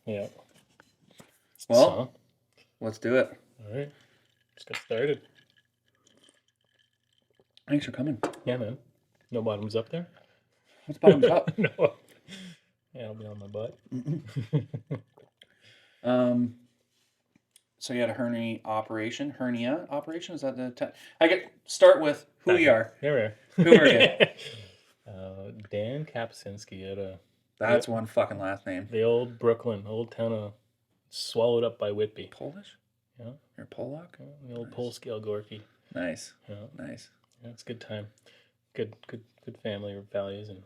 Yeah. Well, let's do it. All right. Let's get started. Thanks for coming. Yeah, man. No bottoms up there? What's bottoms up? No. Yeah, I'll be on my butt. So you had a hernia operation. Is that the? I get start with who you are. Here we are. Who are you? Dan Kapusinski at That's one fucking last name. the old Brooklyn, old town of swallowed up by Whitby. Polish? Yeah. You're Polak? The old Polski Gorky. Nice. Yeah. Nice. Yeah, it's a good time. Good family values and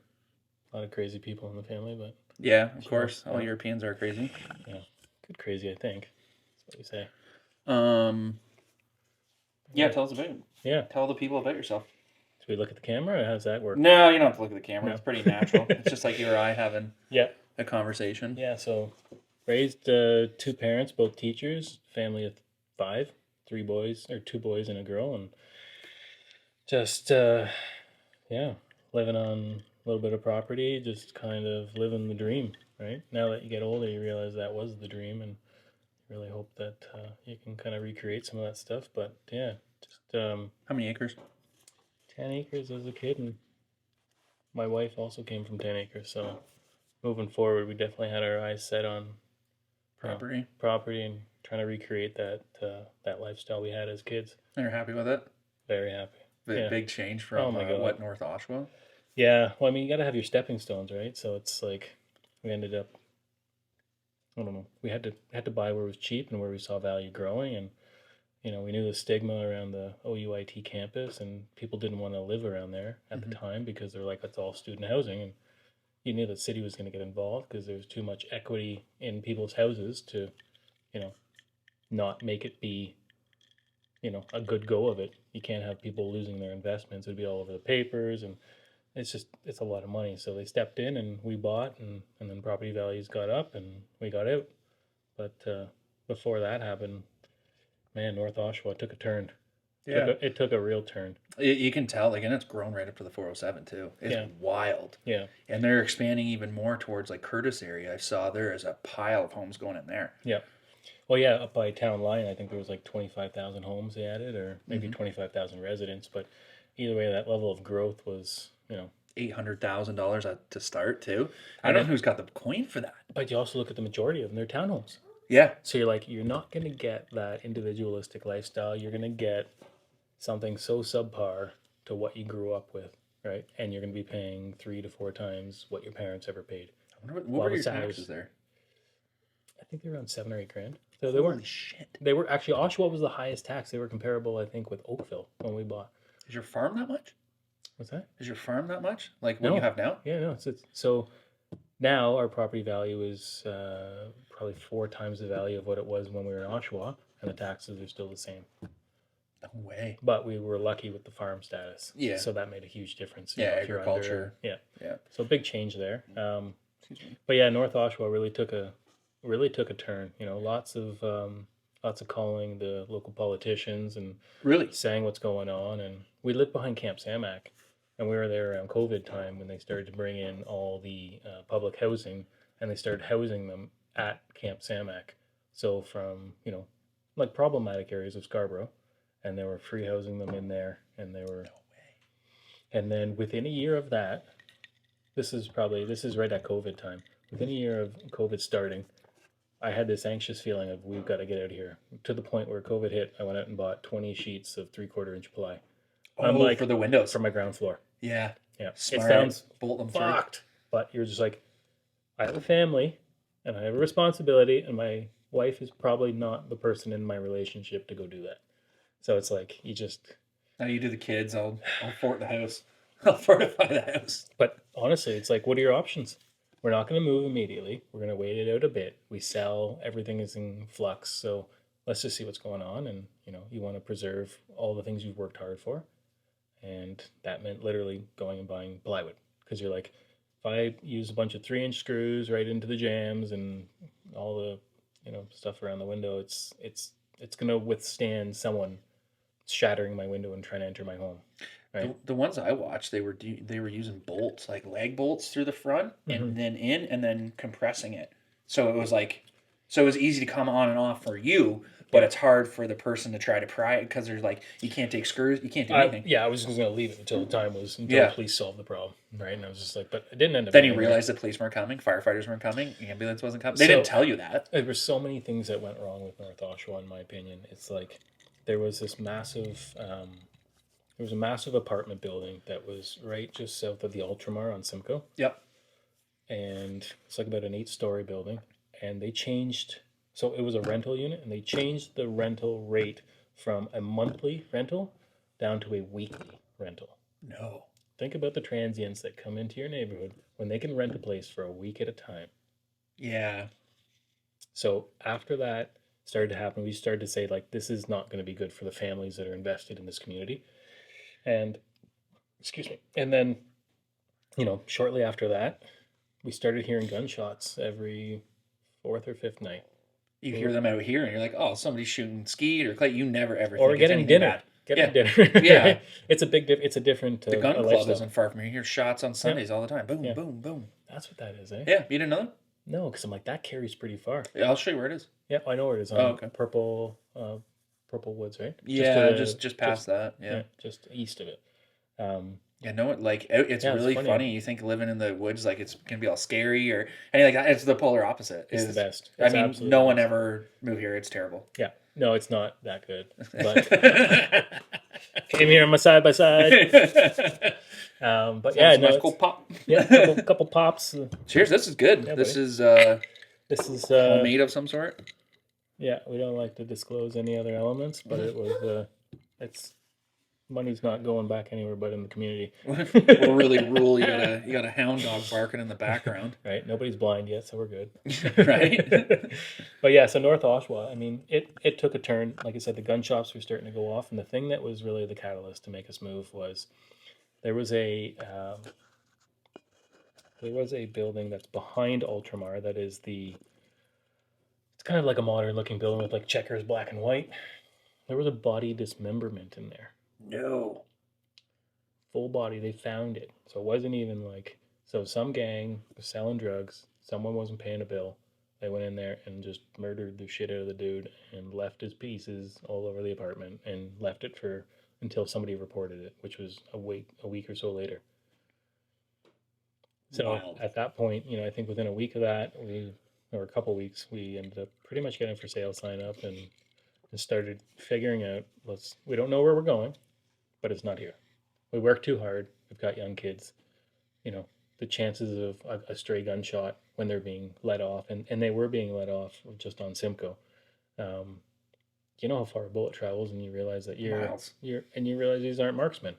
a lot of crazy people in the family, but yeah, of course. All Europeans are crazy. Yeah. Good crazy, I think. That's what we say. Yeah, tell us about it. Yeah. Tell the people about yourself. Should we look at the camera or how does that work? No, you don't have to look at the camera. No. It's pretty natural. It's just like you or I having a conversation. Yeah, so raised two parents, both teachers, family of 5, 2 boys and a girl, and just living on a little bit of property, just kind of living the dream, right? Now that you get older, you realize that was the dream, and you really hope that you can kind of recreate some of that stuff. But yeah, just how many acres? 10 acres as a kid, and my wife also came from 10 acres, so moving forward, we definitely had our eyes set on property and trying to recreate that lifestyle we had as kids. And you're happy with it? Very happy. Big change from North Oshawa? Yeah, well, I mean, you got to have your stepping stones, right? So it's like we ended up, I don't know, we had to buy where it was cheap and where we saw value growing, and we knew the stigma around the OUIT campus, and people didn't want to live around there at the time because they're like, it's all student housing, and you knew the city was going to get involved because there was too much equity in people's houses to, not make it be, a good go of it. You can't have people losing their investments. It'd be all over the papers, and it's a lot of money. So they stepped in and we bought, and then property values got up and we got out. But before that happened, man, North Oshawa took a turn. Yeah. It took a real turn. You can tell, and it's grown right up to the 407 too. It's wild. Yeah. And they're expanding even more towards like Curtis area. I saw there is a pile of homes going in there. Yeah. Well, yeah, up by town line, I think there was like 25,000 homes they added, or maybe 25,000 residents. But either way, that level of growth was, $800,000 to start too. I don't know who's got the coin for that. But you also look at the majority of them; they're townhomes. Yeah. So you're not going to get that individualistic lifestyle. You're going to get something so subpar to what you grew up with, right? And you're going to be paying 3 to 4 times what your parents ever paid. I wonder what were your taxes there? I think they're around $7,000 or $8,000. So they weren't shit. They were actually, Oshawa was the highest tax. They were comparable, I think, with Oakville when we bought. Is your farm that much? What's that? Is your farm that much? Like what you have now? Yeah, no. So now our property value is probably 4 times the value of what it was when we were in Oshawa, and the taxes are still the same. No way. But we were lucky with the farm status. Yeah. So that made a huge difference. Yeah, agriculture. Yeah. Yeah. So big change there. Excuse me. But yeah, North Oshawa really took a turn. Lots of calling the local politicians and really saying what's going on. And we lived behind Camp Samac, and we were there around COVID time when they started to bring in all the public housing, and they started housing them at Camp Samac. So from like problematic areas of Scarborough, and they were free housing them in there, and they were. No way. And then within a year of that, this is right at COVID time. Within a year of COVID starting, I had this anxious feeling of we've got to get out of here. To the point where COVID hit, I went out and bought 20 sheets of 3/4 inch ply. Oh, for the windows. For my ground floor. Yeah. Yeah. Smart. It sounds bolt them fucked, but you're just like, I have a family, and I have a responsibility, and my wife is probably not the person in my relationship to go do that. So it's like, you just... Now you do the kids, I'll fort the house. I'll fortify the house. But honestly, it's like, what are your options? We're not going to move immediately. We're going to wait it out a bit. We sell. Everything is in flux. So let's just see what's going on. And, you want to preserve all the things you've worked hard for. And that meant literally going and buying plywood. Because you're like, if I use a bunch of 3-inch screws right into the jambs and all the, stuff around the window, it's going to withstand someone shattering my window and trying to enter my home. Right. The ones I watched, they were using bolts, like lag bolts through the front, and then compressing it. So it was like So it was easy to come on and off for you, but it's hard for the person to try to pry it because there's like, you can't take screws, you can't do anything. I was just going to leave it until until Yeah. the police solved the problem, right? And I was just like, but it didn't end up. Then you realized the police weren't coming, firefighters weren't coming, the ambulance wasn't coming. They didn't tell you that. There were so many things that went wrong with North Oshawa, in my opinion. It's like there was this massive, there was a massive apartment building that was right just south of the Ultramar on Simcoe. Yep. And it's like about an 8-story building, and they changed. So it was a rental unit, and they changed the rental rate from a monthly rental down to a weekly rental. No. Think about the transients that come into your neighborhood when they can rent a place for a week at a time. Yeah. So after that started to happen, we started to say, like, this is not going to be good for the families that are invested in this community. And, excuse me. And then, shortly after that, we started hearing gunshots every 4th or 5th night. You hear them out here, and you're like, "Oh, somebody's shooting skeet or clay." You never ever or think getting dinner. Getting dinner. Yeah, it's a big. It's a different. The gun club lifestyle. isn't far from here. You hear shots on Sundays all the time. Boom, Yeah. boom, boom. That's what that is, eh? Yeah, you didn't know that? No, because I'm like, that carries pretty far. Yeah, I'll show you where it is. Yeah, I know where it is. Okay. Purple Woods, right? Yeah, just past that. Yeah. Just east of it. Yeah, no, like it's Yeah, it's really funny. funny. You think living in the woods, like it's gonna be all scary or anything like that. It's the polar opposite. It's the best. I It's mean, absolutely no the one best. ever moved here. It's terrible. Yeah, no, it's not that good. But came here on my side by side. But yeah, no, nice cool pop. yeah, couple pops. Cheers. This is good. Yeah, this buddy. is This is homemade of some sort. Yeah, we don't like to disclose any other elements, but it was it's money's not going back anywhere but in the community. We're really rural. You got a hound dog barking in the background. Right, nobody's blind yet, so we're good. Right. But yeah, so North Oshawa, I mean, it took a turn. Like I said, the gun shops were starting to go off, and the thing that was really the catalyst to make us move was there was a building that's behind Ultramar that is it's kind of like a modern looking building with like checkers, black and white. There was a body dismemberment in there. No. Full body, they found it. So it wasn't even like, so some gang was selling drugs, someone wasn't paying a bill, they went in there and just murdered the shit out of the dude and left his pieces all over the apartment and left it until somebody reported it, which was a week or so later. So Wild. At that point, I think within a week of that, or a couple weeks, we ended up pretty much getting for sale sign up and started figuring out, we don't know where we're going, but it's not here. We work too hard. We've got young kids. The chances of a stray gunshot when they're being let off, and they were being let off just on Simcoe. You know how far a bullet travels, and you realize that Miles. you realize these aren't marksmen.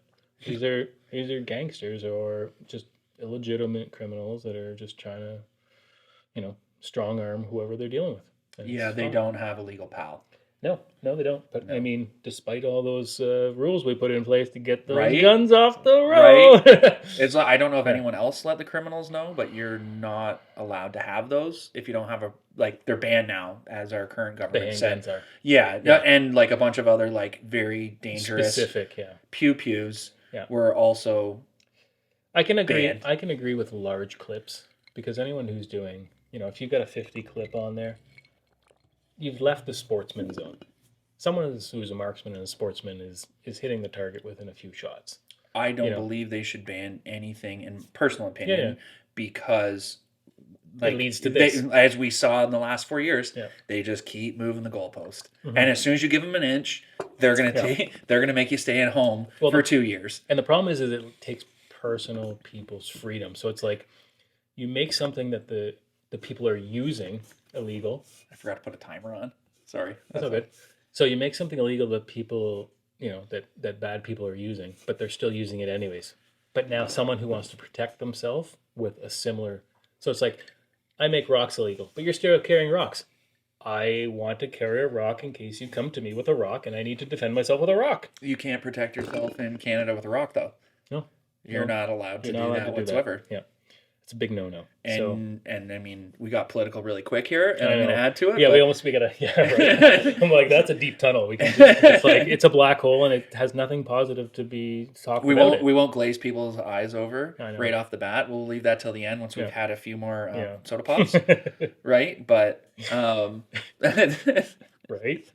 These are gangsters or just illegitimate criminals that are just trying to, strong arm whoever they're dealing with. And Yeah, they don't have a legal pal. No, they don't. But No. I mean, despite all those rules we put in place to get those Right? guns off the road, It's like, I don't know if anyone else let the criminals know, but you're not allowed to have those if you don't have they're banned now, as our current the government said. handguns are Yeah, and like a bunch of other like very dangerous specific. Yeah, pew-pews Yeah. were also I can agree. banned. I can agree with large clips because anyone who's doing, if you've got a 50 clip on there, you've left the sportsman zone. Someone who's a marksman and a sportsman is hitting the target within a few shots. I don't believe they should ban anything, in personal opinion, because it leads to this. as we saw in the last 4 years, Yeah. they just keep moving the goalpost. Mhm. And as soon as you give them an inch, they're gonna make you stay at home for 2 years. And the problem is it takes personal people's freedom. So it's like you make something that the people are using illegal. I forgot to put a timer on. Sorry. That's all good. So you make something illegal that people, that bad people are using, but they're still using it anyways. But now someone who wants to protect themselves with a similar, so it's like, I make rocks illegal, but you're still carrying rocks. I want to carry a rock in case you come to me with a rock, and I need to defend myself with a rock. You can't protect yourself in Canada with a rock, though. No, You're not allowed to do that whatsoever. Yeah. It's a big no-no. And I mean, we got political really quick here, and I I'm going to know. add to it. Yeah, but... we gotta. Yeah, right. I'm like, that's a deep tunnel. We can just, it's like it's a black hole, and it has nothing positive to be talked about. We won't glaze people's eyes over I know. right off the bat. We'll leave that till the end once we've Yeah. had a few more Yeah. soda pops, right? But right,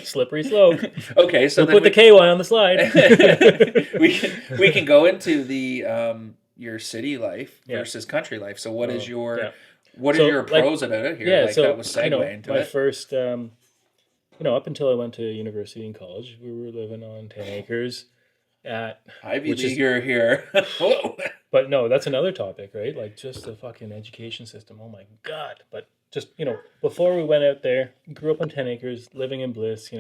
slippery slope. Okay, so We'll put the KY on the slide. we can go into the your city life Yeah. versus country life. So what is your yeah. what So, are your like, pros about it here? Yeah, Like so that was segue into my it. first, up until I went to university and college, we were living on 10 acres at Ivy which is- Leaguer here. Whoa. But no, that's another topic, right? Like just the fucking education system. Oh my God. But just, before we went out there, grew up on 10 acres, living in bliss,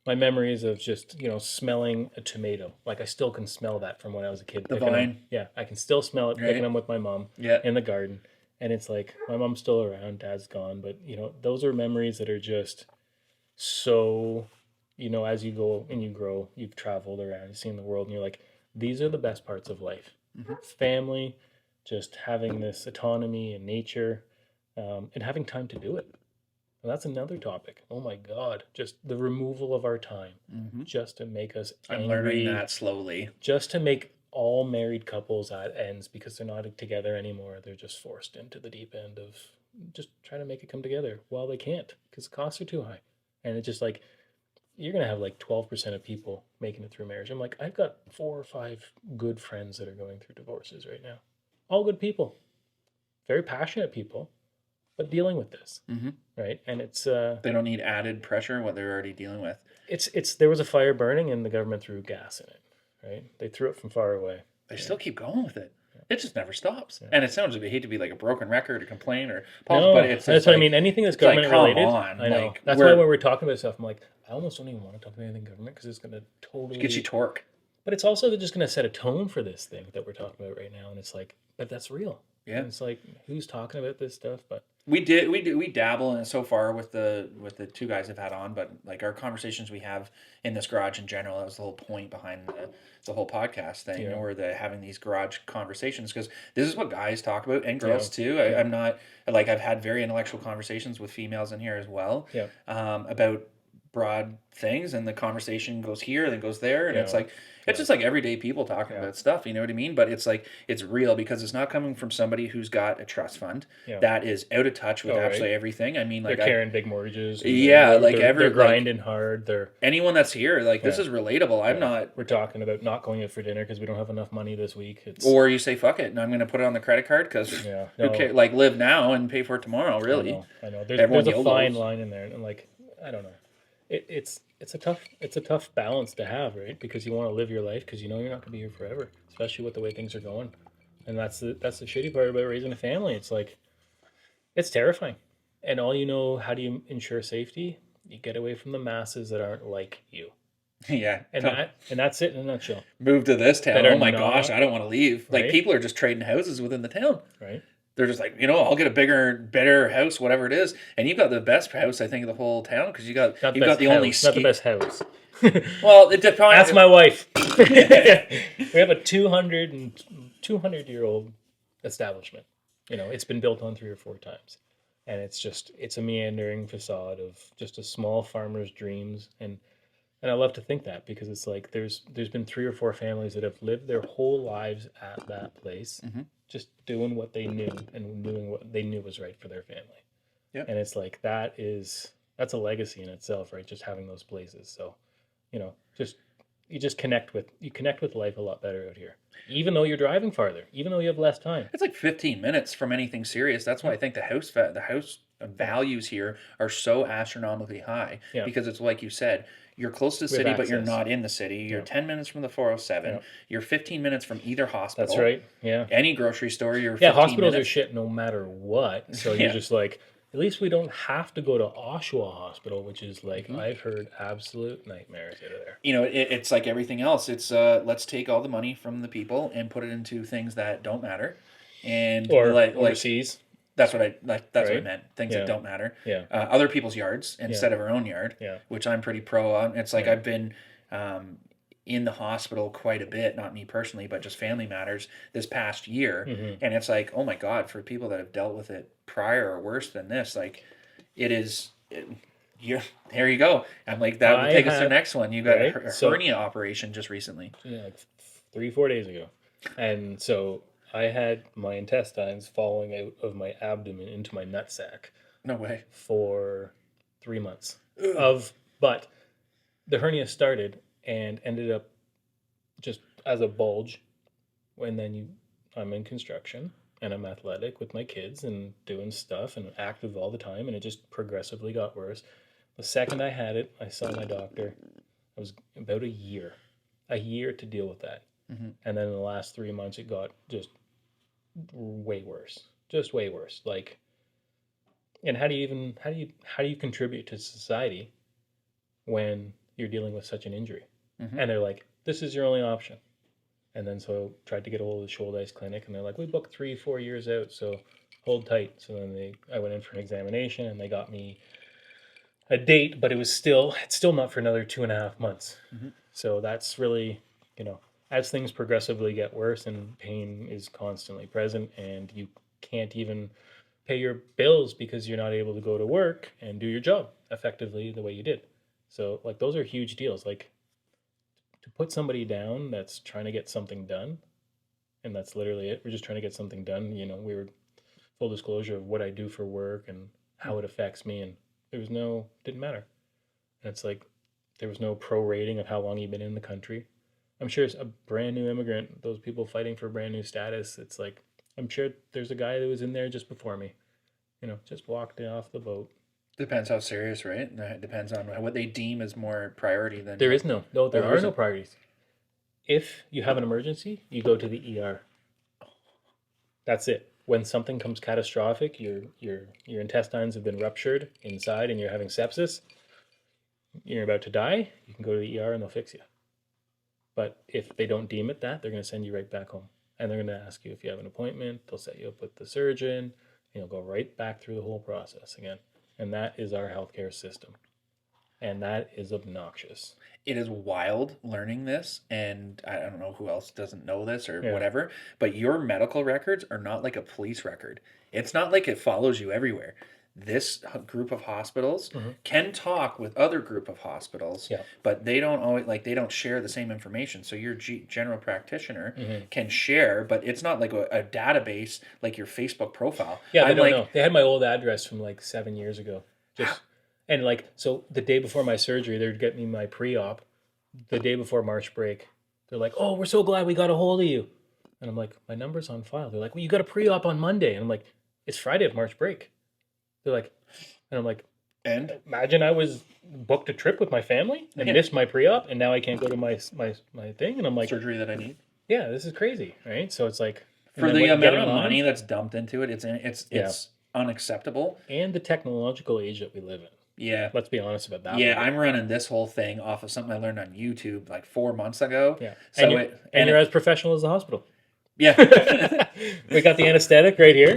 my memories of just, smelling a tomato. Like I still can smell that from when I was a kid. The picking vine. them. Yeah, I can still smell it Right. picking them with my mom Yeah. in the garden. And it's like, my mom's still around, dad's gone. But, those are memories that are just so, as you go and you grow, you've traveled around, you've seen the world, and you're like, these are the best parts of life. Mm-hmm. Family, just having this autonomy and nature, and having time to do it. And that's another topic. Oh my God, just the removal of our time, just to make us I'm angry, learning that slowly. just to make all married couples at ends because they're not together anymore. They're just forced into the deep end of just trying to make it come together. Well, they can't because the costs are too high. And it's just like, you're going to have like 12% of people making it through marriage. I'm like, I've got 4 or 5 good friends that are going through divorces right now. All good people, very passionate people, but dealing with this, right? And it's They don't need added pressure what they're already dealing with. it's there was a fire burning and the government threw gas in it, right? They threw it from far away. They still keep going with it. It just never stops. And it sounds like I hate to be like a broken record or complain or pause, No, but it's that's what I mean. Anything that's like, government come related, on, I know. like, That's why when we're talking about stuff, I'm like, I almost don't even want to talk about anything government because it's going to totally get you torque. But it's also just going to set a tone for this thing that we're talking about right now, and it's like, but that's real. Yeah. And it's like, who's talking about this stuff? But We dabble in it so far with the 2 guys I've had on, but like our conversations we have in this garage in general, that was the whole point behind the whole podcast thing, Yeah. or having these garage conversations, because this is what guys talk about and girls too. I'm not like, I've had very intellectual conversations with females in here as well, about broad things, and the conversation goes here and then goes there, and it's like it's just like everyday people talking about stuff, you know what I mean? But it's like it's real because it's not coming from somebody who's got a trust fund that is out of touch with absolutely everything. I mean, like they're carrying big mortgages. They're grinding hard. They're anyone that's here, like this is relatable. I'm not. We're talking about not going out for dinner because we don't have enough money this week. Or you say fuck it, and I'm going to put it on the credit card because who cares? Like live now and pay for it tomorrow. Really, I know. There's a fine line in there, and like I don't know. It's a tough balance to have, right? Because you want to live your life because you're not going to be here forever, especially with the way things are going. And that's the shitty part about raising a family. It's like it's terrifying. And all how do you ensure safety? You get away from the masses that aren't like you. Yeah. And that's it in a nutshell. Move to this town. Oh my gosh, I don't want to leave. Right? Like people are just trading houses within the town. Right. They're just like, I'll get a bigger, better house, whatever it is. And you've got the best house, I think, of the whole town because you've got the only not the best house. Well, it depends. That's my wife. We have a 200-year-old establishment. It's been built on 3 or 4 times. And it's a meandering facade of just a small farmer's dreams. And I love to think that because it's like there's been 3 or 4 families that have lived their whole lives at that place, just doing what they knew and doing what they knew was right for their family. Yep. And it's like that's a legacy in itself, right? Just having those places. So, you just connect with life a lot better out here, even though you're driving farther, even though you have less time. It's like 15 minutes from anything serious. That's why I think the house values here are so astronomically high because it's like you said, you're close to the city, but you're not in the city. You're 10 minutes from the 407. You're 15 minutes from either hospital. That's right. Yeah. Any grocery store, you're 15 hospitals minutes. are shit no matter what. So you're just like, at least we don't have to go to Oshawa Hospital, which is like, I've heard absolute nightmares out of there. It's like everything else. It's let's take all the money from the people and put it into things that don't matter. And or like overseas. That's what I like. That's what I meant. Things that don't matter. Yeah. Other people's yards instead of our own yard. Yeah. Which I'm pretty pro on. It's like I've been in the hospital quite a bit, not me personally, but just family matters this past year. And it's like, oh my God, for people that have dealt with it prior or worse than this, like it is, there you go. I'm like, that will take us to the next one. You got a hernia operation just recently. Yeah, like 3-4 days ago. And so I had my intestines falling out of my abdomen into my nutsack. No way. For 3 months. But the hernia started and ended up just as a bulge. And then I'm in construction and I'm athletic with my kids and doing stuff and active all the time. And it just progressively got worse. The second I had it, I saw my doctor. It was about a year to deal with that. And then in the last 3 months, it got just way worse, Like, and how do you contribute to society when you're dealing with such an injury? And they're like, this is your only option. And then so tried to get a hold of the Shouldice Clinic, and they're like, we booked 3-4 years out, so hold tight. So then I went in for an examination, and they got me a date, but it's still not for another 2.5 months. So that's really, as things progressively get worse and pain is constantly present and you can't even pay your bills because you're not able to go to work and do your job effectively the way you did. So like those are huge deals. Like to put somebody down that's trying to get something done, and that's literally it. We're just trying to get something done. We were full disclosure of what I do for work and how it affects me, and didn't matter. And it's like there was no prorating of how long you've been in the country. I'm sure it's a brand new immigrant, those people fighting for brand new status. It's like, I'm sure there's a guy that was in there just before me, just walked off the boat. Depends how serious, right? It depends on what they deem as more priority than. There are no priorities. If you have an emergency, you go to the ER. That's it. When something comes catastrophic, your intestines have been ruptured inside and you're having sepsis, you're about to die, you can go to the ER and they'll fix you. But if they don't deem it that, they're going to send you right back home. And they're going to ask you if you have an appointment. They'll set you up with the surgeon. And you'll go right back through the whole process again. And that is our healthcare system. And that is obnoxious. It is wild learning this. And I don't know who else doesn't know this or whatever. But your medical records are not like a police record. It's not like it follows you everywhere. This group of hospitals can talk with other group of hospitals, but they don't always they don't share the same information. So your general practitioner can share, but it's not like a database like your Facebook profile. Yeah, they don't know. They had my old address from like 7 years ago. And so the day before my surgery, they'd get me my pre-op. The day before March break, they're like, "Oh, we're so glad we got a hold of you." And I'm like, "My number's on file." They're like, "Well, you got a pre-op on Monday." And I'm like, "It's Friday of March break." They're like, and I'm like, and imagine I was booked a trip with my family and missed my pre-op, and now I can't go to my thing, and I'm like, surgery that I need. Yeah, this is crazy, right? So it's like for the amount of money that's dumped into it, it's unacceptable. And the technological age that we live in. Yeah, let's be honest about that. Yeah, I'm running this whole thing off of something I learned on YouTube like 4 months ago. Yeah, so you're as professional as the hospital. Yeah, we got the anesthetic right here.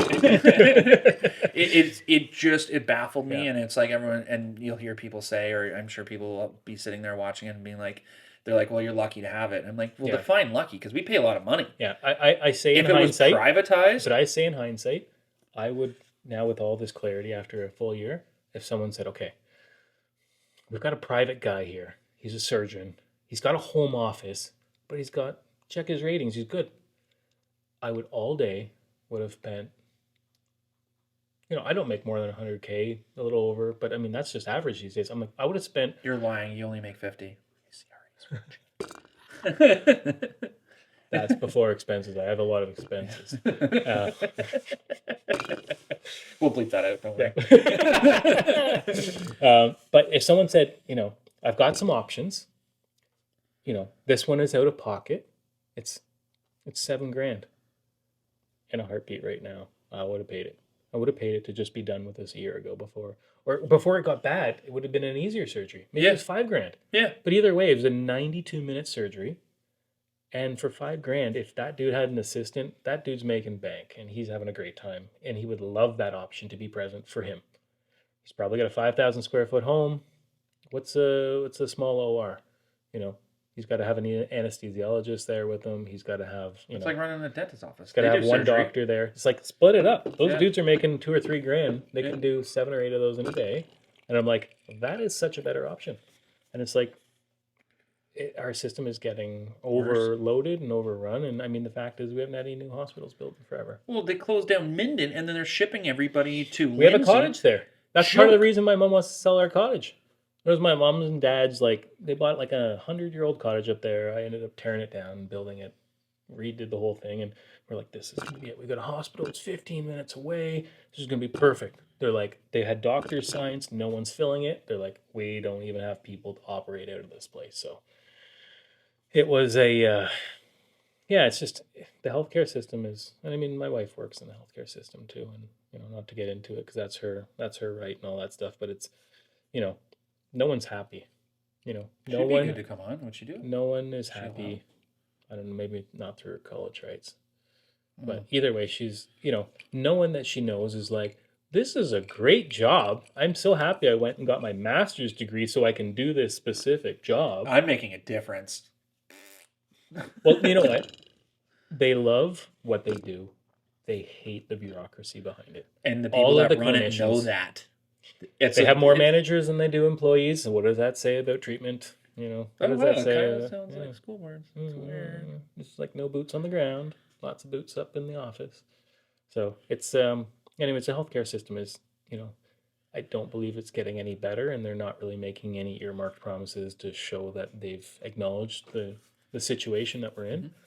It baffled me, and it's like everyone, and you'll hear people say, or I'm sure people will be sitting there watching it and being like, they're like, well, you're lucky to have it. And I'm like, well, define lucky, because we pay a lot of money. Yeah, I say in hindsight, if it was privatized, but I say in hindsight, I would now with all this clarity after a full year, if someone said, okay, we've got a private guy here, he's a surgeon, he's got a home office, but check his ratings, he's good. I would all day would have spent, I don't make more than 100K, a little over, but I mean, that's just average these days. I'm like, I would have spent. You're lying. You only make 50. That's before expenses. I have a lot of expenses. We'll bleep that out. Don't worry. But if someone said, I've got some options, this one is out of pocket. It's $7,000. In a heartbeat right now, I would have paid it. I would have paid it to just be done with this a year ago before it got bad. It would have been an easier surgery. Maybe it was $5,000. Yeah. But either way, it was a 92-minute surgery. And for $5,000, if that dude had an assistant, that dude's making bank and he's having a great time. And he would love that option to be present for him. He's probably got a 5,000 square foot home. What's a small OR? He's got to have an anesthesiologist there with him. He's got to have, it's like running a dentist's office. He's got to have one doctor there. It's like, split it up. Those dudes are making $2 or $3 grand. They can do 7 or 8 of those in a day. And I'm like, that is such a better option. And it's like, our system is getting overloaded and overrun. And I mean, the fact is we haven't had any new hospitals built in forever. Well, they closed down Minden, and then they're shipping everybody to We have a cottage there. That's part of the reason my mom wants to sell our cottage. It was my mom's and dad's, like, they bought like a 100-year-old cottage up there. I ended up tearing it down and building it, redid the whole thing. And we're like, this is going to be it. We got a hospital. It's 15 minutes away. This is going to be perfect. They're like, they had doctor's signs. No one's filling it. They're like, we don't even have people to operate out of this place. So it was it's just the healthcare system is, and I mean, my wife works in the healthcare system too. And, not to get into it because that's her right and all that stuff. But it's, no one's happy. No one. Good to come on. What'd she do? No one is happy. I don't know. Maybe not through her college rights, but either way, she's no one that she knows is like, this is a great job. I'm so happy I went and got my master's degree so I can do this specific job. I'm making a difference. Well, you know what? They love what they do. They hate the bureaucracy behind it. And the people that run it know that. They have more managers than they do employees. So what does that say about treatment? What does that say? It kind of sounds like school boards. It's weird. It's like no boots on the ground. Lots of boots up in the office. So it's anyways, the healthcare system is, I don't believe it's getting any better, and they're not really making any earmarked promises to show that they've acknowledged the situation that we're in. Mm-hmm.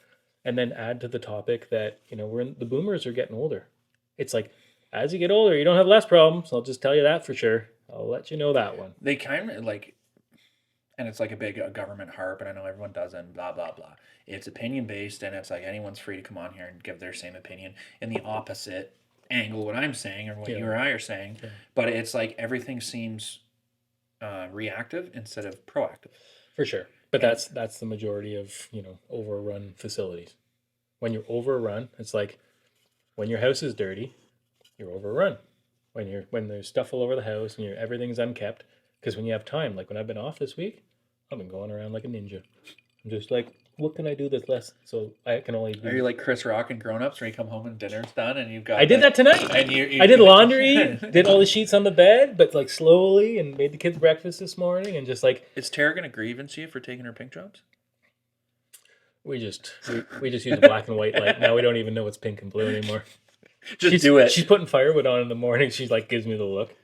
And then add to the topic that, the boomers are getting older. It's like, as you get older, you don't have less problems. I'll just tell you that for sure. I'll let you know that one. They kind of like, and it's like a big government harp, and I know everyone does it, and blah, blah, blah. It's opinion-based, and it's like anyone's free to come on here and give their same opinion in the opposite angle what I'm saying or what you or I are saying. Yeah. But it's like everything seems reactive instead of proactive. For sure. But that's the majority of, overrun facilities. When you're overrun, it's like when your house is dirty, you're overrun. When there's stuff all over the house and everything's unkept, because when you have time, like when I've been off this week, I've been going around like a ninja. I'm just like, what can I do that's less? So I can only do. Are you like Chris Rock in Grown Ups where you come home and dinner's done and you've got. I did that tonight. And I did laundry, did all the sheets on the bed, but like slowly, and made the kids breakfast this morning, and just like. Is Tara gonna grievance you for taking her pink jobs? We just use a black and white light. Now we don't even know it's pink and blue anymore. Do it. She's putting firewood on in the morning. She's like, gives me the look.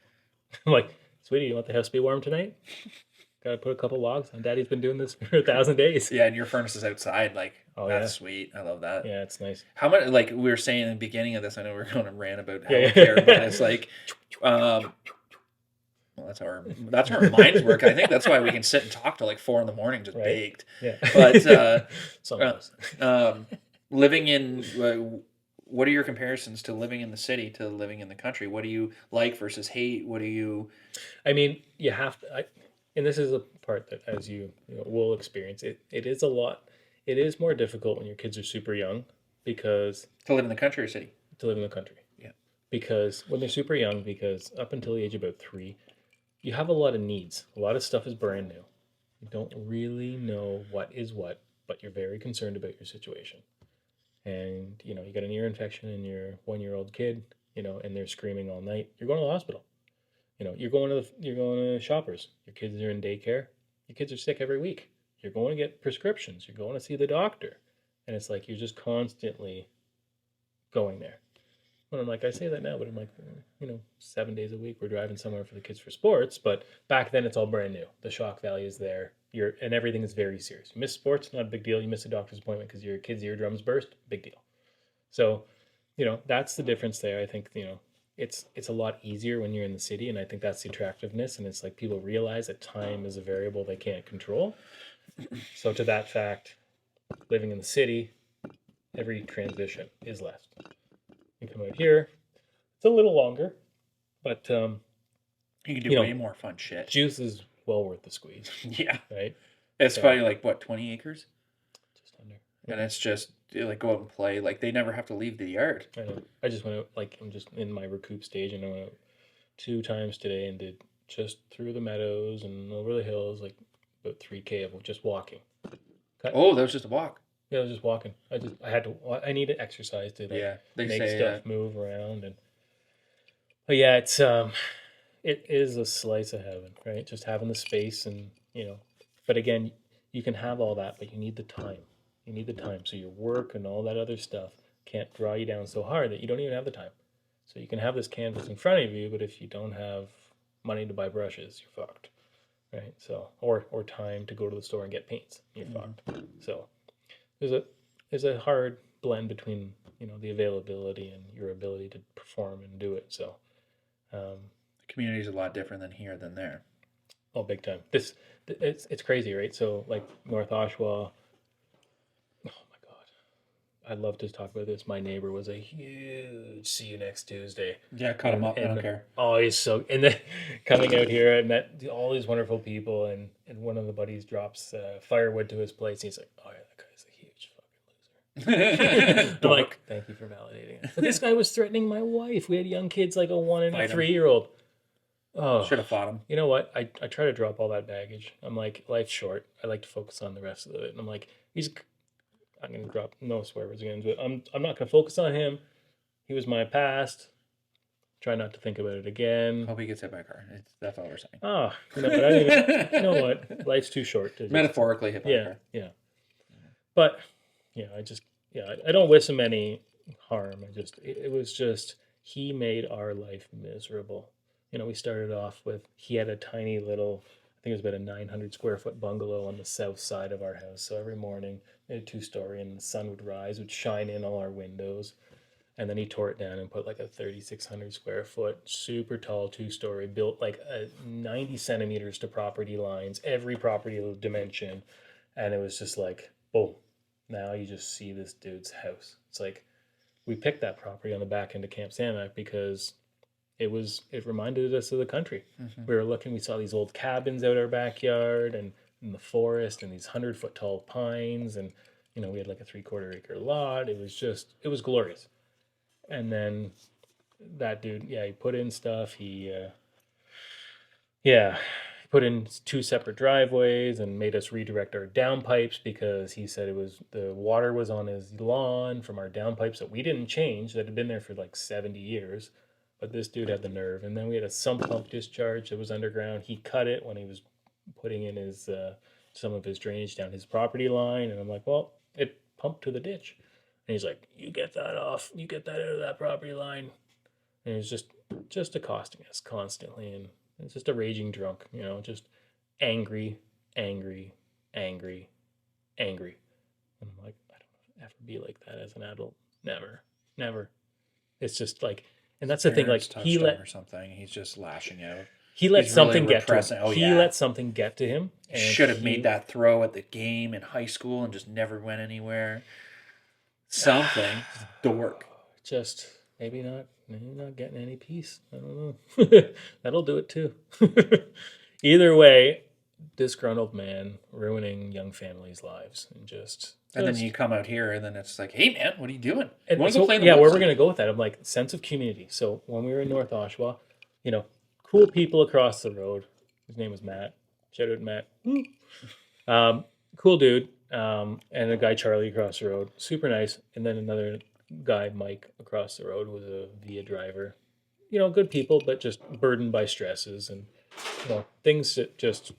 I'm like, sweetie, you want the house to be warm tonight? Gotta put a couple logs on. Daddy's been doing this for 1,000 days. Yeah, and your furnace is outside. Like, that's sweet. I love that. Yeah, it's nice. How much, like we were saying in the beginning of this, I know we're going to rant about healthcare, but it's like, well, that's how our minds work. I think that's why we can sit and talk till like 4 a.m. just baked. Yeah. But living in, what are your comparisons to living in the city to living in the country? What do you like versus hate? What do you? I mean, you have to. And this is a part that, as you will experience, it is a lot. It is more difficult when your kids are super young because to live in the country or city. To live in the country, yeah. Because when they're super young, because up until the age of about 3, you have a lot of needs. A lot of stuff is brand new. You don't really know what is what, but you're very concerned about your situation. And you got an ear infection in your 1-year-old kid, and they're screaming all night. You're going to the hospital. You're going to Shoppers. Your kids are in daycare. Your kids are sick every week. You're going to get prescriptions. You're going to see the doctor, and it's like you're just constantly going there. Well, I'm like, I say that now, but I'm like, 7 days a week we're driving somewhere for the kids for sports. But back then it's all brand new. The shock value is there. And everything is very serious. You miss sports, not a big deal. You miss a doctor's appointment because your kid's eardrums burst, big deal. So, that's the difference there. I think, it's a lot easier when you're in the city, and I think that's the attractiveness. And it's like people realize that time is a variable they can't control. So to that fact, living in the city, every transition is less. You come out here, it's a little longer, but you can do way more fun shit. Juice is well worth the squeeze. Yeah. Right? It's probably like, 20 acres? Just under. And it's just, go out and play. Like, they never have to leave the yard. I know. I just went out, I'm just in my recoup stage, and I went out 2 times today and did just through the meadows and over the hills, like about 3K of just walking. Oh, that was just a walk. Yeah, I was just walking. I need to exercise to They make say stuff move around but yeah, it is a slice of heaven, right? Just having the space and but again, you can have all that, but you need the time. You need the time. So your work and all that other stuff can't draw you down so hard that you don't even have the time. So you can have this canvas in front of you, but if you don't have money to buy brushes, you're fucked, right? So or time to go to the store and get paints, you're fucked. So there's a hard blend between the availability and your ability to perform and do it. So the community is a lot different than here than there. Oh, big time. It's crazy, right? So like North Oshawa. Oh my God, I'd love to talk about this. My neighbor was a huge "see you next Tuesday." Yeah, cut him up. I don't care. Oh, he's so. And then coming out here, I met all these wonderful people, and one of the buddies drops firewood to his place. And he's like, "Oh yeah, that guy's a huge fucking loser." I'm like, "Thank you for validating it." But this guy was threatening my wife. We had young kids, like a 1 and a 3-year-old. Oh, should have fought him. You know what? I try to drop all that baggage. I'm like, life's short. I like to focus on the rest of it. And I'm like, I'm gonna drop no swear words again, but I'm not gonna focus on him. He was my past. Try not to think about it again. Hope he gets hit by a car. That's all we're saying. Oh, no, but I don't even, you know what? Life's too short to metaphorically hit by a car. Yeah. But I don't wish him any harm. It was just he made our life miserable. We started off with, he had a tiny little, I think it was about a 900 square foot bungalow on the south side of our house. So every morning, we had a 2-story, and the sun would rise, would shine in all our windows. And then he tore it down and put like a 3,600 square foot, super tall 2-story, built like 90 centimeters to property lines, every property dimension. And it was just like, boom, now you just see this dude's house. It's like, we picked that property on the back end of Camp Sanilac because it reminded us of the country. Mm-hmm. We were looking, we saw these old cabins out our backyard and in the forest and these 100-foot tall pines. And, we had like a 3/4 acre lot. It was glorious. And then that dude, he put in stuff. He put in 2 separate driveways and made us redirect our downpipes because he said the water was on his lawn from our downpipes that we didn't change, that had been there for like 70 years. But this dude had the nerve. And then we had a sump pump discharge that was underground. He cut it when he was putting in his some of his drainage down his property line. And I'm like, well, it pumped to the ditch. And he's like, you get that off. You get that out of that property line. And he's just accosting us constantly. And it's just a raging drunk, just angry. And I'm like, I don't ever be like that as an adult. Never. It's just like, and that's the thing, like he let or something. He's just lashing out. He let something get to him. He let something get to him. And should have made that throw at the game in high school and just never went anywhere. Something. Dork. Just maybe not getting any peace. I don't know. That'll do it too. Either way, disgruntled man ruining young families' lives and then you come out here and then it's like, hey man, what are you doing? And where we're gonna go with that? I'm like, sense of community. So when we were in North Oshawa, cool people across the road. His name was Matt. Shout out Matt. Cool dude. And a guy, Charlie, across the road. Super nice. And then another guy, Mike, across the road was a Via driver. Good people, but just burdened by stresses and, things that just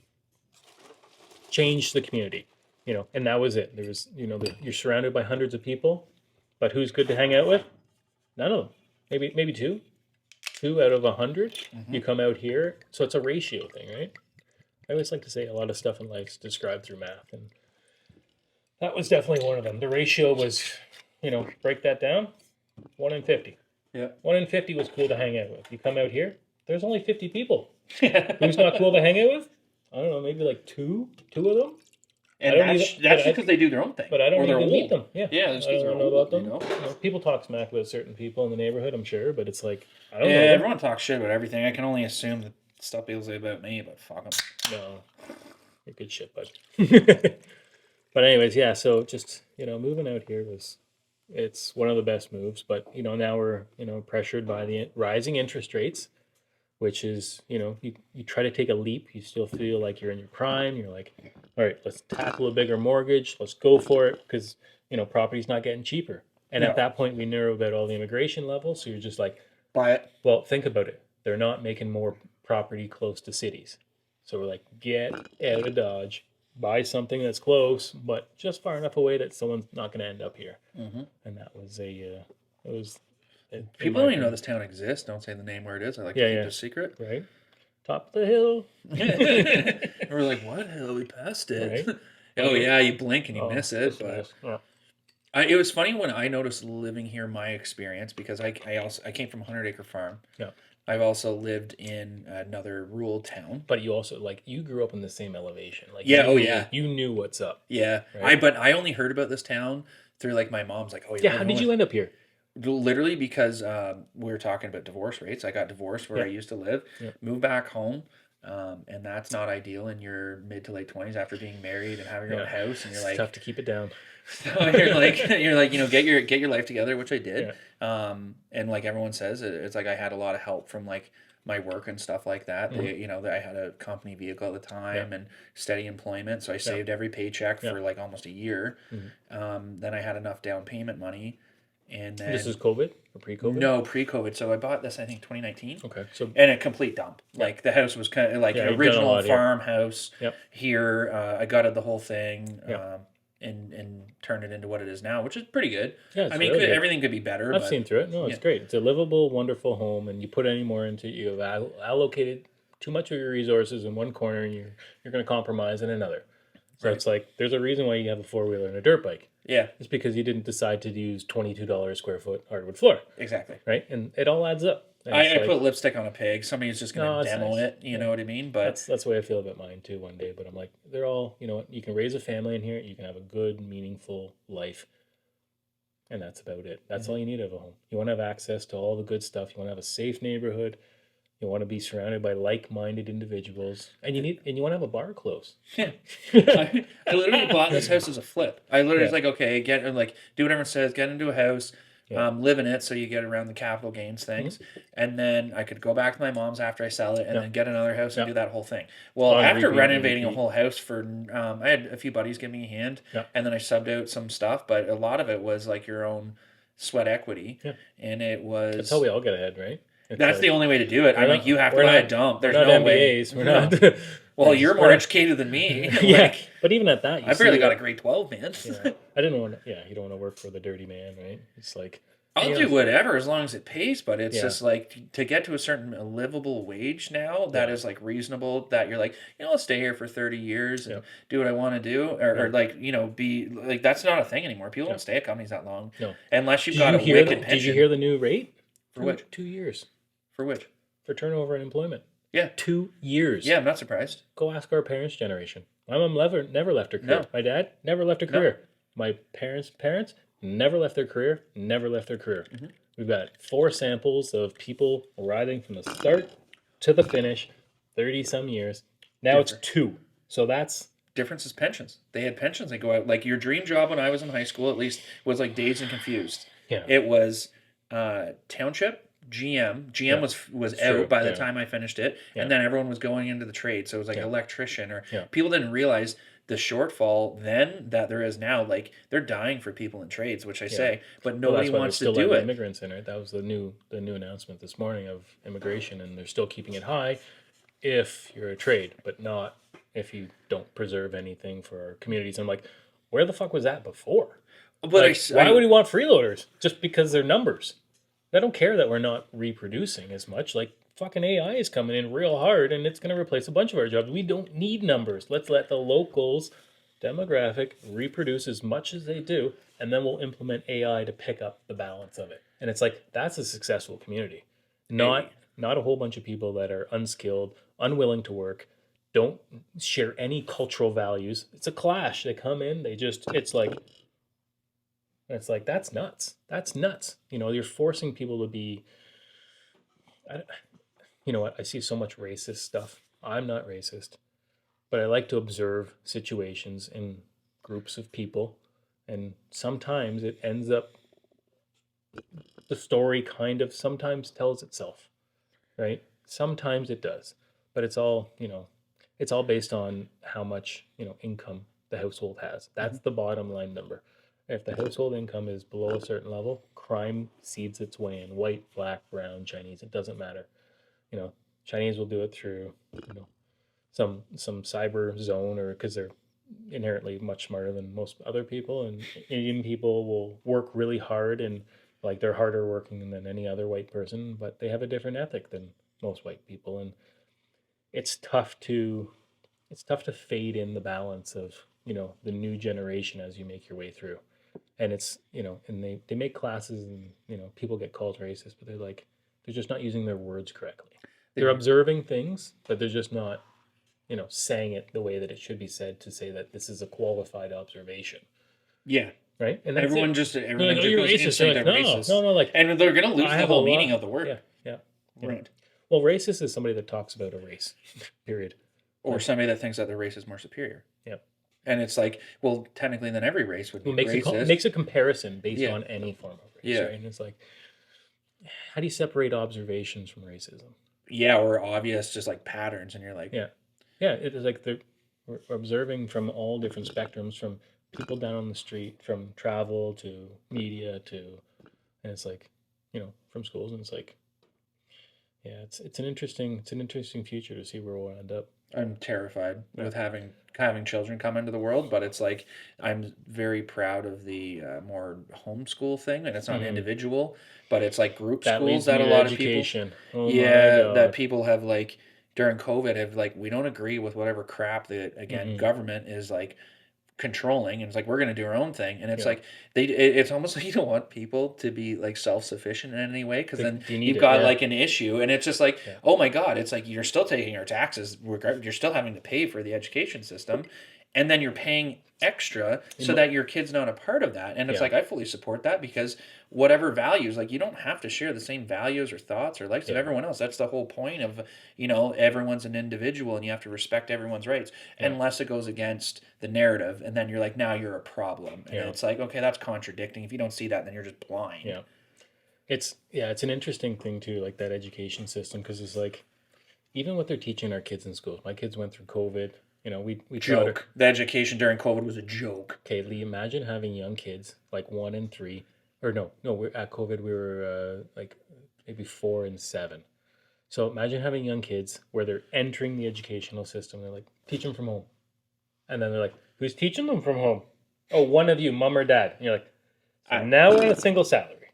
changed the community, and that was it. There was, you're surrounded by hundreds of people, but who's good to hang out with? None of them. Maybe two out of 100. Mm-hmm. You come out here. So it's a ratio thing, right? I always like to say a lot of stuff in life is described through math, and that was definitely one of them. The ratio was, break that down, 1 in 50. Yeah. 1 in 50 was cool to hang out with. You come out here, there's only 50 people. Who's not cool to hang out with? I don't know, maybe like two of them. And that's because they do their own thing. But I don't even meet them. Yeah, I don't know about them. People talk smack about certain people in the neighborhood, I'm sure, but it's like, I don't know. Everyone talks shit about everything. I can only assume that stuff people say about me, but fuck them. No, you're good shit, bud. But anyways, so just, moving out here it's one of the best moves. But, now we're, pressured by the rising interest rates, which is, you try to take a leap. You still feel like you're in your prime. You're like, all right, let's tackle a bigger mortgage. Let's go for it because, property's not getting cheaper. And at that point, we narrowed out all the immigration levels. So you're just like, buy it. Well, think about it. They're not making more property close to cities. So we're like, get out of Dodge, buy something that's close, but just far enough away that someone's not going to end up here. Mm-hmm. And that was it was. People don't even know this town exists. Don't say the name where it is. I like to keep it a secret. Right. Top of the hill. We're like, what hill? We passed it. Right? Oh yeah, you blink and you miss it. But it was funny when I noticed living here. My experience, because I came from a 100-acre farm. Yeah. I've also lived in another rural town. But you also you grew up in the same elevation. You knew what's up. Yeah. Right? But I only heard about this town through my mom's like, oh yeah. How did you end up here? Literally because we were talking about divorce rates. I got divorced where I used to live, moved back home, and that's not ideal in your mid to late 20s after being married and having your own house. And you're like, it's tough to keep it down. So you're like, get your life together, which I did. Yeah. And like everyone says, it's like I had a lot of help from my work and stuff like that. Mm-hmm. I had a company vehicle at the time and steady employment, so I saved every paycheck for almost a year. Mm-hmm. Then I had enough down payment money. And then, this is COVID or pre-COVID? No, pre-COVID. So I bought this, I think, 2019. Okay. And a complete dump. The house was kind of an original farmhouse. Yep. Here, I gutted the whole thing and turned it into what it is now, which is pretty good. Yeah, I mean, really everything could be better. I've seen through it. No, it's great. It's a livable, wonderful home, and you put any more into it, you've allocated too much of your resources in one corner, and you're going to compromise in another. So it's like there's a reason why you have a four-wheeler and a dirt bike. Yeah. It's because you didn't decide to use $22 a square foot hardwood floor. Exactly. Right? And it all adds up. I put lipstick on a pig. Somebody's just going to demo it. You know what I mean? But that's the way I feel about mine too one day. But I'm like, they're all, you can raise a family in here. You can have a good, meaningful life. And that's about it. That's all you need of a home. You want to have access to all the good stuff. You want to have a safe neighborhood. You want to be surrounded by like-minded individuals, and you want to have a bar close. Yeah, I literally bought this house as a flip. I literally was like, okay, do whatever it says, get into a house, live in it, so you get around the capital gains things, and then I could go back to my mom's after I sell it, and then get another house and do that whole thing. Well, after renovating a whole house for, I had a few buddies give me a hand, and then I subbed out some stuff, but a lot of it was your own sweat equity, and it was. That's how we all get ahead, right? That's the only way to do it. I'm you have to buy a dump. There's no MBAs. Way. We're not. Well, you're more educated than me. But even at that, I barely got a grade 12, man. I didn't want to. Yeah, you don't want to work for the dirty man, right? It's like I'll do whatever as long as it pays. But it's just to get to a certain livable wage now that is reasonable. That you're I'll stay here for 30 years and do what I want to do, or be that's not a thing anymore. People don't stay at companies that long, unless you've got a wicked pension. Did you hear the new rate? For which 2 years. For which? For turnover and employment. Yeah. 2 years. Yeah, I'm not surprised. Go ask our parents' generation. My mom never left her career. No. My dad never left a career. No. My parents' never left their career, Mm-hmm. We've got 4 samples of people riding from the start to the finish, 30-some years. Now it's 2. So that's... Difference is pensions. They had pensions. They go out... your dream job when I was in high school, at least, was Dazed and Confused. Yeah. It was township... GM was out by the time I finished it, and then everyone was going into the trade, so it was electrician, or people didn't realize the shortfall then that there is now. They're dying for people in trades, which I say, but nobody wants to do it. Immigrants in it. That was the new announcement this morning of immigration, and they're still keeping it high if you're a trade, but not if you don't preserve anything for our communities. I'm like, where the fuck was that before? But why would we want freeloaders? Just because they're numbers. I don't care that we're not reproducing as much. Fucking AI is coming in real hard, and it's going to replace a bunch of our jobs. We don't need numbers. Let's let the locals demographic reproduce as much as they do, and then we'll implement AI to pick up the balance of it. And it's that's a successful community. Not a whole bunch of people that are unskilled, unwilling to work, don't share any cultural values. It's a clash. They come in, it's that's nuts. That's nuts. You're forcing people to be... You know what? I see so much racist stuff. I'm not racist. But I like to observe situations in groups of people. And sometimes it ends up... The story sometimes tells itself. Right? Sometimes it does. But it's all, it's all based on how much, income the household has. That's the bottom line number. If the household income is below a certain level, crime seeds its way in. White, black, brown, Chinese, it doesn't matter. You know, Chinese will do it through, some cyber zone, or because they're inherently much smarter than most other people, and Indian people will work really hard, and like they're harder working than any other white person, but they have a different ethic than most white people, and it's tough to fade in the balance of the new generation as you make your way through. And it's and they make classes, and people get called racist, but they're just not using their words correctly. They're observing things, but they're just not saying it the way that it should be said, to say that this is a qualified observation. Yeah. Right? And everyone just goes instinct they're racist. No, like, and they're going to lose the whole meaning of the word. Yeah. Right. Well, racist is somebody that talks about a race, period. Or somebody that thinks that their race is more superior. Yep. And it's like, well, technically, then every race would be racist. Makes a comparison based on any form of race. Right? And it's like, how do you separate observations from racism? Yeah, or obvious, just like patterns, and you're like... Yeah, it's like we're observing from all different spectrums, from people down on the street, from travel to media and it's like, from schools, and it's like, yeah, it's an interesting future to see where we'll end up. I'm terrified with having children come into the world, but it's like I'm very proud of the more homeschool thing, and it's not individual, but it's like group schools that a lot of people, that people have like during COVID have like, we don't agree with whatever crap that government is like controlling, and it's like, we're going to do our own thing, and it's like it's almost like you don't want people to be like self-sufficient in any way, because then you've got like an issue, and it's just like, oh my god, it's like you're still taking our taxes, you're still having to pay for the education system, and then you're paying extra so that your kid's not a part of that. And it's like, I fully support that, because whatever values, like, you don't have to share the same values or thoughts or likes of everyone else. That's the whole point of, everyone's an individual, and you have to respect everyone's rights unless it goes against the narrative, and then you're like, now you're a problem, and it's like, okay, that's contradicting. If you don't see that, then you're just blind. It's an interesting thing too, like that education system, because it's like, even what they're teaching our kids in schools. My kids went through COVID. We joke. The education during COVID was a joke. Okay, Lee, imagine having young kids, like 1 and 3, or no, we're at COVID, we were like maybe 4 and 7. So imagine having young kids where they're entering the educational system. They're like, teach them from home. And then they're like, who's teaching them from home? Oh, one of you, mom or dad. And you're like, so now we're on a single salary,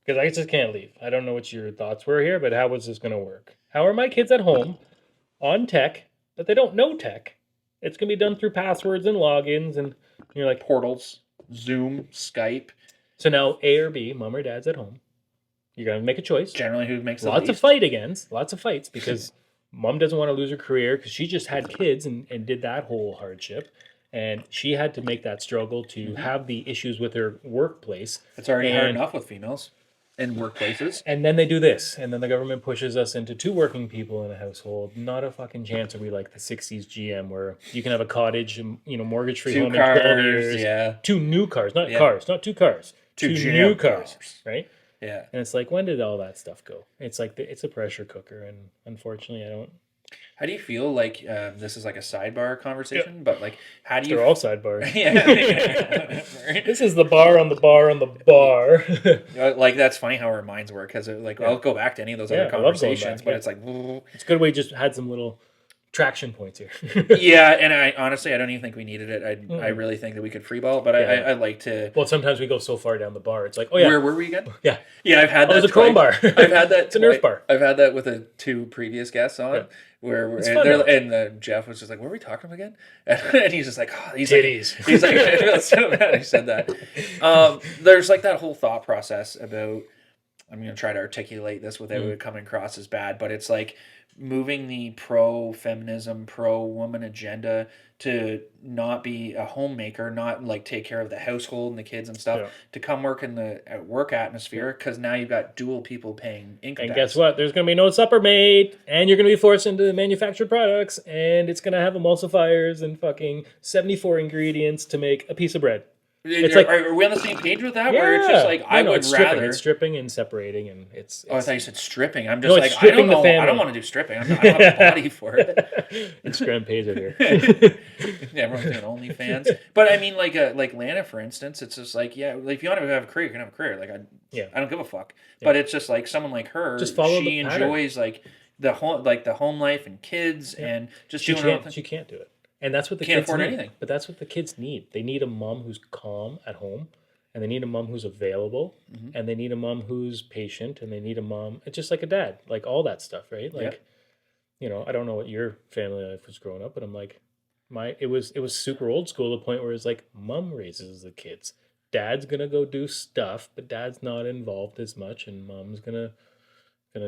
because I just can't leave. I don't know what your thoughts were here, but how was this going to work? How are my kids at home on tech, but they don't know tech? It's going to be done through passwords and logins, and you're like, portals, Zoom, Skype. So now A or B, mom or dad's at home. You're going to make a choice. Generally, who makes the lots of fights, because mom doesn't want to lose her career, because she just had kids and did that whole hardship. And she had to make that struggle to have the issues with her workplace. It's already hard enough with females in workplaces. And then they do this. And then the government pushes us into 2 working people in a household. Not a fucking chance are we like the 60s GM, where you can have a cottage and, mortgage-free home in 12 years. 2 new cars, not cars, not 2 cars. 2 new cars, right? Yeah. And it's like, when did all that stuff go? It's like, it's a pressure cooker. And unfortunately, I don't. How do you feel like, this is like a sidebar conversation, but like, how do you... They're all sidebars. This is the bar on the bar on the bar. Like, that's funny how our minds work, because like, I'll go back to any of those other conversations, but it's like... It's a good way, just had some little traction points here. Yeah, and I honestly, I don't even think we needed it. I really think that we could freeball, but I like to... Well, sometimes we go so far down the bar, it's like, oh yeah. Where were we again? Yeah. Yeah, I've had that. It was a Chrome bar. I've had that. It's a Nerf bar. I've had that with the 2 previous guests on. Yeah. Where Jeff was just like, what were we talking about again? And he's just like, oh, titties. He's like, I feel so bad he said that. There's like that whole thought process about, I'm going to try to articulate this without it coming across as bad, but it's like moving the pro-feminism, pro-woman agenda to not be a homemaker, not like take care of the household and the kids and stuff, to come work in the work atmosphere, because now you've got dual people paying income tax. Guess what? There's going to be no supper made, and you're going to be forced into manufactured products, and it's going to have emulsifiers and fucking 74 ingredients to make a piece of bread. It's like, are we on the same page with that? yeah, Where it's just like I would it's stripping. rather. It's stripping and separating, and it's. Oh, I thought you said stripping. I'm just no, like, it's I don't stripping the know. I don't family. want to do stripping. I don't have a body for it. Instagram pays it here. Yeah, everyone's doing OnlyFans. But I mean, like Lana, for instance, it's just like, yeah, like if you want to have a career, you can have a career. Like I don't give a fuck. Yeah. But it's just like someone like her, Just follow she the pattern. enjoys like the home life and kids and just she doing can't. She can't do it, and that's what the can't kids afford need. anything. But that's what the kids need. They need a mom who's calm at home, and they need a mom who's available, and they need a mom who's patient, and they need a mom. It's just like a dad, like all that stuff, right? Like, you know, I don't know what your family life was growing up, but I'm like, it was super old school to the point where it's like mom raises the kids. Dad's gonna go do stuff, but dad's not involved as much, and mom's gonna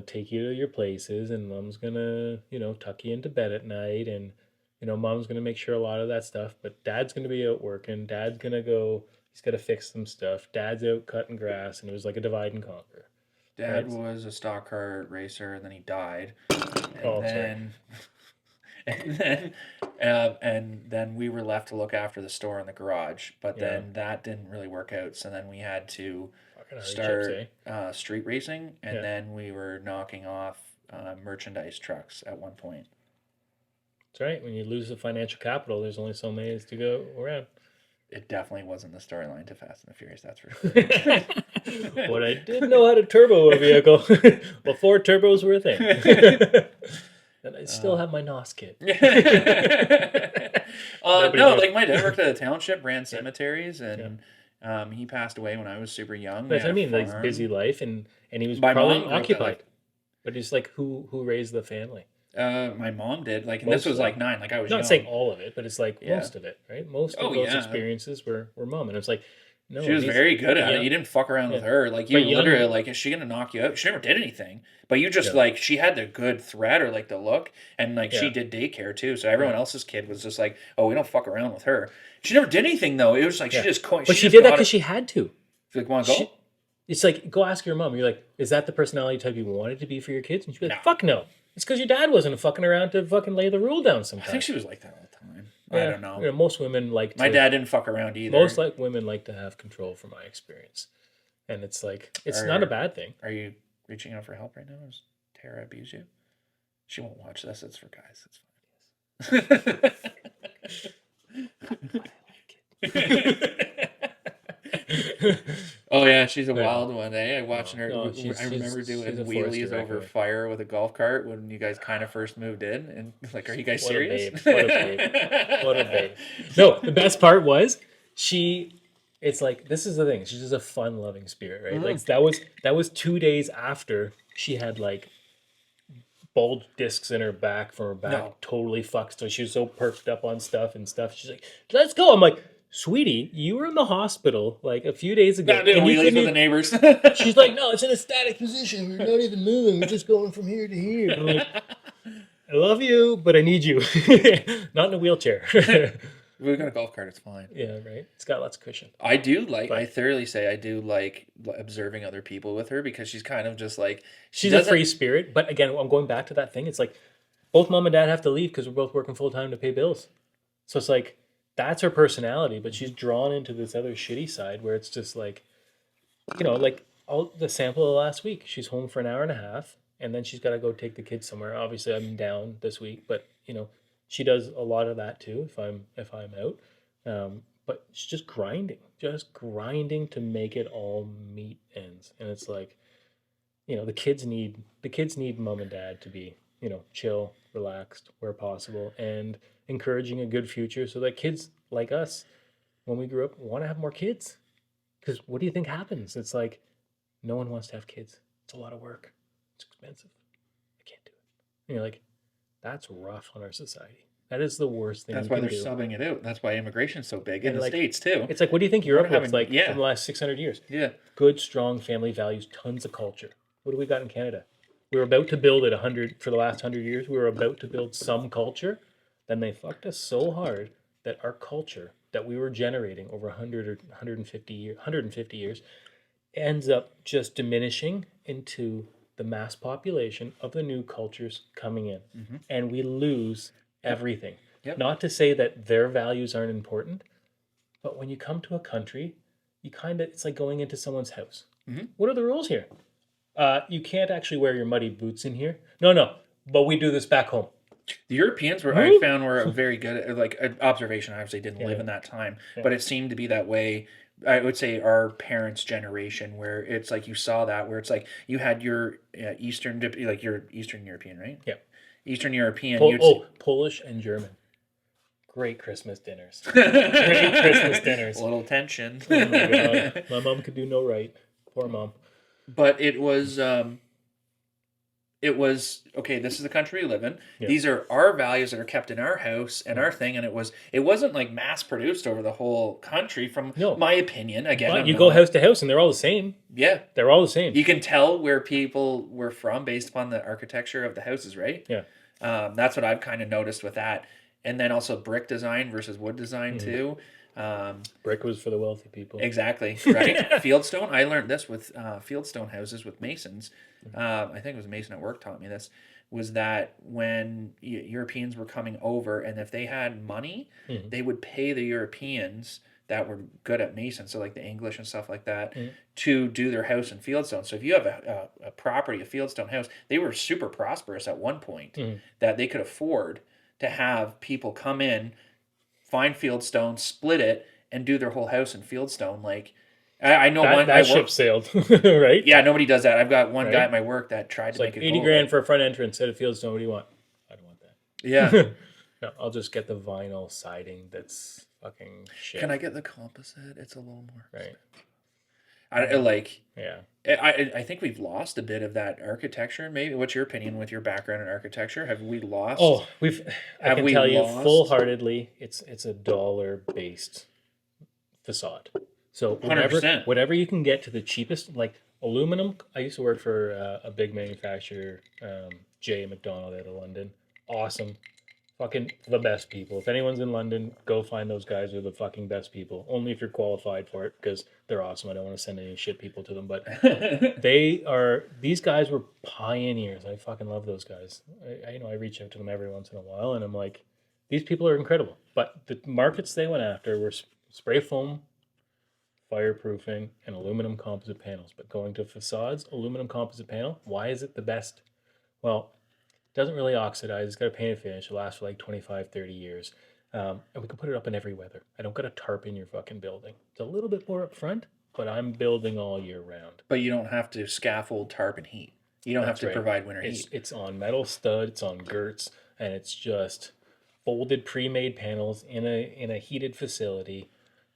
take you to your places, and mom's gonna, you know, tuck you into bed at night, and you know, mom's gonna make sure a lot of that stuff, but dad's gonna be out working. Dad's gonna go, he's gotta fix some stuff. Dad's out cutting grass, and it was like a divide and conquer. Dad was a stock car racer, and then he died. And then we were left to look after the store and the garage, but then that didn't really work out. So then we had to start street racing, and then we were knocking off merchandise trucks at one point. That's right. When you lose the financial capital, there's only so many to go around. It definitely wasn't the storyline to Fast and the Furious, that's for sure. But I did know how to turbo a vehicle before turbos were a thing. And I still have my NOS kit. No, like my dad worked at a township, ran cemeteries, and he passed away when I was super young. That's what I mean, like busy life, and he was my probably mom occupied. But it's like who raised the family? My mom did. Like, and this was like 9. Like I was not young. saying all of it, but it's like most of it, right? Most of those experiences were mom, and it's like. No, she was very good at it. You didn't fuck around with her. Like, you literally, like, is she going to knock you out? She never did anything. But you just, like, she had the good thread or, like, the look. And, like, she did daycare, too. So everyone else's kid was just like, oh, we don't fuck around with her. She never did anything, though. It was like she just... But she did that because she had to. She's like, want to go? It's like, go ask your mom. You're like, is that the personality type you wanted to be for your kids? And she'd be like, fuck no. It's because your dad wasn't fucking around to fucking lay the rule down sometimes. I think she was like that all the time. I don't know. You know, most women like to... My dad didn't fuck around either. Most women like to have control, from my experience. And it's like, it's not a bad thing. Are you reaching out for help right now? Does Tara abuse you? She won't watch this. It's for guys. It's fine. Oh yeah, she's a wild one, eh? I watching her. I remember doing wheelies over fire with a golf cart when you guys kind of first moved in, and like, are you guys serious? What a babe! What a babe! No, the best part was it's like, this is the thing. She's just a fun-loving spirit, right? Like that was 2 days after she had like bulge discs in her back from her back, totally fucked. So she was so perked up on stuff. She's like, "Let's go!" I'm like, sweetie, you were in the hospital like a few days ago. Not doing wheelies with the neighbors. She's like, no, it's in a static position. We're not even moving. We're just going from here to here. I'm like, I love you, but I need you. Not in a wheelchair. We got a golf cart. It's fine. Yeah, right. It's got lots of cushion. I thoroughly say I do like observing other people with her, because she's kind of just like... She's a free spirit. But again, I'm going back to that thing. It's like both mom and dad have to leave because we're both working full-time to pay bills. So it's like, that's her personality, but she's drawn into this other shitty side where it's just like, you know, like the sample of last week. She's home for an hour and a half, and then she's got to go take the kids somewhere. Obviously, I'm down this week, but you know, she does a lot of that too if I'm out. But she's just grinding to make it all meet ends, and it's like, you know, the kids need mom and dad to be, you know, chill, relaxed where possible, and encouraging a good future so that kids like us, when we grew up, want to have more kids. Because what do you think happens? It's like, no one wants to have kids. It's a lot of work. It's expensive. I can't do it. And you're like, that's rough on our society. That is the worst thing. That's why they're subbing it out. That's why immigration's so big in the States too. It's like, what do you think Europe looks like in the last 600 years? Yeah. Good, strong family values, tons of culture. What do we got in Canada? We were about to build it for the last 100 years. We were about to build some culture. Then they fucked us so hard that our culture that we were generating over 100 or 150 years ends up just diminishing into the mass population of the new cultures coming in. Mm-hmm. And we lose everything. Yep. Not to say that their values aren't important, But when you come to a country, it's like going into someone's house. Mm-hmm. What are the rules here? You can't actually wear your muddy boots in here. No, but we do this back home. The Europeans I found were very good at, like, observation. I obviously didn't live in that time, but it seemed to be that way. I would say our parents' generation, where it's like you saw that, where it's like you had your your Eastern European, right? Yeah. Eastern European. Polish and German. Great Christmas dinners. Great Christmas dinners. A little tension. Oh my God. My mom could do no right. Poor mom. But it was okay. This is the country we live in. Yeah. These are our values that are kept in our house and our thing. And it wasn't like mass produced over the whole country. From my opinion, again, but you go house to house and they're all the same. Yeah, they're all the same. You can tell where people were from based upon the architecture of the houses, right? Yeah, that's what I've kind of noticed with that. And then also brick design versus wood design too. Brick was for the wealthy people. Exactly, right? Fieldstone. I learned this with fieldstone houses with masons. I think it was a mason at work taught me this, was that when Europeans were coming over, and if they had money, they would pay the Europeans that were good at mason, so like the English and stuff like that, to do their house in fieldstone. So if you have a property, a fieldstone house, they were super prosperous at one point, that they could afford to have people come in, find fieldstone, split it, and do their whole house in fieldstone. Like, I know that ship sailed, right? Yeah, nobody does that. I've got one guy at my work that tried to make it. $80,000 for a front entrance at a fieldstone. What do you want? I don't want that. Yeah. No, I'll just get the vinyl siding. That's fucking shit. Can I get the composite? It's a little more right. I think we've lost a bit of that architecture. Maybe what's your opinion with your background in architecture? Have we lost? Oh, I can tell you full-heartedly, it's a dollar-based facade. So whatever you can get to the cheapest, like aluminum. I used to work for a big manufacturer, J. McDonald out of London. Awesome. Fucking the best people. If anyone's in London, go find those guys. They're the fucking best people. Only if you're qualified for it, because they're awesome. I don't want to send any shit people to them, but these guys were pioneers. I fucking love those guys. I reach out to them every once in a while, and I'm like, these people are incredible. But the markets they went after were spray foam, fireproofing, and aluminum composite panels. But going to facades, aluminum composite panel, why is it the best? Well, doesn't really oxidize. It's got a painted finish. It'll last for like 25, 30 years. And we can put it up in every weather. I don't got a tarp in your fucking building. It's a little bit more up front, but I'm building all year round. But you don't have to scaffold, tarp, and heat. You don't have to provide winter heat. It's on metal stud. It's on girts. And it's just folded, pre-made panels in a heated facility,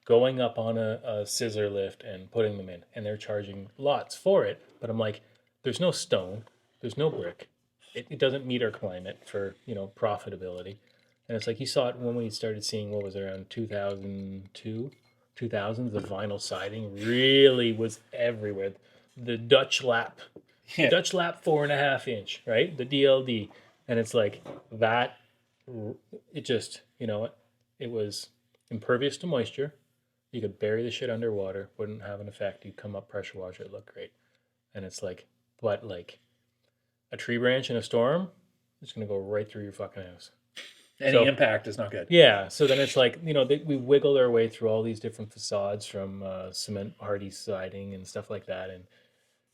going up on a scissor lift and putting them in. And they're charging lots for it. But I'm like, there's no stone. There's no brick. It doesn't meet our climate for, profitability. And it's like you saw it when we started seeing, what was it, around 2002, 2000s, the vinyl siding really was everywhere. The Dutch lap, Dutch lap 4.5 inch, right? The DLD. And it's like that, it just, it was impervious to moisture. You could bury the shit underwater, wouldn't have an effect. You'd come up, pressure wash it, look great. And it's like, but like, a tree branch in a storm, it's going to go right through your fucking house. Any impact is not good. Yeah. So then it's like, we wiggled our way through all these different facades from cement hardy siding and stuff like that.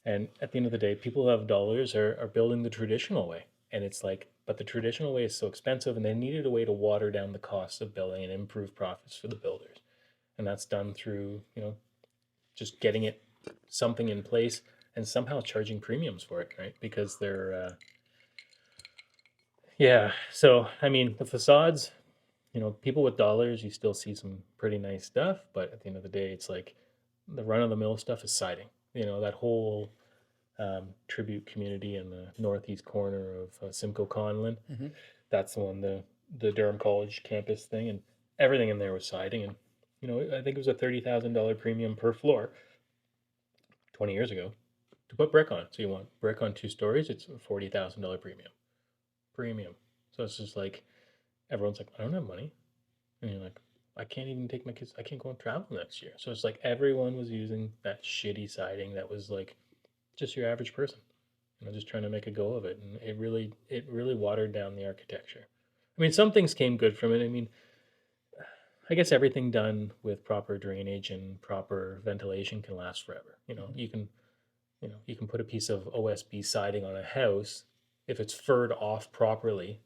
And at the end of the day, people who have dollars are building the traditional way. And it's like, but the traditional way is so expensive, and they needed a way to water down the cost of building and improve profits for the builders. And that's done through, just getting something in place and somehow charging premiums for it, right? Because they're, So, I mean, the facades, people with dollars, you still see some pretty nice stuff. But at the end of the day, it's like the run-of-the-mill stuff is siding. That whole tribute community in the northeast corner of Simcoe Conlin. Mm-hmm. That's the one, the Durham College campus thing. And everything in there was siding. And, I think it was a $30,000 premium per floor 20 years ago. To put brick on. So you want brick on 2 stories, it's a $40,000 premium. So it's just like, everyone's like, I don't have money. And you're like, I can't even take my kids, I can't go and travel next year. So it's like everyone was using that shitty siding that was like just your average person. Just trying to make a go of it. And it really watered down the architecture. I mean, some things came good from it. I mean, I guess everything done with proper drainage and proper ventilation can last forever. You can put a piece of OSB siding on a house if it's furred off properly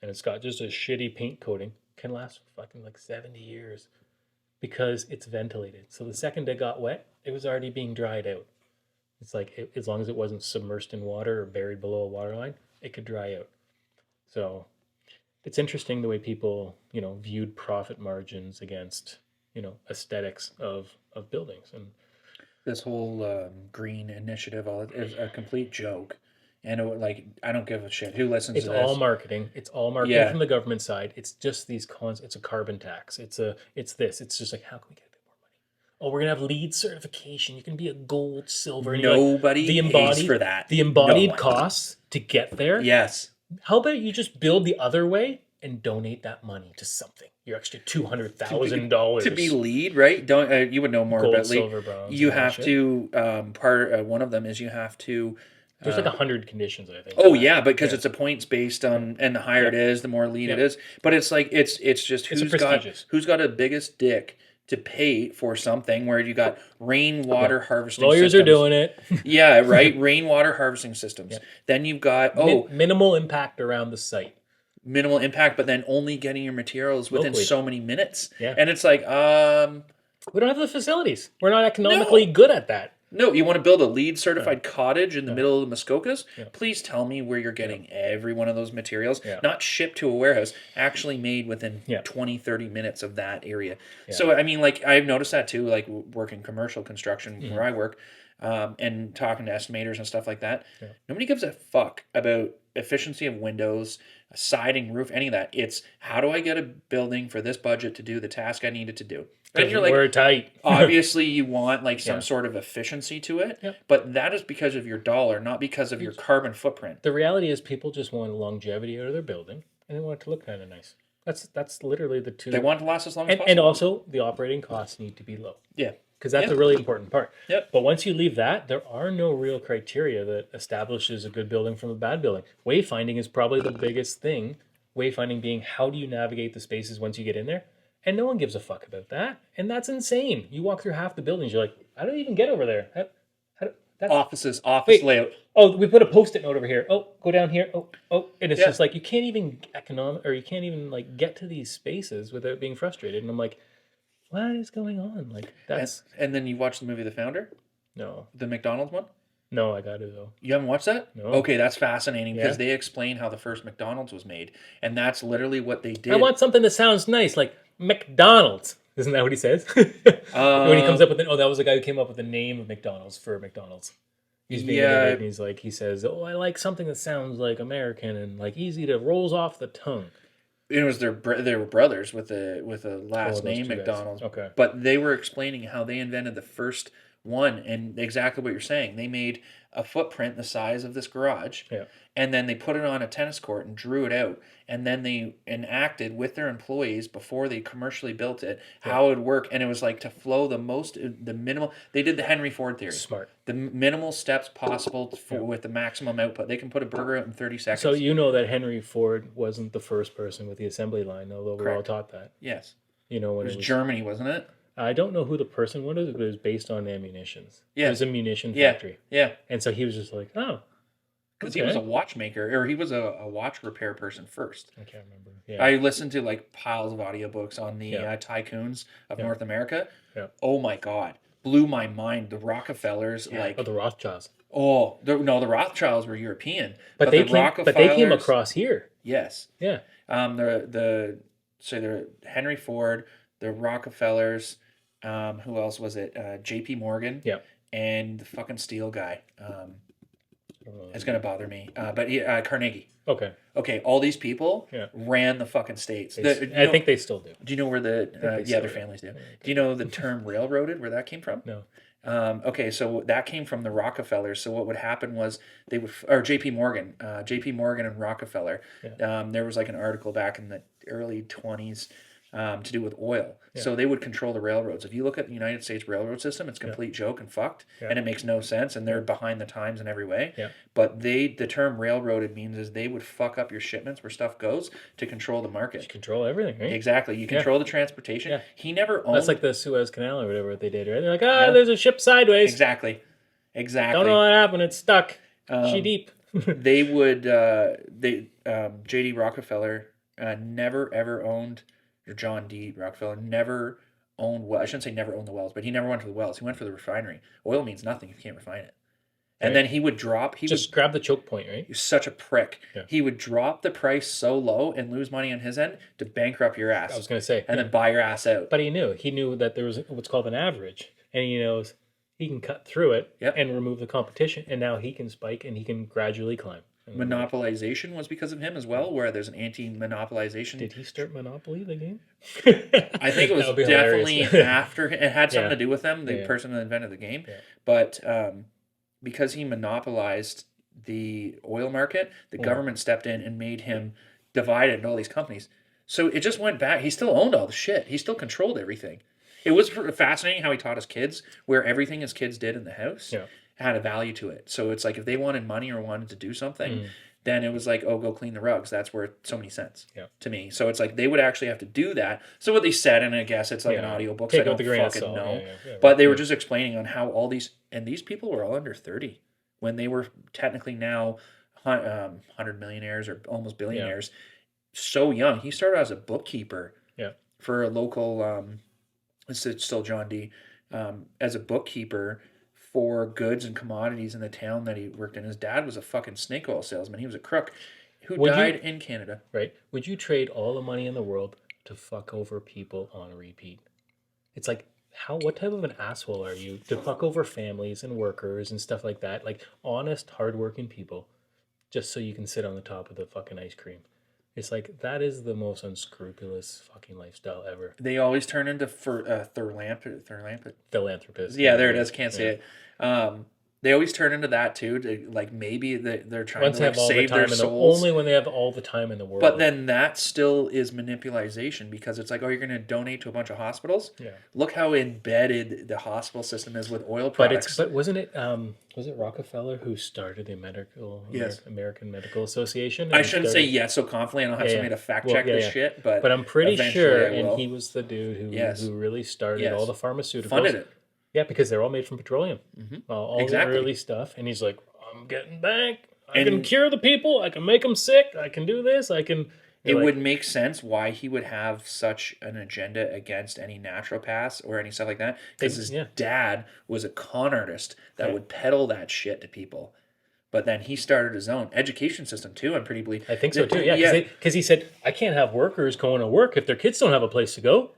and it's got just a shitty paint coating, can last for fucking like 70 years because it's ventilated. So the second it got wet, it was already being dried out. It's like as long as it wasn't submersed in water or buried below a water line, it could dry out. So it's interesting the way people, viewed profit margins against, aesthetics of buildings. And this whole green initiative is a complete joke. And I don't give a shit who listens it's to this. all marketing. It's all marketing from the government side. It's just these cons. It's a carbon tax. It's this. It's just like, how can we get a bit more money? Oh, we're gonna have LEED certification. You can be a gold, silver. And Nobody pays for that. The embodied costs to get there. Yes. How about you just build the other way and donate that money to something? Your extra $200,000 to be LEED, right? Don't you would know more gold, about LEED. Silver, bronze. You have to one of them is you have to. There's like 100 conditions, I think. Oh yeah, because it's a points based on, and the higher it is, the more LEED it is. But it's like it's just who's got the biggest dick to pay for something where you got rainwater harvesting lawyers systems. Are doing it. Yeah, right. Rainwater harvesting systems. Yeah. Then you've got minimal impact around the site. Minimal impact, but then only getting your materials within so many minutes. Yeah. And it's like, we don't have the facilities. We're not economically good at that. No, you want to build a LEED certified cottage in the middle of the Muskokas? Yeah. Please tell me where you're getting every one of those materials, not shipped to a warehouse, actually made within 20, 30 minutes of that area. Yeah. So, I mean, like, I've noticed that too, like working commercial construction where I work and talking to estimators and stuff like that. Yeah. Nobody gives a fuck about efficiency of windows, siding, roof, any of that. It's how do I get a building for this budget to do the task I need it to do? And you're like, we're tight. Obviously, you want like some sort of efficiency to it, but that is because of your dollar, not because of your carbon footprint. The reality is, people just want longevity out of their building, and they want it to look kind of nice. That's literally the two. They want it to last as long as possible, and also the operating costs need to be low. Yeah, because that's a really important part. Yep. But once you leave that, there are no real criteria that establishes a good building from a bad building. Wayfinding is probably the biggest thing. Wayfinding being how do you navigate the spaces once you get in there? And no one gives a fuck about that. And that's insane. You walk through half the buildings, you're like, I don't even get over there. Office layout. Oh, we put a Post-it note over here. Oh, go down here. Oh. And it's just like, you can't even you can't even like get to these spaces without being frustrated. And I'm like, what is going on? Like that's. And then you watch the movie The Founder? No. The McDonald's one? No, I got to though. You haven't watched that? No. Okay, that's fascinating because they explain how the first McDonald's was made, and that's literally what they did. I want something that sounds nice, like McDonald's. Isn't that what he says? When he comes up with that was the guy who came up with the name of McDonald's for McDonald's. He's being interviewed, and he says, "Oh, I like something that sounds like American and like easy to rolls off the tongue." It was they were brothers with a last name McDonald's. Okay, but they were explaining how they invented the first one, and exactly what you're saying. They made a footprint the size of this garage, and then they put it on a tennis court and drew it out, and then they enacted with their employees before they commercially built it how it would work, and it was like to flow the minimal. They did the Henry Ford theory. Smart. The minimal steps possible with the maximum output. They can put a burger out in 30 seconds. So you know that Henry Ford wasn't the first person with the assembly line, although we're all taught that. Yes. You know when it was Germany, wasn't it? I don't know who the person was, but it was based on ammunitions. Yeah. It was a munition factory. Yeah. And so he was just like, oh. Because he was a watchmaker, or he was a watch repair person first. I can't remember. Yeah. I listened to like piles of audiobooks on the tycoons of North America. Yeah. Oh my God. Blew my mind. The Rockefellers, the Rothschilds. Oh, the Rothschilds were European. But they came across here. Yes. Yeah. The Henry Ford, the Rockefellers, who else was it? J.P. Morgan. Yeah. And the fucking steel guy. It's going to bother me. But Carnegie. Okay. All these people ran the fucking states. I think they still do. Do you know where their families do? Do you know the term railroaded, where that came from? No. Okay, so that came from the Rockefellers. So what would happen was or J.P. Morgan and Rockefeller. Yeah. There was like an article back in the early 20s to do with oil. Yeah. So they would control the railroads. If you look at the United States railroad system, it's a complete joke and fucked, and it makes no sense, and they're behind the times in every way. Yeah. But the term railroaded means is they would fuck up your shipments where stuff goes to control the market. You control everything, right? Exactly. You control the transportation. Yeah. He never owned... That's like the Suez Canal or whatever they did, right? They're like, there's a ship sideways. Exactly. Don't know what happened. It's stuck. She deep. They would... J.D. Rockefeller never, ever owned... Or John D. Rockefeller never owned... Well, I shouldn't say never owned the wells, but he never went for the wells. He went for the refinery. Oil means nothing if you can't refine it. And then he would drop... He just grab the choke point, right? He's such a prick. Yeah. He would drop the price so low and lose money on his end to bankrupt your ass. I was going to say. And then buy your ass out. But he knew that there was what's called an average. And he knows he can cut through it and remove the competition. And now he can spike and he can gradually climb. Monopolization was because of him as well, where there's an anti-monopolization. Did he start Monopoly, the game? I think it was definitely after. It had something to do with them, the person that invented the game. Yeah. But because he monopolized the oil market, the government stepped in and made him divide it into all these companies. So it just went back. He still owned all the shit. He still controlled everything. It was fascinating how he taught his kids where everything his kids did in the house had a value to it. So it's like if they wanted money or wanted to do something, then it was like, oh, go clean the rugs. That's worth so many cents to me. So it's like they would actually have to do that. So what they said, and I guess it's like an audiobook, so I don't fucking know. But they were just explaining on how all these, and these people were all under 30 when they were technically now 100 millionaires or almost billionaires. So young. He started as a bookkeeper for a local, it's still John D., as a bookkeeper for goods and commodities in the town that he worked in. His dad was a fucking snake oil salesman. He was a crook who died in Canada. Right. Would you trade all the money in the world to fuck over people on a repeat? It's like, what type of an asshole are you to fuck over families and workers and stuff like that? Like honest, hardworking people, just so you can sit on the top of the fucking ice cream. It's like, that is the most unscrupulous fucking lifestyle ever. They always turn into philanthropists. Yeah, there it is. Can't say it. They always turn into that too. To, like maybe they're trying to like save their souls. Only when they have all the time in the world. But then that still is manipulation because it's like, oh, you're going to donate to a bunch of hospitals. Yeah. Look how embedded the hospital system is with oil products. But wasn't it? Was it Rockefeller who started the American Medical Association? I shouldn't say yes so confidently. I don't have somebody to fact check this shit. But I'm pretty sure, and he was the dude who really started all the pharmaceuticals. Funded it. Yeah, because they're all made from petroleum. All the early stuff. And he's like, I'm getting back. I can cure the people. I can make them sick. I can do this. I can... It would make sense why he would have such an agenda against any naturopaths or any stuff like that. Because his dad was a con artist that would peddle that shit to people. But then he started his own education system too. I'm pretty believe. I think so too. Yeah, because he said, I can't have workers going to work if their kids don't have a place to go.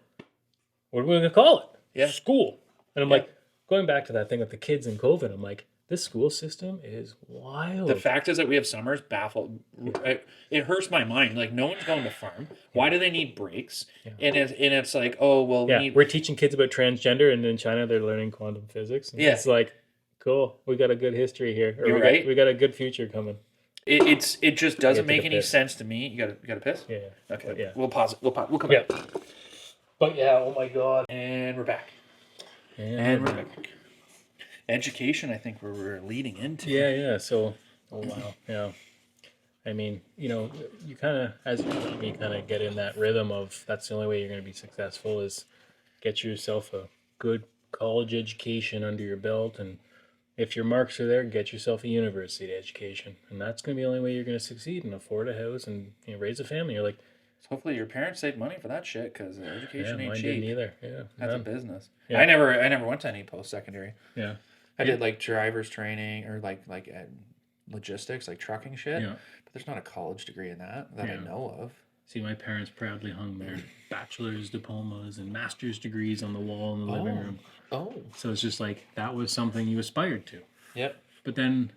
What are we going to call it? Yeah, school. And I'm like, going back to that thing with the kids and COVID, I'm like, this school system is wild. The fact is that we have summers baffled. It hurts my mind. Like, no one's going to farm. Why do they need breaks? And it's like, oh, well, we're teaching kids about transgender, and in China, they're learning quantum physics. And it's like, cool. We got a good history here. We got a good future coming. It just doesn't make any sense to me. You got to piss? Yeah. Okay. Yeah. We'll pause it. We'll come back. But yeah, oh my God. And we're back. And we're back. Education, I think we're leading into. Yeah. So, oh wow. Yeah. I mean, you kind of, as you kind of get in that rhythm of that's the only way you're going to be successful is get yourself a good college education under your belt. And if your marks are there, get yourself a university education. And that's going to be the only way you're going to succeed and afford a house and raise a family. You're like, hopefully your parents saved money for that shit because education ain't cheap. Didn't either. Yeah, that's a business. Yeah. I never went to any post-secondary. Yeah, I did like driver's training or like logistics, like trucking shit. Yeah, but there's not a college degree in that I know of. See, my parents proudly hung their bachelor's diplomas and master's degrees on the wall in the living room. Oh, so it's just like that was something you aspired to. Yep. But then,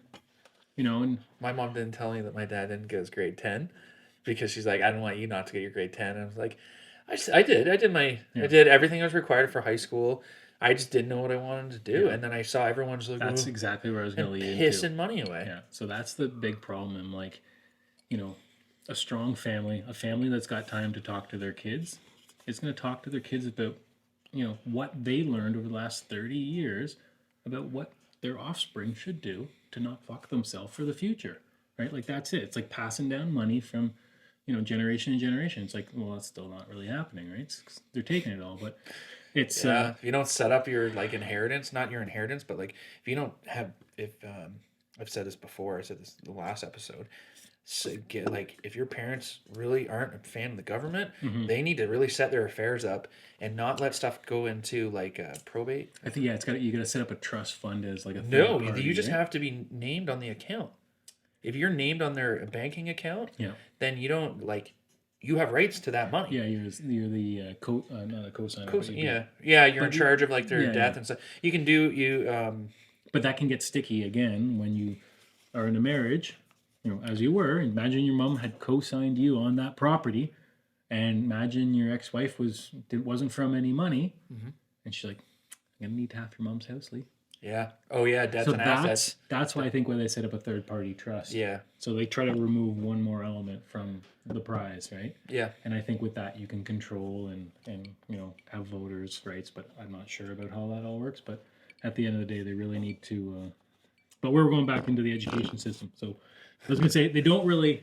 and my mom didn't tell me that my dad didn't get his grade 10. Because she's like, I don't want you not to get your grade 10. And I was like, I did everything that was required for high school. I just didn't know what I wanted to do. And then I saw everyone just like, that's exactly where I was going to lead into. Pissing money away. Yeah. So that's the big problem. And like, a strong family, a family that's got time to talk to their kids is going to talk to their kids about, what they learned over the last 30 years about what their offspring should do to not fuck themselves for the future, right? Like that's it. It's like passing down money from, generation to generation. It's like, well, that's still not really happening, right? They're taking it all, but it's if you don't set up your like inheritance, not your inheritance, but like if you don't have, if I've said this before, I said this in the last episode. So if your parents really aren't a fan of the government, they need to really set their affairs up and not let stuff go into like probate. I think you got to set up a trust fund as like a no. Party, you just right? have to be named on the account. If you're named on their banking account, then you don't you have rights to that money. Yeah, you're the not a co-signer. You're in charge of like their death and stuff. You can do but that can get sticky again when you are in a marriage. As you were. Imagine your mom had co-signed you on that property, and imagine your ex-wife wasn't from any money, and she's like, "I'm gonna need half your mom's house, Lee." Yeah. Oh yeah, debt's an asset. That's why I think when they set up a third-party trust. Yeah. So they try to remove one more element from the prize, right? Yeah. And I think with that you can control and have voters' rights, but I'm not sure about how that all works. But at the end of the day, they really need to. But we're going back into the education system, so. I was gonna say they don't really,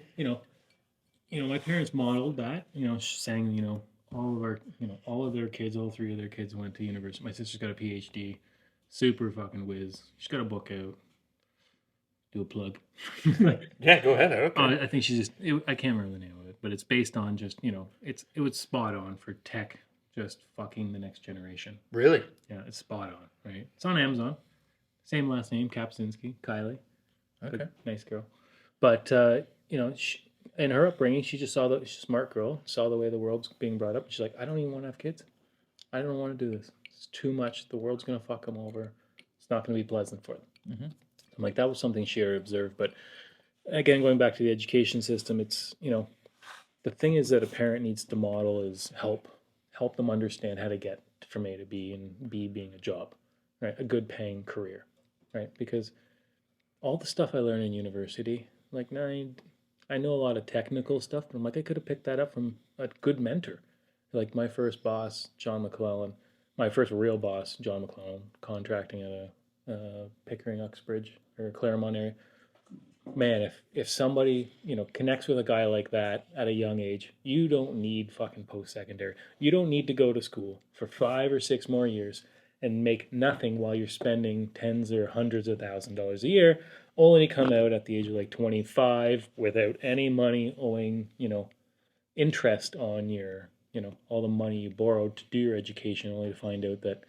my parents modeled that, saying, all of their kids, all three of their kids went to university. My sister's got a PhD, super fucking whiz. She's got a book out. Do a plug. Yeah, go ahead. Okay. I think I can't remember the name of it, but it's based on just, it was spot on for tech, just fucking the next generation. Really? Yeah, it's spot on, right? It's on Amazon. Same last name, Kapusinski, Kylie. Okay. Good, nice girl. But, in her upbringing, she just she's a smart girl, saw the way the world's being brought up. She's like, I don't even want to have kids. I don't want to do this. It's too much. The world's going to fuck them over. It's not going to be pleasant for them. Mm-hmm. I'm like, that was something she observed. But again, going back to the education system, it's, the thing is that a parent needs to model is help them understand how to get from A to B, and B being a job, right? A good paying career, right? Because all the stuff I learned in university, like, now I know a lot of technical stuff, but I'm like, I could have picked that up from a good mentor. Like my first boss, John McClellan, my first real boss, John McClellan, contracting at a Pickering Uxbridge or Claremont area. Man, if somebody, connects with a guy like that at a young age, you don't need fucking post-secondary. You don't need to go to school for 5 or 6 more years and make nothing while you're spending tens or hundreds of $1,000s a year, only to come out at the age of like 25 without any money owing, interest on your, all the money you borrowed to do your education, only to find out that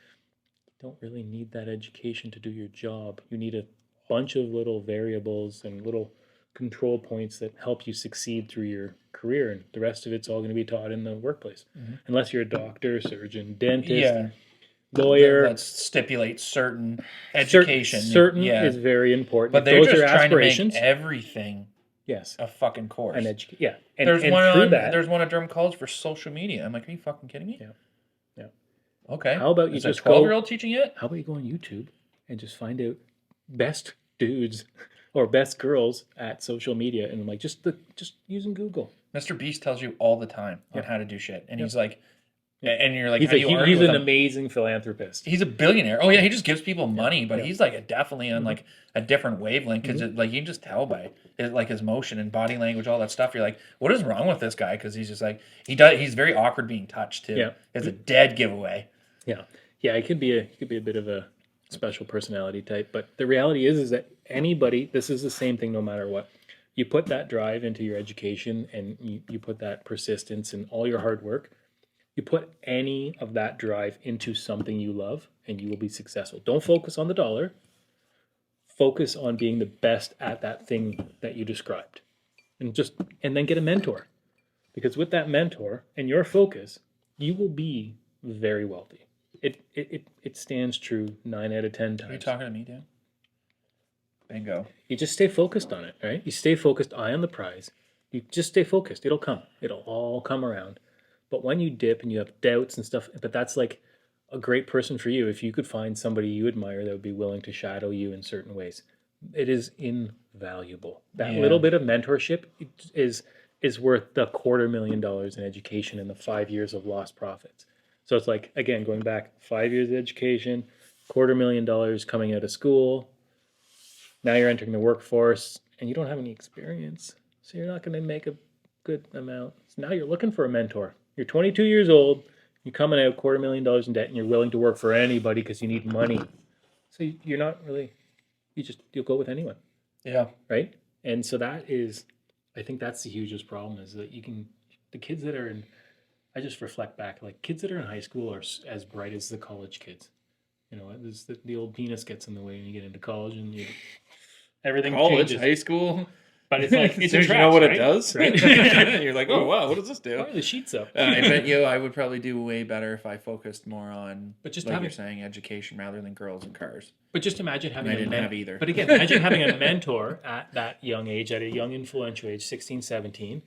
you don't really need that education to do your job. You need a bunch of little variables and little control points that help you succeed through your career, and the rest of it's all going to be taught in the workplace. Mm-hmm. Unless you're a doctor, surgeon, dentist, lawyer. That stipulates certain education. Certain is very important. But they're just trying to make everything a fucking course. And there's one at Durham College for social media. I'm like, are you fucking kidding me? Yeah. Okay. How about you just a 12-year-old teaching it? How about you go on YouTube and just find out best dudes or best girls at social media, and like just using Google. Mr. Beast tells you all the time on how to do shit, and he's like. And you're like, he's an amazing philanthropist. He's a billionaire. Oh yeah, he just gives people money, but he's like definitely on like a different wavelength because like you can just tell by his motion and body language, all that stuff. You're like, what is wrong with this guy? Because he's just like he's very awkward being touched too. Yeah, it's a dead giveaway. Yeah. It could be a bit of a special personality type, but the reality is that anybody, this is the same thing no matter what. You put that drive into your education, and you put that persistence and all your hard work. You put any of that drive into something you love, and you will be successful. Don't focus on the dollar. Focus on being the best at that thing that you described. And then get a mentor. Because with that mentor and your focus, you will be very wealthy. It stands true 9 out of 10 times. Are you talking to me, Dan? Bingo. You just stay focused on it, right? You stay focused, eye on the prize. You just stay focused. It'll come. It'll all come around. But when you dip and you have doubts and stuff, but that's like a great person for you. If you could find somebody you admire that would be willing to shadow you in certain ways, it is invaluable. That little bit of mentorship is is worth the $250,000 in education in the 5 years of lost profits. So it's like, again, going back 5 years of education, $250,000 coming out of school. Now you're entering the workforce and you don't have any experience. So you're not going to make a good amount. So now you're looking for a mentor. You're 22 years old, you're coming out $250,000 in debt, and you're willing to work for anybody because you need money. So you're not really, you'll go with anyone. Yeah. Right? And so that is, I think that's the hugest problem, is that the kids that are in, I just reflect back, like kids that are in high school are as bright as the college kids. You know, the old penis gets in the way when you get into college, and everything college, changes. high school. But it's like, it's you know what it does? Right? You're like, oh, wow, what does this do? Why are the sheets up? I bet I would probably do way better if I focused more on, but just like you're saying, education rather than girls and cars. But just imagine having I didn't have either. But again, imagine having a mentor at that young age, at a young influential age, 16, 17,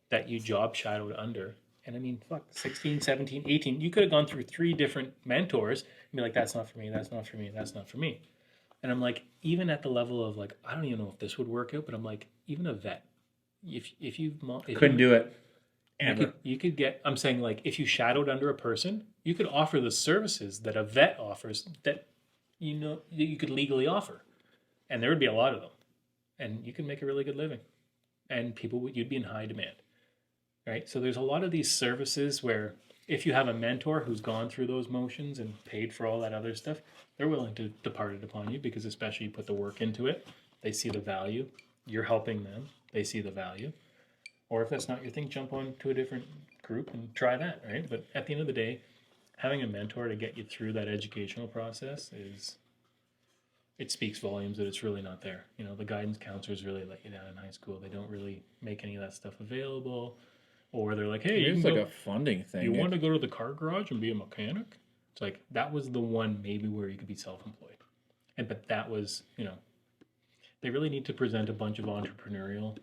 that you job shadowed under. And I mean, fuck, 16, 17, 18, you could have gone through 3 different mentors and be like, that's not for me, that's not for me, that's not for me. And I'm like, even at the level of like, I don't even know if this would work out, but I'm like, even a vet, if you couldn't do it, you could get. I'm saying, like, if you shadowed under a person, you could offer the services that a vet offers that you could legally offer, and there would be a lot of them, and you could make a really good living, and you'd be in high demand, right? So there's a lot of these services where if you have a mentor who's gone through those motions and paid for all that other stuff, they're willing to depart it upon you, because especially you put the work into it, they see the value. You're helping them. They see the value. Or if that's not your thing, jump on to a different group and try that, right? But at the end of the day, having a mentor to get you through that educational process it speaks volumes that it's really not there. You know, the guidance counselors really let you down in high school. They don't really make any of that stuff available. Or they're like, hey, it's like a funding thing. You want to go to the car garage and be a mechanic? It's like, that was the one maybe where you could be self-employed. But that was, they really need to present a bunch of entrepreneurial,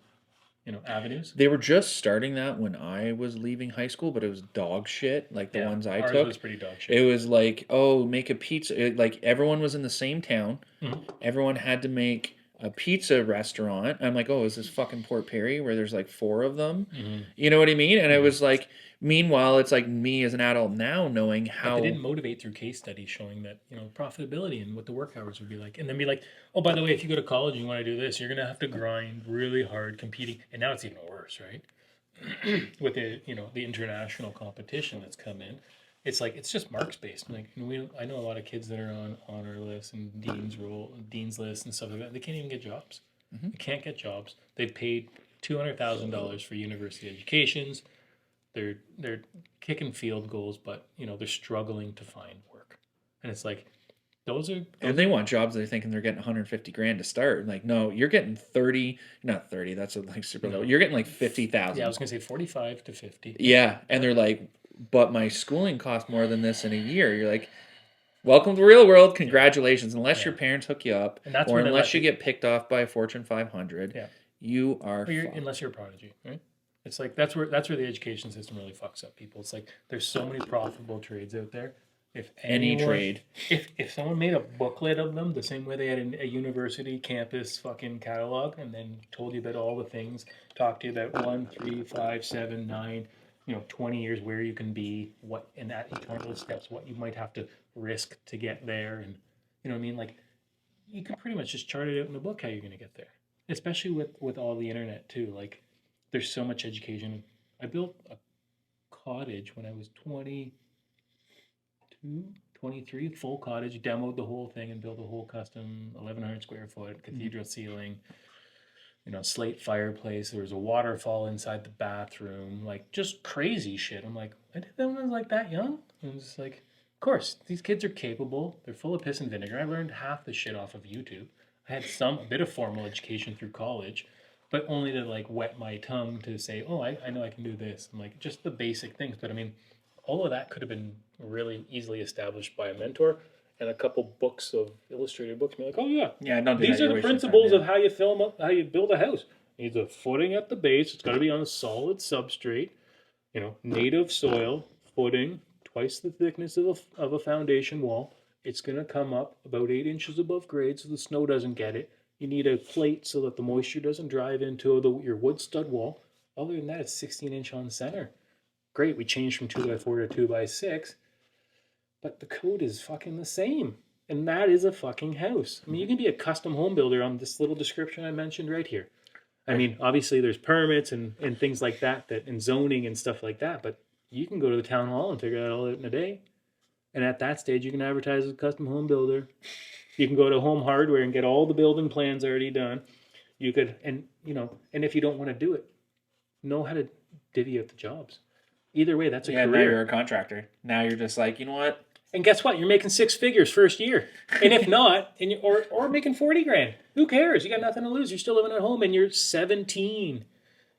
avenues. They were just starting that when I was leaving high school, but it was dog shit. Like the ones I took, it was pretty dog shit. It was like, oh, make a pizza. Like everyone was in the same town. Mm-hmm. Everyone had to make a pizza restaurant. I'm like, oh, is this fucking Port Perry where there's like 4 of them? Mm-hmm. You know what I mean? And it was like, meanwhile, it's like me as an adult now knowing how... But they didn't motivate through case studies showing that, profitability and what the work hours would be like. And then be like, oh, by the way, if you go to college and you want to do this, you're going to have to grind really hard competing. And now it's even worse, right? With the international competition that's come in. It's like, it's just marks based. Like, I know a lot of kids that are on honor lists and dean's lists and stuff like that. They can't even get jobs. Mm-hmm. They can't get jobs. They've paid $200,000 for university educations. They're kicking field goals, but they're struggling to find work. And it's like, and they want jobs. They're thinking they're getting 150 grand to start. Like, no, you're getting 30, not 30. That's like super low. You're getting like 50,000. Yeah, I was gonna say 45 to 50. Yeah, and they're like, but my schooling costs more than this in a year. You're like, welcome to the real world. Congratulations. Unless your parents hook you up, or unless you get picked off by a Fortune 500, you are. Unless you're a prodigy, right? It's like that's where the education system really fucks up people. It's like there's so many profitable trades out there. If someone made a booklet of them the same way they had a university campus fucking catalog, and then told you about all the things, talked to you about 1, 3, 5, 7, 9, 20 years where you can be, what in that eternal steps, what you might have to risk to get there, and you know what I mean? Like, you can pretty much just chart it out in a book how you're going to get there. Especially with all the internet too. Like, there's so much education. I built a cottage when I was 22, 23, full cottage, demoed the whole thing and built a whole custom 1,100 square foot cathedral ceiling, slate fireplace. There was a waterfall inside the bathroom, like just crazy shit. I'm like, I did that when I was like that young. And I'm just like, of course, these kids are capable. They're full of piss and vinegar. I learned half the shit off of YouTube. I had a bit of formal education through college, but only to like wet my tongue to say, oh, I know I can do this. I'm like, just the basic things. But I mean, all of that could have been really easily established by a mentor and a couple books of illustrated books. Be like, oh yeah, these are the principles of how you how you build a house. It needs a footing at the base. It's got to be on a solid substrate. Native soil, footing, twice the thickness of a foundation wall. It's going to come up about 8 inches above grade so the snow doesn't get it. You need a plate so that the moisture doesn't drive into your wood stud wall. Other than that, it's 16-inch on center. Great, we changed from 2x4 to 2x6, but the code is fucking the same. And that is a fucking house. I mean, you can be a custom home builder on this little description I mentioned right here. I mean, obviously there's permits and things like that and zoning and stuff like that, but you can go to the town hall and figure that all out in a day. And at that stage, you can advertise as a custom home builder. You can go to Home Hardware and get all the building plans already done. You could, and if you don't want to do it, know how to divvy out the jobs. Either way, that's a career. Now you're a contractor. Now you're just like, you know what? And guess what? You're making 6 figures first year. And if not, or making 40 grand, who cares? You got nothing to lose. You're still living at home and you're 17,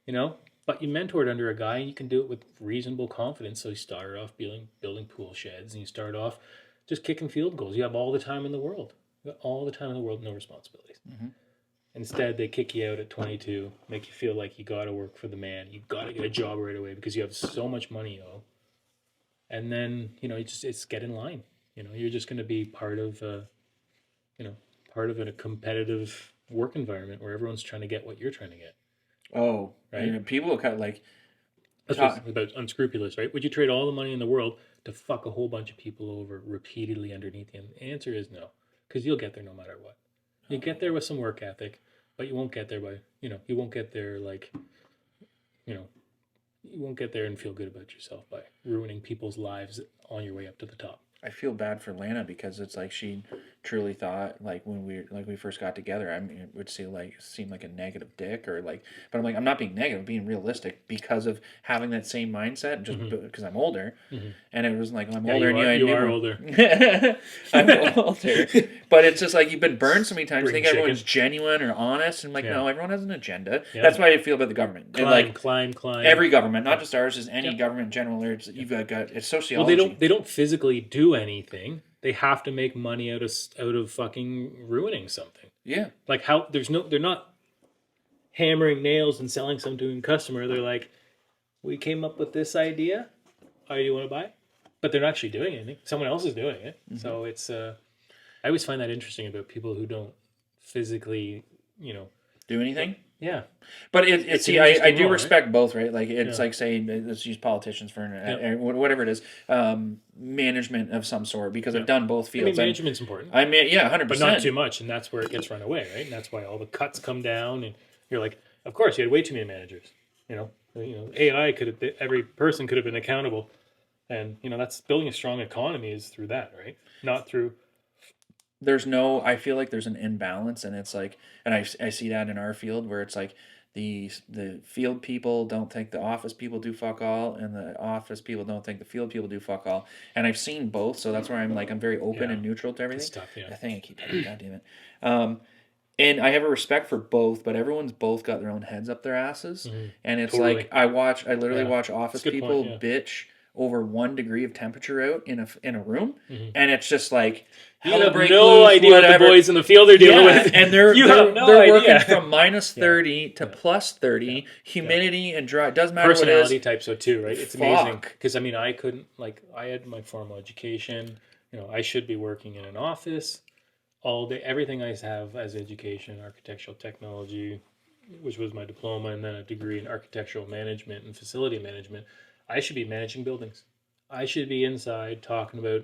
But you mentored under a guy and you can do it with reasonable confidence. So you started off building pool sheds and you start off just kicking field goals. You have all the time in the world. You got all the time in the world, no responsibilities. Mm-hmm. Instead, they kick you out at 22, make you feel like you got to work for the man. You got to get a job right away because you have so much money, And then, it's get in line. You're just going to be part of a competitive work environment where everyone's trying to get what you're trying to get. Oh, right. And people kind of like... That's what's about unscrupulous, right? Would you trade all the money in the world to fuck a whole bunch of people over repeatedly underneath you? And the answer is no, because you'll get there no matter what. You get there with some work ethic, but you won't get there by, you won't get there you won't get there and feel good about yourself by ruining people's lives on your way up to the top. I feel bad for Lana because it's like she truly thought when we first got together, I mean, it would seem like a negative dick but I'm like, I'm not being negative, I'm being realistic because of having that same mindset just because I'm older. Mm-hmm. And it was like, I'm older and you are older. I'm older. But it's just like, you've been burned so many times. You think everyone's genuine or honest and no, everyone has an agenda. Yeah. That's why I feel about the government. Climb. Every government, not just ours, is any government in general. You've got it's sociology. Well, they don't physically do anything. They have to make money out of fucking ruining something. Yeah. Like they're not hammering nails and selling something to a customer. They're like, we came up with this idea. Oh, you want to buy it? But they're not actually doing anything. Someone else is doing it. Mm-hmm. So it's I always find that interesting about people who don't physically, do anything. Yeah, but I do respect both, right? Like it's like saying, let's use politicians for whatever it is, management of some sort, because I've done both fields. Management's important. 100%, but not too much, and that's where it gets run away, right? And that's why all the cuts come down, and you're like, of course, you had way too many managers. AI every person could have been accountable, and that's building a strong economy is through that, right? Not through. I feel like there's an imbalance, and it's like, and I see that in our field where it's like the field people don't think the office people do fuck all, and the office people don't think the field people do fuck all. And I've seen both, so that's where I'm very open and neutral to everything. Stuff, yeah. I think I keep talking, God damn it. And I have a respect for both, but everyone's both got their own heads up their asses. Mm-hmm. And it's like, I literally watch office people bitch over 1 degree of temperature out in a room, and it's just like, you have no idea what the boys in the field are dealing with, and they're working from minus 30 to plus 30, humidity and dry. It doesn't matter personality type, so too, right? It's amazing because I couldn't I had my formal education. I should be working in an office all day. Everything I have as education, architectural technology, which was my diploma, and then a degree in architectural management and facility management. I should be managing buildings. I should be inside talking about,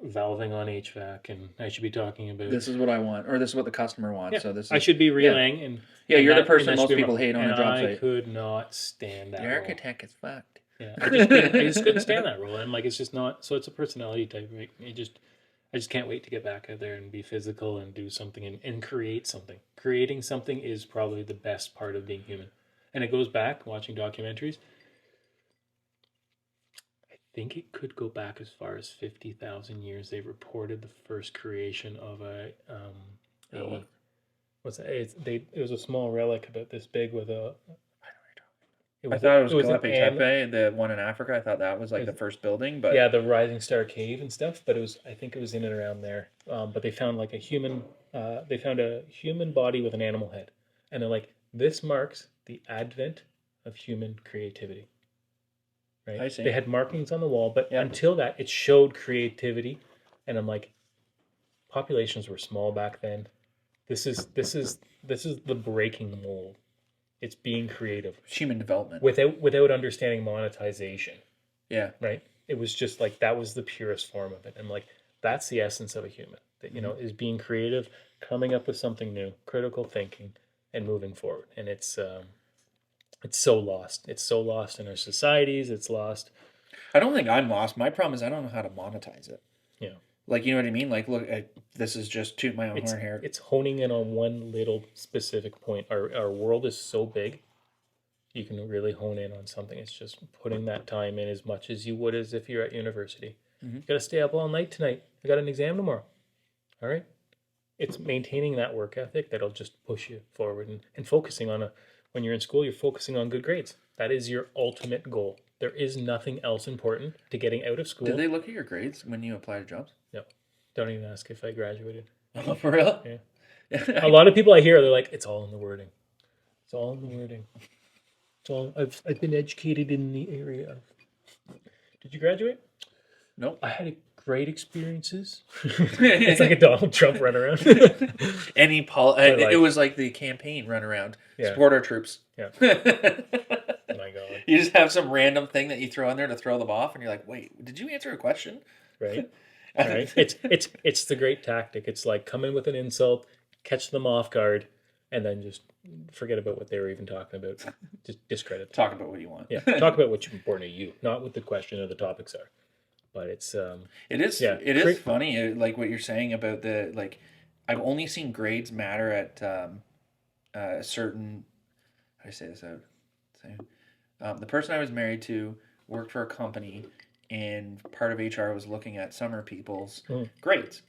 valving on HVAC, and I should be talking about this is what I want, or this is what the customer wants. Yeah. So I should be relaying, and you're the person most people hate on a job site. I could not stand that. The architect is fucked. Yeah, I just couldn't stand that role. And it's just not. So it's a personality type. I just can't wait to get back out there and be physical and do something and create something. Creating something is probably the best part of being human. And it goes back, watching documentaries, I think it could go back as far as 50,000 years. They reported the first creation of it was a small relic about this big with a... I thought it was Göbekli Tepe, the one in Africa. I thought that was the first building, but... Yeah, the Rising Star Cave and stuff, but I think it was in and around there. But they found a human body with an animal head. And they're like, this marks the advent of human creativity. Right? I see. They had markings on the wall, but until that, it showed creativity. And I'm like, populations were small back then. This is the breaking mold. It's being creative. It's human development. Without understanding monetization. Yeah. Right? It was just like, that was the purest form of it. And like, that's the essence of a human. That, you know, is being creative, coming up with something new, critical thinking, and moving forward. And it's so lost. It's so lost in our societies. It's lost. I don't think I'm lost. My problem is I don't know how to monetize it. Yeah. Like, you know what I mean? Like, look, this is just toot my own horn here. It's honing in on one little specific point. Our world is so big, you can really hone in on something. It's just putting that time in as much as you would as if you're at university. You got to stay up all night tonight. I got an exam tomorrow. All right? It's maintaining that work ethic that'll just push you forward, and focusing on when you're in school, you're focusing on good grades. That is your ultimate goal. There is nothing else important to getting out of school. Did they look at your grades when you apply to jobs? No. Don't even ask if I graduated. Oh, for real? Yeah. A lot of people I hear, they're like, it's all in the wording. It's all in the wording. It's all, I've been educated in the area. Did you graduate? Nope. I had great experiences. It's like a Donald Trump runaround. It was like the campaign runaround. Yeah. Support our troops. Yeah. Oh my God. You just have some random thing that you throw in there to throw them off, and you're like, wait, did you answer a question? Right. Right. It's the great tactic. It's like, come in with an insult, catch them off guard, and then just forget about what they were even talking about. Just discredit them. Talk about what you want. Yeah. Talk about what's important to you, not what the question or the topics are. But it is funny, like what you're saying about the, like, I've only seen grades matter at a certain, how do I say this out? The person I was married to worked for a company, and part of HR was looking at summer people's grades.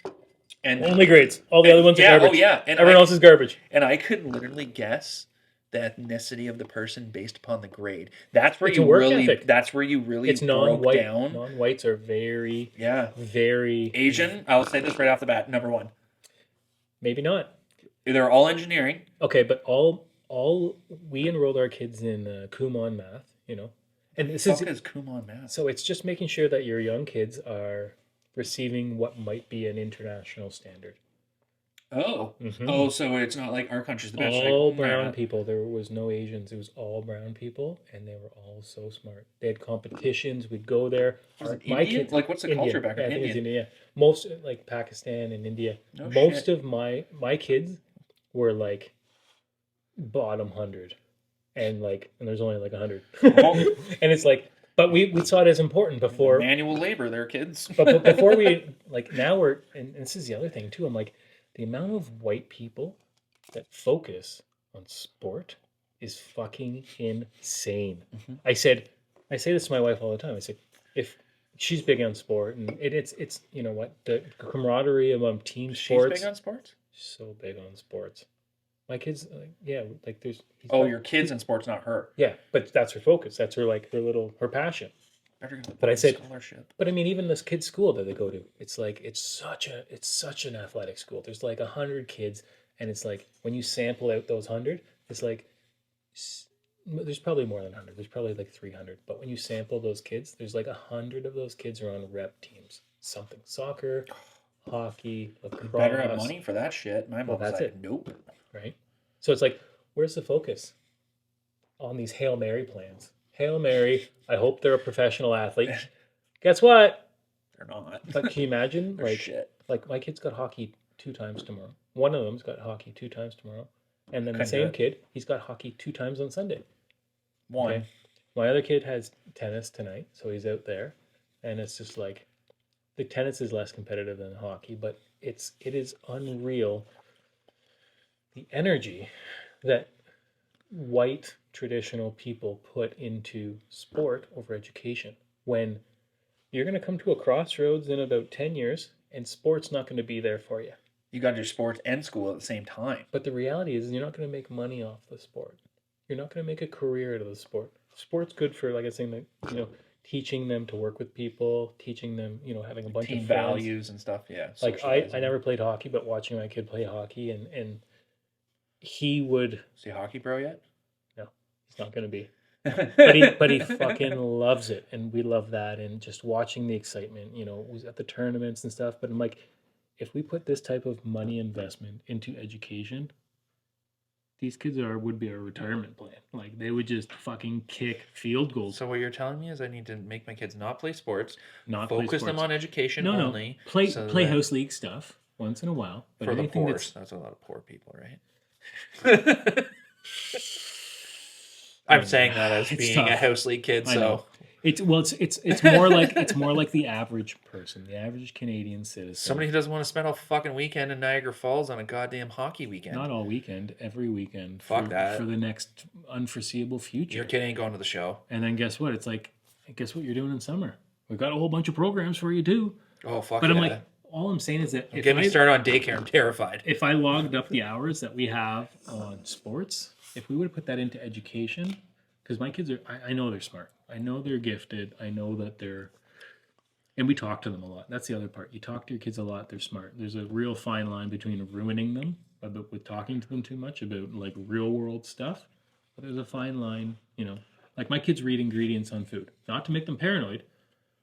And only grades. All the other ones are garbage. Oh yeah. And everyone else is garbage. And I could literally guess the ethnicity of the person based upon the grade. That's where you really it's broke down. Non-whites are very very Asian. I'll say this right off the bat. Number one. Maybe not. They're all engineering. Okay, but all we enrolled our kids in Kumon math, you know. And this is Kumon math. So it's just making sure that your young kids are receiving what might be an international standard. Oh. Mm-hmm. Oh, so it's not like our country's the best. All brown people. There was no Asians. It was all brown people, and they were all so smart. They had competitions. We'd go there. My kids, like, what's the culture back there? India. Most, like, Pakistan and India. Most of my kids were like bottom 100, and there's only like 100, and it's like. But we saw it as important before. Manual labor, their kids. but before we, like, now we're, and this is the other thing too. I'm like, the amount of white people that focus on sport is fucking insane. Mm-hmm. I say this to my wife all the time. I say, if she's big on sport, and it's you know what, the camaraderie among team sports. She's big on sports? So big on sports. My kids, there's. Your kids in sports, not her. Yeah, but that's her focus. That's her her passion. But I said, scholarship. But I mean, even this kids' school that they go to, it's like it's such an athletic school. There's like 100 kids, and it's like when you sample out those 100, it's like there's probably more than 100. There's probably like 300. But when you sample those kids, there's like 100 of those kids are on rep teams. Something soccer, hockey, lacrosse. Better have money for that shit. My mom was like, nope. Right. So it's like, where's the focus on these Hail Mary plans? Hail Mary, I hope they're a professional athlete. Guess what? They're not. But can you imagine? Shit. Like my kid's got hockey 2 times tomorrow. One of them's got hockey 2 times tomorrow. And then the same kid, he's got hockey 2 times on Sunday. One. Okay? My other kid has tennis tonight, so he's out there. And it's just like, the tennis is less competitive than hockey, but it is unreal the energy that white traditional people put into sport over education, when you're going to come to a crossroads in about 10 years and sport's not going to be there for you. You got your sports and school at the same time. But the reality is you're not going to make money off the sport. You're not going to make a career out of the sport. Sport's good for, like I was saying, teaching them to work with people, teaching them, having a bunch team of values and stuff. Yeah. Like I never played hockey, but watching my kid play hockey and he would. Is he a hockey pro yet? No, he's not going to be. but he fucking loves it, and we love that, and just watching the excitement. Was at the tournaments and stuff. But I'm like, if we put this type of money investment into education, these kids would be a retirement plan. Like they would just fucking kick field goals. So what you're telling me is I need to make my kids not play sports, not focus play sports. them on education no, only. Play house league stuff once in a while. But for the poor, that's a lot of poor people, right? I'm saying that as being tough. A house league kid, so it's more like the average person, the average Canadian citizen. Somebody who doesn't want to spend a fucking weekend in Niagara Falls on a goddamn hockey weekend. Not all weekend, every weekend. Fuck that. For the next unforeseeable future. Your kid ain't going to the show. And then guess what? It's like, guess what you're doing in summer? We've got a whole bunch of programs for you too. Oh fuck! But I'm like, all I'm saying is that get me started on daycare. I'm terrified. If I logged up the hours that we have on sports, if we would have put that into education, because my kids are, I know they're smart. I know they're gifted. I know that and we talk to them a lot. That's the other part. You talk to your kids a lot. They're smart. There's a real fine line between ruining them with talking to them too much about like real world stuff. But there's a fine line, like my kids read ingredients on food, not to make them paranoid,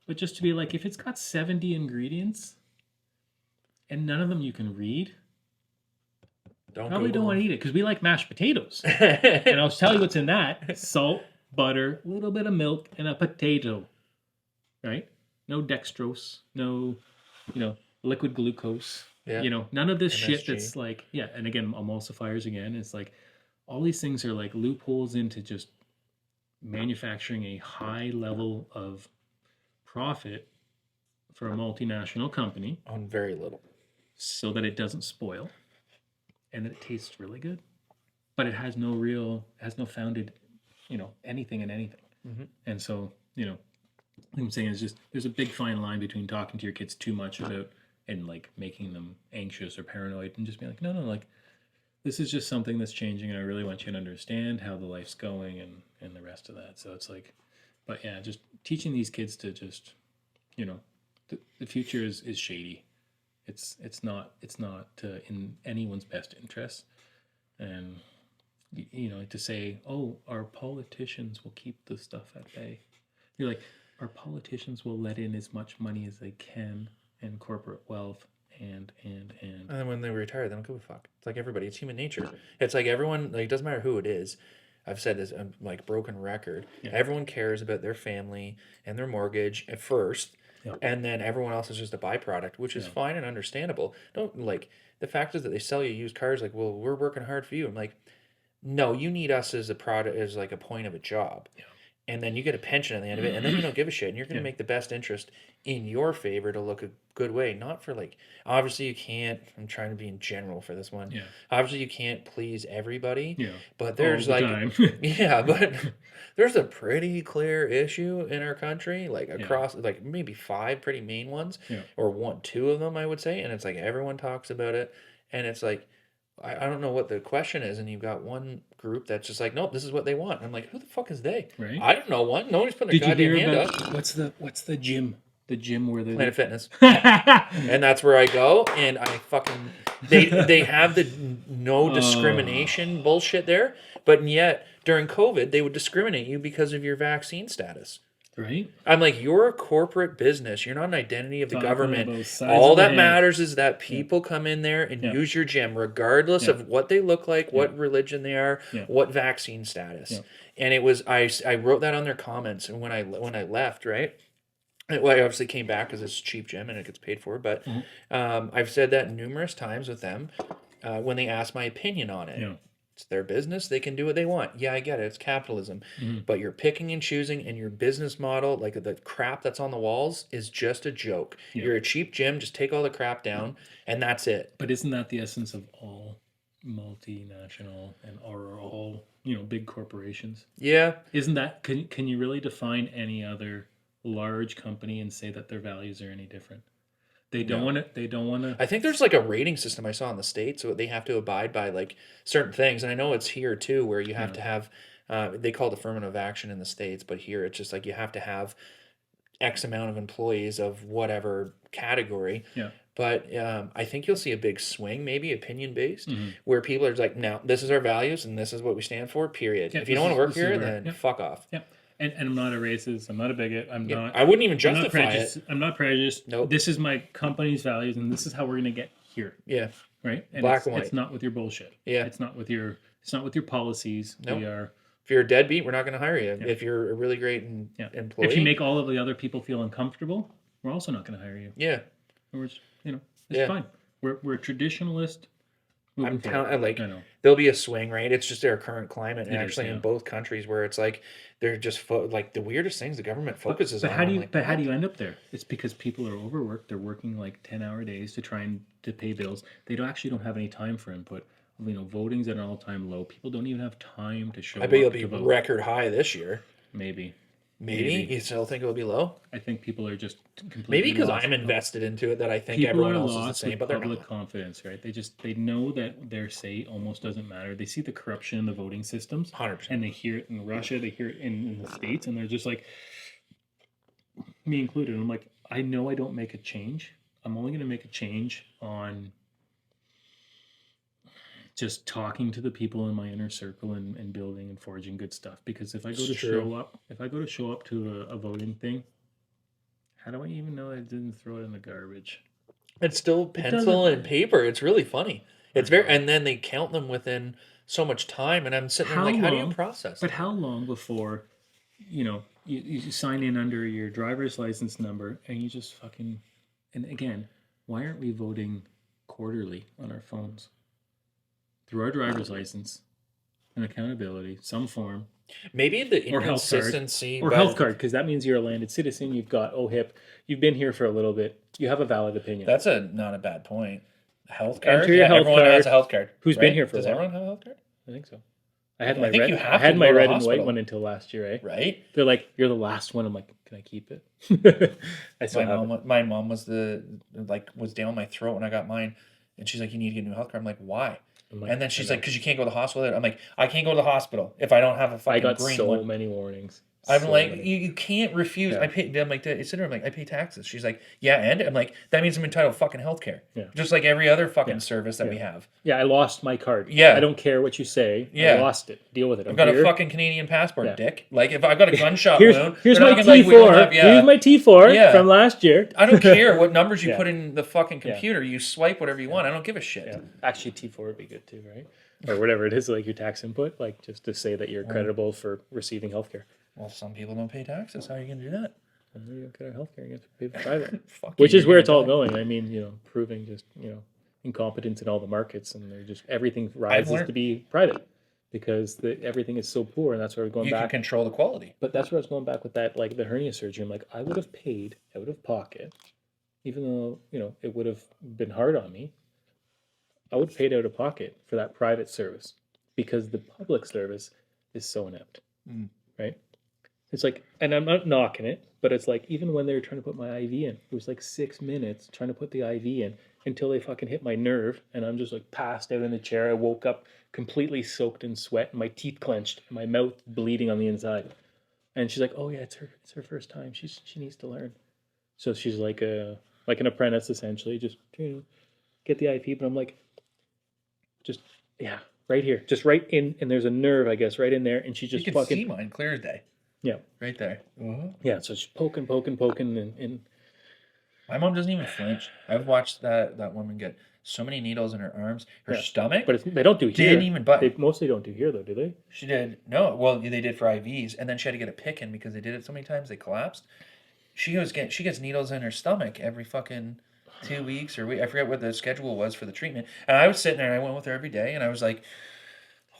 but just to be like, if it's got 70 ingredients and none of them you can read, probably don't want to eat it, because we like mashed potatoes. And I'll tell you what's in that: salt, butter, a little bit of milk, and a potato. Right? No dextrose, no, liquid glucose. Yeah. None of this MSG. Shit that's like, and again, emulsifiers again. It's like all these things are like loopholes into just manufacturing a high level of profit for a multinational company on very little, so that it doesn't spoil. And it tastes really good, but it has no founded, anything in anything. Mm-hmm. And so, what I'm saying is just, there's a big fine line between talking to your kids too much about and like making them anxious or paranoid, and just being like, no, like this is just something that's changing, and I really want you to understand how the life's going and the rest of that. So it's like, but yeah, just teaching these kids to just, the future is shady. It's not in anyone's best interest, and to say, oh, our politicians will keep the stuff at bay. You're like, our politicians will let in as much money as they can and corporate wealth and then when they retire, they don't give a fuck. It's like everybody. It's human nature. It's like everyone. Like, it doesn't matter who it is. I've said this. I'm like broken record. Yeah. Everyone cares about their family and their mortgage at first. Yep. And then everyone else is just a byproduct, which is fine and understandable. Don't like the fact is that they sell you used cars. Like, well, we're working hard for you. I'm like, no, you need us as a product, as like a point of a job. Yeah. And then you get a pension at the end of it, and then you don't give a shit, and you're going to make the best interest in your favor to look a good way. Not for like, obviously you can't, I'm trying to be in general for this one. Yeah. Obviously you can't please everybody. Yeah. But there's but there's a pretty clear issue in our country, like across like maybe 5 pretty main ones, or 2 of them, I would say. And it's like everyone talks about it, and it's like, I don't know what the question is, and you've got one group that's just like, nope, this is what they want. And I'm like, who the fuck is they? Right? I don't know one. Nobody's putting their goddamn hand up. What's the gym? The gym where they're Planet Fitness. And that's where I go, and I fucking they have the no discrimination bullshit there, but yet during COVID they would discriminate you because of your vaccine status. Right. I'm like, you're a corporate business. You're not an identity of the government. All that matters is that people come in there and use your gym, regardless of what they look like, what religion they are, what vaccine status. Yeah. And it was, I wrote that on their comments. And when I left, right? Well, I obviously came back because it's a cheap gym and it gets paid for. But I've said that numerous times with them when they ask my opinion on it. Yeah. It's their business. They can do what they want. Yeah, I get it. It's capitalism. Mm-hmm. But you're picking and choosing, and your business model, like the crap that's on the walls, is just a joke. Yeah. You're a cheap gym. Just take all the crap down, and that's it. But isn't that the essence of all multinational and all big corporations? Yeah. Isn't that, can you really define any other large company and say that their values are any different? They don't want to. They don't want to. I think there's like a rating system I saw in the States, so they have to abide by like certain things, and I know it's here too, where you have to have. They call it affirmative action in the States, but here it's just like you have to have X amount of employees of whatever category. Yeah. But I think you'll see a big swing, maybe opinion based, where people are like, "Now this is our values, and this is what we stand for." Period. Yeah, if you don't want to work here, then fuck off. Yeah. And I'm not a racist. I'm not a bigot. I'm not. I wouldn't even justify it. I'm not prejudiced. Nope. This is my company's values, and this is how we're going to get here. Yeah. Right? And Black and white. It's not with your bullshit. Yeah. It's not with your It's not with your policies. Nope. We are. If you're a deadbeat, we're not going to hire you. Yeah. If you're a really great employee, if you make all of the other people feel uncomfortable, we're also not going to hire you. Yeah. Or it's fine. We're a traditionalist. I'm telling, like, there'll be a swing, right? It's just our current climate, and actually in both countries where it's like they're just like the weirdest things the government focuses on. How do you end up there? It's because people are overworked. They're working like 10-hour days to try and to pay bills. They don't have any time for input. Voting's at an all-time low. People don't even have time to show up. I bet you'll be record high this year. Maybe. You still think it'll be low? I think people are just completely maybe because I'm invested into it that I think everyone else is the same, but they're not. Confidence, right? They know that their say almost doesn't matter. They see the corruption in the voting systems, 100%, and they hear it in Russia, they hear it in the States, and they're just like, me included. I'm like, I know I don't make a change. I'm only going to make a change on just talking to the people in my inner circle and building and forging good stuff. Because if I go to show up to a voting thing, how do I even know I didn't throw it in the garbage? It's still pencil and paper. It's really funny. It's and then they count them within so much time, and I'm sitting there like, how do you process? But how long before, you sign in under your driver's license number and you just fucking, and again, why aren't we voting quarterly on our phones? Through our driver's license and accountability, some form. Maybe the inconsistency. Or health card, because that means you're a landed citizen. You've got OHIP. You've been here for a little bit. You have a valid opinion. That's not a bad point. Health card? Everyone has a health card. Who's been here for a while. Does everyone have a health card? I think so. I had my red and white one until last year, eh? Right? They're like, you're the last one. I'm like, can I keep it? My mom was was down my throat when I got mine, and she's like, you need to get a new health card. I'm like, why? And then she's like, because you can't go to the hospital. I'm like, I can't go to the hospital if I don't have a fucking green one. I got so many warnings. I'm like, you can't refuse. Yeah. I'm like, I pay taxes. She's like, yeah, and I'm like, that means I'm entitled to fucking healthcare. Yeah. Just like every other fucking service that we have. Yeah, I lost my card. Yeah. I don't care what you say. Yeah. I lost it. Deal with it. I've got a fucking Canadian passport, dick. Like, if I've got a gunshot wound, here's my T4. Here's my T4 from last year. I don't care what numbers you put in the fucking computer. You swipe whatever you want. I don't give a shit. Yeah. Actually, T4 would be good too, right? Or whatever it is, like your tax input, like just to say that you're credible for receiving healthcare. Well, some people don't pay taxes. How are you going to do that? Well, you don't get our healthcare. You have to pay the private. Which is where it's all going. I mean, proving just, incompetence in all the markets, and they're just, everything rises to be private because everything is so poor, and that's where we're going back. You can control the quality. But that's where I was going back with that, like the hernia surgery. I'm like, I would have paid out of pocket, even though, it would have been hard on me. I would have paid out of pocket for that private service because the public service is so inept, right? It's like, and I'm not knocking it, but it's like, even when they were trying to put my IV in, it was like 6 minutes trying to put the IV in until they fucking hit my nerve, and I'm just like passed out in the chair. I woke up completely soaked in sweat, and my teeth clenched, and my mouth bleeding on the inside. And she's like, "Oh yeah, it's her first time. She needs to learn." So she's like an apprentice essentially, just get the IV. But I'm like, right here, just right in, and there's a nerve, I guess, right in there, and she just you can see mine clear as day. Yeah, right there. Uh-huh. Yeah, so she's poking, and my mom doesn't even flinch. I've watched that woman get so many needles in her arms, her stomach. But they don't do here. Didn't even button. They mostly don't do here though, do they? She did. No, well, they did for IVs, and then she had to get a pick in because they did it so many times they collapsed. She gets needles in her stomach every fucking 2 weeks or I forget what the schedule was for the treatment. And I was sitting there, and I went with her every day, and I was like,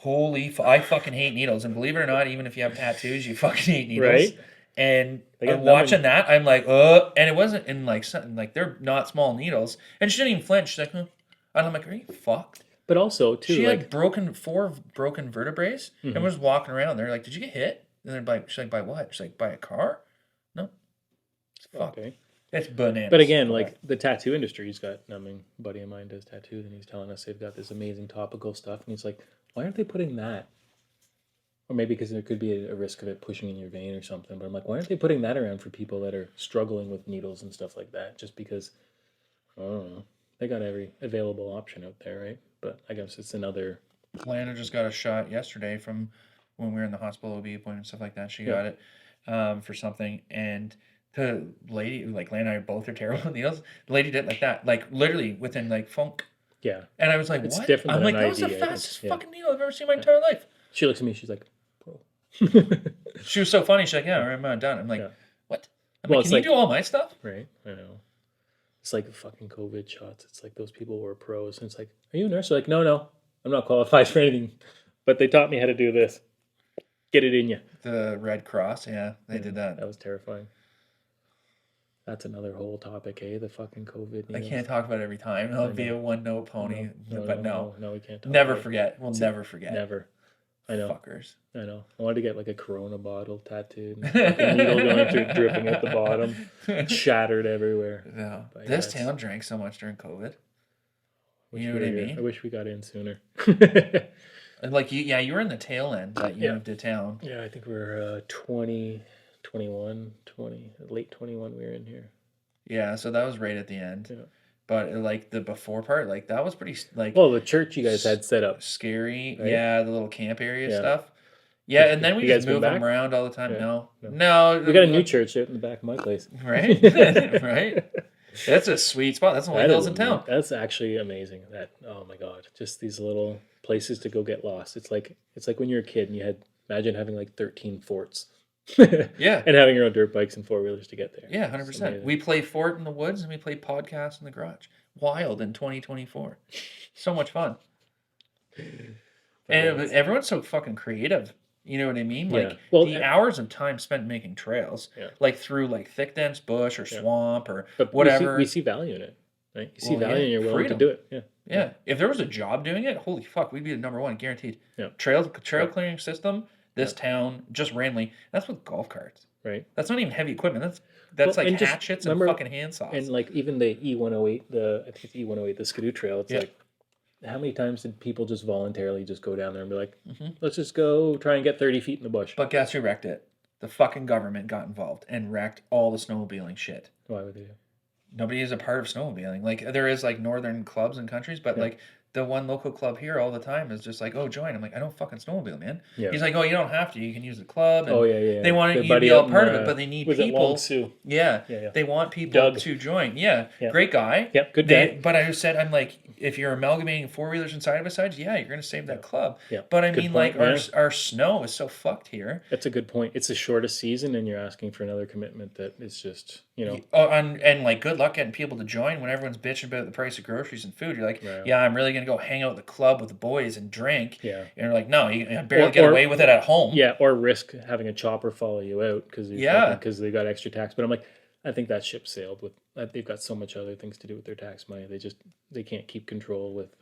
I fucking hate needles. And believe it or not, even if you have tattoos, you fucking hate needles. Right? And watching that, I'm like, and it wasn't in like something, like they're not small needles. And she didn't even flinch. She's like, huh. And I'm like, are you fucked? But also, too, she had four broken vertebrae and was walking around. They're like, did you get hit? And they're like, she's like, by what? She's like, by a car? No. It's fucked. Okay. It's bananas. But again, like the tattoo industry's got, a buddy of mine does tattoos, and he's telling us they've got this amazing topical stuff. And he's like, why aren't they putting that? Or maybe because there could be a risk of it pushing in your vein or something. But I'm like, why aren't they putting that around for people that are struggling with needles and stuff like that? Just because, I don't know. They got every available option out there, right? But I guess it's another... Lana just got a shot yesterday from when we were in the hospital, OB appointment, stuff like that. She got it for something. And the lady, like Lana and I both are terrible with needles. The lady did like that. Like literally within like funk. Yeah. And I was like, it's what? different I'm than like, an that was the ID, fastest fucking needle I've ever seen in my entire life. She looks at me, she's like, bro. She was so funny. She's like, yeah, I'm done. I'm like, what? I'm like, can you do all my stuff? Right, I know. It's like fucking COVID shots. It's like those people were pros. And it's like, are you a nurse? They're like, no. I'm not qualified for anything. But they taught me how to do this. Get it in you. The Red Cross, they did that. That was terrifying. That's another whole topic, eh? The fucking COVID needles. I can't talk about it every time. It'll be a one-note pony. No, we can't talk never about forget. We'll never forget. Never. I know. Fuckers. I know. I wanted to get like a Corona bottle tattooed. And needle going through, dripping at the bottom. Shattered everywhere. No. This town drank so much during COVID. You know what I mean? I wish we got in sooner. Like, you were in the tail end that you moved to town. Yeah, I think we were 20, 21, 20, late 21 we were in here. Yeah, so that was right at the end. Yeah. But like the before part, like that was pretty like... Well, the church you guys had set up. Scary. Right? Yeah, the little camp area stuff. Yeah, and then we just move them around all the time. Yeah. No. We got a new church out in the back of my place. Right? Right? That's a sweet spot. That's the only hills in town. That's actually amazing. Oh my God. Just these little places to go get lost. It's like when you're a kid and you imagine having like 13 forts. Yeah. And having your own dirt bikes and four-wheelers to get there. Yeah, 100%. We play Fort in the woods and we play podcast in the garage. Wild in 2024. So much fun. And everyone's so fucking creative. You know what I mean? Like the hours of time spent making trails, like through like thick, dense bush or swamp or whatever. We see value in it. Right? You see value and you're willing to do it. Yeah. Yeah. If there was a job doing it, holy fuck, we'd be the number one, guaranteed. Yeah. Trail clearing system. This town just randomly. That's with golf carts, right? That's not even heavy equipment. That's like hatchets and fucking handsaws. And like even the E108, I think it's E108, the Skidoo Trail. It's like, how many times did people just voluntarily just go down there and be like, let's just go try and get 30 feet in the bush? But guess who wrecked it? The fucking government got involved and wrecked all the snowmobiling shit. Why would they? Nobody is a part of snowmobiling. Like there is like northern clubs and countries, but like. The one local club here all the time is just like, oh, join. I'm like, I don't fucking snowmobile, man. Yeah. He's like, oh, you don't have to. You can use the club. And they want you to be all part of it, but they need people. Yeah. They want people to join. Yeah. Great guy. Yep. Good guy. But I said, I'm like, if you're amalgamating four-wheelers and side-by-sides, you're going to save that club. Yeah. But I mean, like, our snow is so fucked here. That's a good point. It's the shortest season, and you're asking for another commitment that is just, and like, good luck getting people to join when everyone's bitching about the price of groceries and food. You're like, I'm really going to go hang out at the club with the boys and drink. Yeah. And you're like, no, you barely get away with it at home. Yeah, or risk having a chopper follow you out because they got extra tax. But I'm like, I think that ship sailed. With they've got so much other things to do with their tax money. They can't keep control with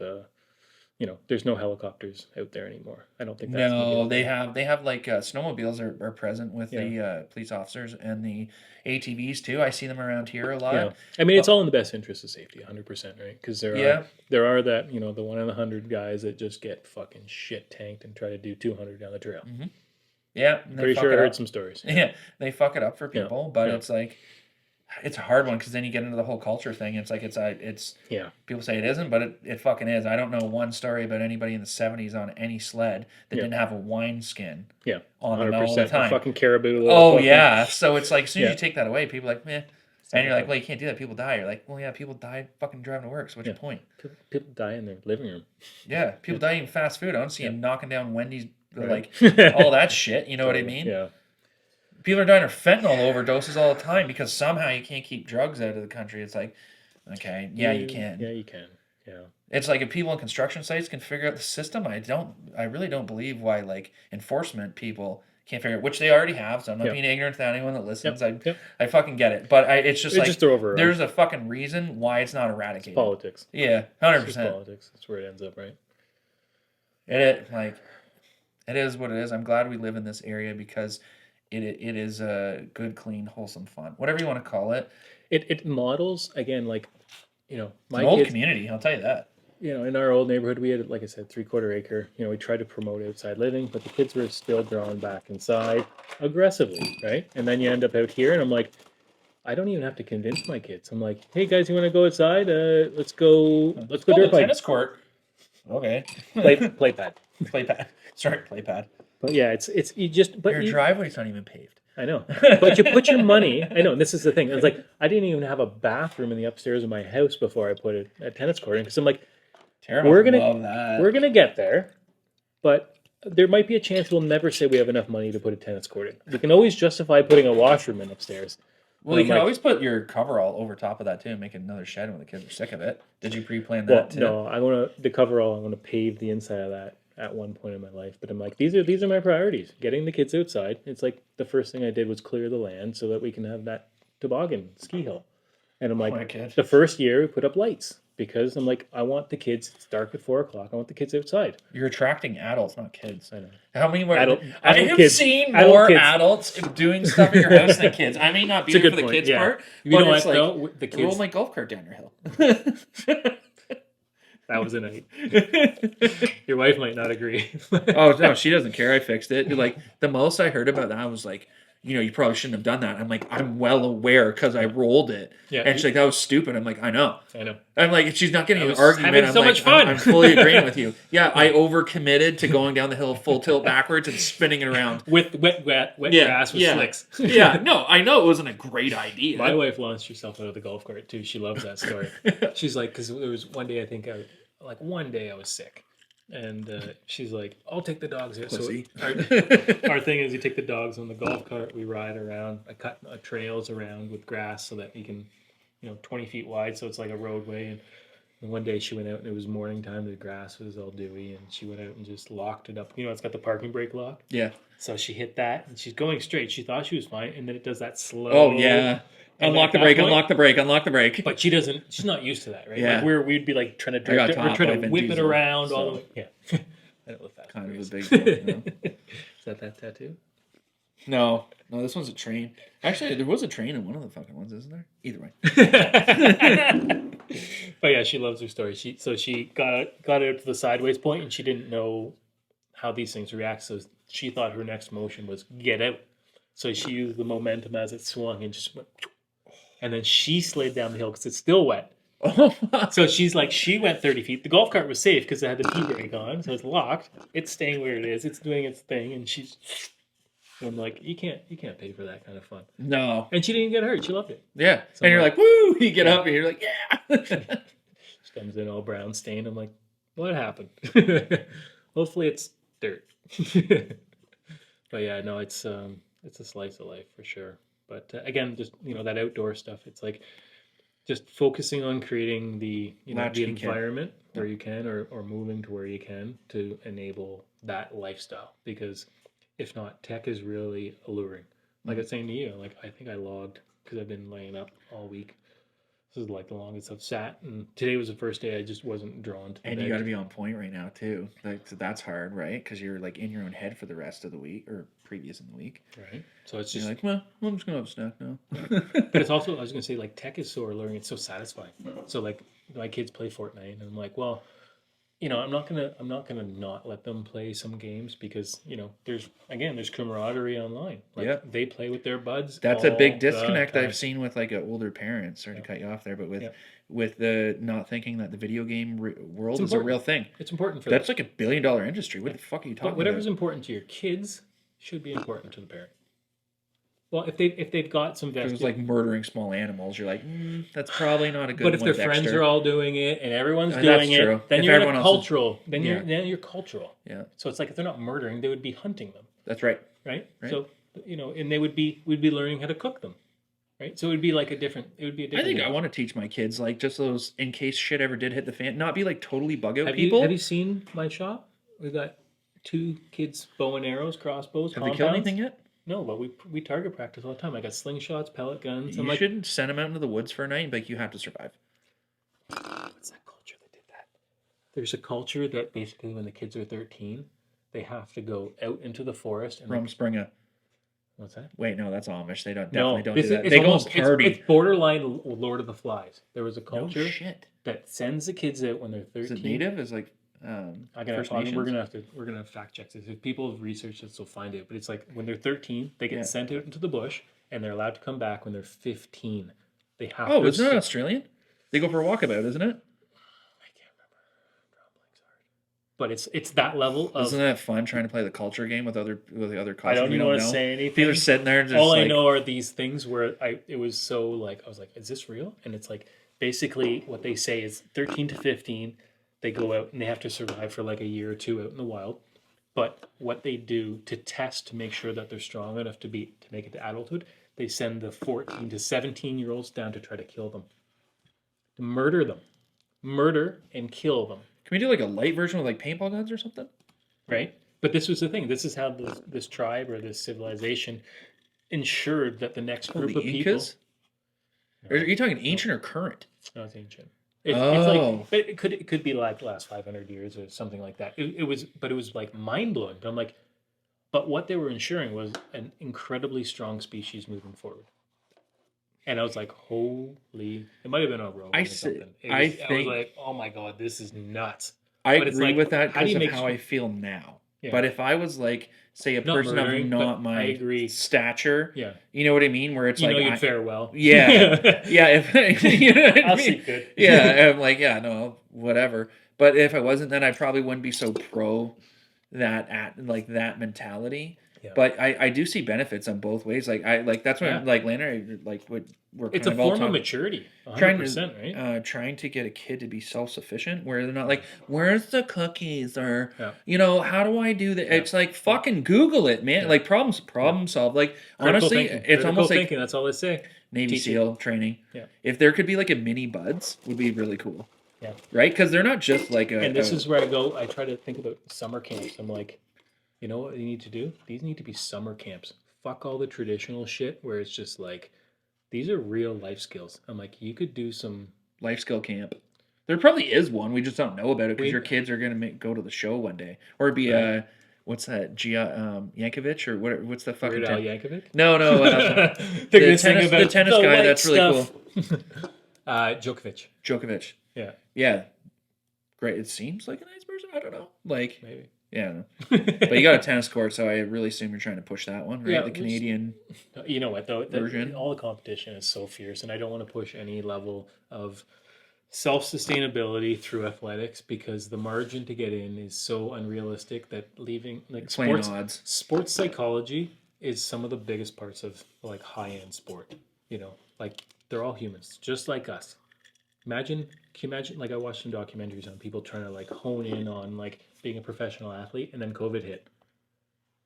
there's no helicopters out there anymore. I don't think that's they have like snowmobiles are present with the police officers and the ATVs too. I see them around here a lot. Yeah. I mean, it's all in the best interest of safety, 100%, right? Because there are that, the 1 in 100 guys that just get fucking shit tanked and try to do 200 down the trail. Mm-hmm. Yeah. Pretty sure I heard some stories. Yeah. They fuck it up for people, but it's like, it's a hard one because then you get into the whole culture thing. It's like it's people say it isn't, but it fucking is. I don't know one story about anybody in the 70s on any sled that didn't have a wineskin on them all the time. Fucking caribou. Oh yeah, so it's like as soon as you take that away, people are like meh, and you're like, well, you can't do that. People die. You're like, well, yeah, people die fucking driving to work. So what's your point? People die in their living room. Yeah, people die eating fast food. I don't see them knocking down Wendy's, like all that shit. You know what I mean? Yeah. People are dying of fentanyl overdoses all the time because somehow you can't keep drugs out of the country. It's like, okay, you can. Yeah, you can. Yeah. It's like if people in construction sites can figure out the system, I really don't believe why like enforcement people can't figure it, which they already have. So I'm not being ignorant to anyone that listens. I fucking get it, but it's just there's a fucking reason why it's not eradicated. It's politics. Yeah, 100%. Politics. That's where it ends up, right? It is what it is. I'm glad we live in this area because. It is a good, clean, wholesome fun. Whatever you want to call it. It models, again, like, my old kids, community, I'll tell you that. In our old neighborhood, we had, like I said, 3/4 acre. We tried to promote outside living, but the kids were still drawn back inside aggressively, right? And then you end up out here, and I'm like, I don't even have to convince my kids. I'm like, hey, guys, you want to go outside? Let's go dirt bike. Tennis court. Okay. Play pad. Sorry, play pad. But yeah, it's you just your driveway's not even paved. I know, but you put your money. I know, and this is the thing. It's like I didn't even have a bathroom in the upstairs of my house before I put a tennis court in because I'm like, Tara we're must gonna love that. we're gonna get there, but there might be a chance we'll never say we have enough money to put a tennis court in. We can always justify putting a washroom in upstairs. Well, you can always put your coverall over top of that too and make another shed when the kids are sick of it. Did you pre-plan that too? No, the coverall. I'm gonna pave the inside of that at one point in my life. But I'm like, these are my priorities. Getting the kids outside. It's like the first thing I did was clear the land so that we can have that toboggan ski hill. And I'm like, the first year we put up lights because I'm like, I want the kids. It's dark at 4:00. I want the kids outside. You're attracting adults, not kids. I know. How many more? I have seen more adults doing stuff in your house than kids. I may not be there for the kids part, but it's like the kids roll my golf cart down your hill. That was a night. Your wife might not agree. Oh no, she doesn't care. I fixed it. Like the most I heard about that was like, you probably shouldn't have done that. I'm like, I'm well aware because I rolled it. Yeah. And she's like, that was stupid. I'm like, I know. I'm like, she's not getting an argument. Having so much fun. I'm fully agreeing with you. Yeah, I overcommitted to going down the hill full tilt backwards and spinning it around. With wet grass with slicks. Yeah, no, I know it wasn't a great idea. My wife launched herself out of the golf cart too. She loves that story. She's like, because there was one day one day I was sick. And she's like, I'll take the dogs here. Pussy. So our thing is you take the dogs on the golf cart, we ride around. I cut trails around with grass so that you can, 20 feet wide, so it's like a roadway. And one day she went out and it was morning time, the grass was all dewy, and she went out and just locked it up. It's got the parking brake lock. Yeah. So she hit that and she's going straight. She thought she was fine, and then it does that slow. Oh, yeah. Unlock the brake. But she's not used to that, right? Yeah. Like we'd be like trying to drift it. We're trying to whip it around all the way. Yeah. I don't live fast. Kind of a big deal, Is that tattoo? No, this one's a train. Actually, there was a train in one of the fucking ones, isn't there? Either way. But yeah, she loves her story. She got out to the sideways point, and she didn't know how these things react. So she thought her next motion was get out. So she used the momentum as it swung and just went. And then she slid down the hill because it's still wet. So she's like, she went 30 feet. The golf cart was safe because it had the P-brake on, so it's locked. It's staying where it is. It's doing its thing, and I'm like, you can't pay for that kind of fun. No. And she didn't get hurt. She loved it. Yeah. So and you're like, woo! You get up and you're like, yeah. She comes in all brown stained. I'm like, what happened? Hopefully it's dirt. But yeah, no, it's a slice of life for sure. But again, just that outdoor stuff. It's like just focusing on creating the the environment where you can, or moving to where you can to enable that lifestyle. Because if not, tech is really alluring. Like I was saying to you, like I think I logged because I've been laying up all week. This is like the longest I've sat, and today was the first day I just wasn't drawn to. And you got to be on point right now too. Like so that's hard, right? Because you're like in your own head for the rest of the week or previous in the week, right? So it's just like, well, I'm just gonna have a snack now. But it's also, I was gonna say, like tech is so alluring. It's so satisfying. So like my kids play Fortnite, and I'm like, well, I'm not gonna not let them play some games because there's camaraderie online. Like they play with their buds. That's a big disconnect I've seen with like older parents. Sorry to cut you off there, but with the not thinking that the video game world is a real thing. It's important for that's like $1 billion industry. What the fuck are you talking about? But whatever's important to your kids should be important to the parent. Well, if they've got some vested... It's like murdering small animals. You're like, that's probably not a good one. But if their friends are all doing it and everyone's doing true. Then you're cultural. Then you're cultural. Yeah. So it's like if they're not murdering, they would be hunting them. That's right. Right? So, and we'd be learning how to cook them. Right? So it would be a different I think I want to teach my kids, like, just those, in case shit ever did hit the fan, not be like totally bug out people. Have you seen my shop? We've got 2 kids, bow and arrows, crossbows, Have they killed anything yet? No, but we target practice all the time. I got slingshots, pellet guns. You shouldn't send them out into the woods for a night, but you have to survive. What's that culture that did that? There's a culture that basically when the kids are 13, they have to go out into the forest and Rumspringa. What's that? Wait, no, that's Amish. They don't do that. They go party. It's borderline Lord of the Flies. There was a culture that sends the kids out when they're 13. Is it native? Is like we're gonna fact check this. If people have researched this, they'll find it. But it's like when they're 13, they get sent out into the bush, and they're allowed to come back when they're 15. They have. Oh, isn't that Australian? They go for a walkabout, isn't it? I can't remember. But it's that level of. Isn't that fun trying to play the culture game with the other cultures? I don't even want to say anything. People are sitting there. Just all I know are these things where it was so like I was like, is this real? And it's like basically what they say is 13 to 15. They go out and they have to survive for like a year or two out in the wild. But what they do to test to make sure that they're strong enough to make it to adulthood, they send the 14 to 17-year-olds down to try to kill them, to murder and kill them. Can we do like a light version with like paintball guns or something? Right. But this was the thing. This is how this tribe or this civilization ensured that the next group of people. Are you talking ancient or current? No, it's ancient. It's like it could be like the last 500 years or something like that. It was like mind blowing. But I'm like, but what they were ensuring was an incredibly strong species moving forward. And I was like, holy! It might have been a row. I was like, oh my god, this is nuts. I agree with that because of how I feel now. Yeah. But if I was like, say, a person of not my stature, you know what I mean? Where it's like, you'd fare well. Yeah, yeah. If you know what I mean? Good. Yeah, I'm like, yeah, no, whatever. But if I wasn't, then I probably wouldn't be so pro that mentality. Yeah. But I do see benefits on both ways. Like that's when like Landon we're it's a form of maturity, 100%, right? Trying to get a kid to be self-sufficient, where they're not like, where's the cookies, or how do I do that? It's like fucking Google it, man. Like problem solve. Like honestly, it's almost like that's all they say. Navy SEAL training. Yeah. If there could be like a mini buds, would be really cool. Yeah. Right, because they're not just like a. And this is where I try to think about summer camps. I'm like, you know what you need to do? These need to be summer camps. Fuck all the traditional shit where it's just like, these are real life skills. I'm like, you could do some life skill camp. There probably is one. We just don't know about it because your kids are going to go to the show one day. Or it'd be, what's that? Yankovic? Or what's the fucking... Weird Al Yankovic? No. the tennis guy, that's really cool. Djokovic. Yeah. Yeah. Great. It seems like a nice person. I don't know. Like... Maybe. Yeah, but you got a tennis court, so I really assume you're trying to push that one, right? Yeah, the Canadian. You know what though? Version. All the competition is so fierce, and I don't want to push any level of self-sustainability through athletics because the margin to get in is so unrealistic that leaving like sports psychology is some of the biggest parts of like high-end sport. Like they're all humans, just like us. Can you imagine? Like I watched some documentaries on people trying to like hone in on like being a professional athlete, and then COVID hit.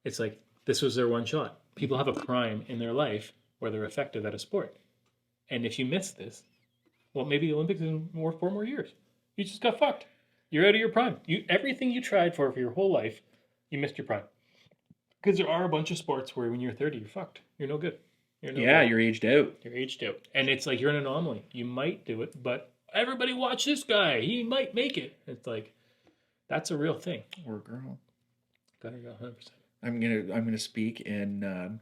It's like this was their one shot. People have a prime in their life where they're effective at a sport, and if you miss this, well, maybe the Olympics in 4 more years. You just got fucked. You're out of your prime. Everything you tried for your whole life, you missed your prime. Because there are a bunch of sports where when you're 30, you're fucked. You're no good. You're aged out. You're aged out. And it's like you're an anomaly. You might do it, but everybody watch this guy. He might make it. It's like, that's a real thing. Or a girl. Got to go 100%. I'm gonna speak in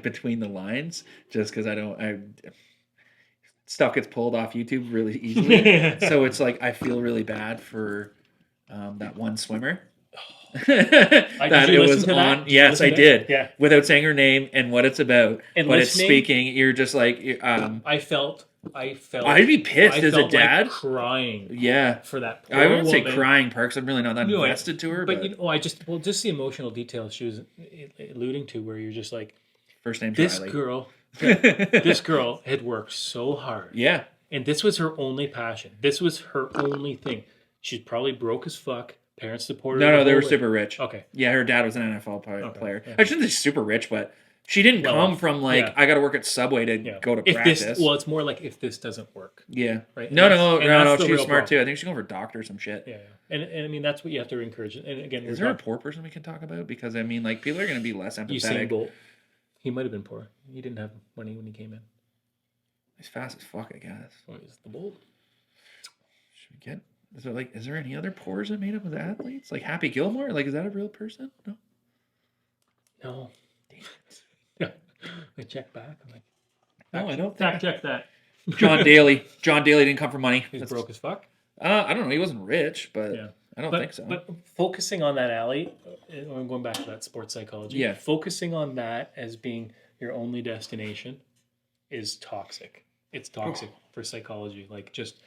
between the lines just because stuff gets pulled off YouTube really easily. So it's like I feel really bad for that one swimmer. That it was on. Yes, I did. Yeah. Without saying her name and what it's about, but it's speaking. You're just like I felt. I'd be pissed as a dad, like crying. Yeah, for that. I wouldn't say crying, Parks. I'm really not that invested to her. But just the emotional details she was alluding to, where you're just like, first name this Riley. Girl. This girl had worked so hard. Yeah, and this was her only passion. This was her only thing. She's probably broke as fuck. Parents supported her. No, they were super rich. Okay. Yeah, her dad was an NFL player. Yeah. I shouldn't say super rich, but she didn't come from like, I got to work at Subway to go to practice. It's more like if this doesn't work. Yeah. Right? No, she's smart too. I think she's going for a doctor or some shit. Yeah. And I mean, that's what you have to encourage. And again, is there a poor person we can talk about? Because I mean, like, people are going to be less empathetic. Usain Bolt. He might have been poor. He didn't have money when he came in. He's fast as fuck, I guess. Well, he's the Bolt. Should we get... Is there any other pores that made up with athletes? Like Happy Gilmore? Like, is that a real person? No. Damn it. I check back. I'm like, no, I don't fact check that. John Daly. John Daly didn't come for money. He's broke as fuck? I don't know. He wasn't rich, but I don't think so. But focusing on that, Allie, I'm going back to that sports psychology. Yeah. Focusing on that as being your only destination is toxic. It's toxic for psychology. Like, just...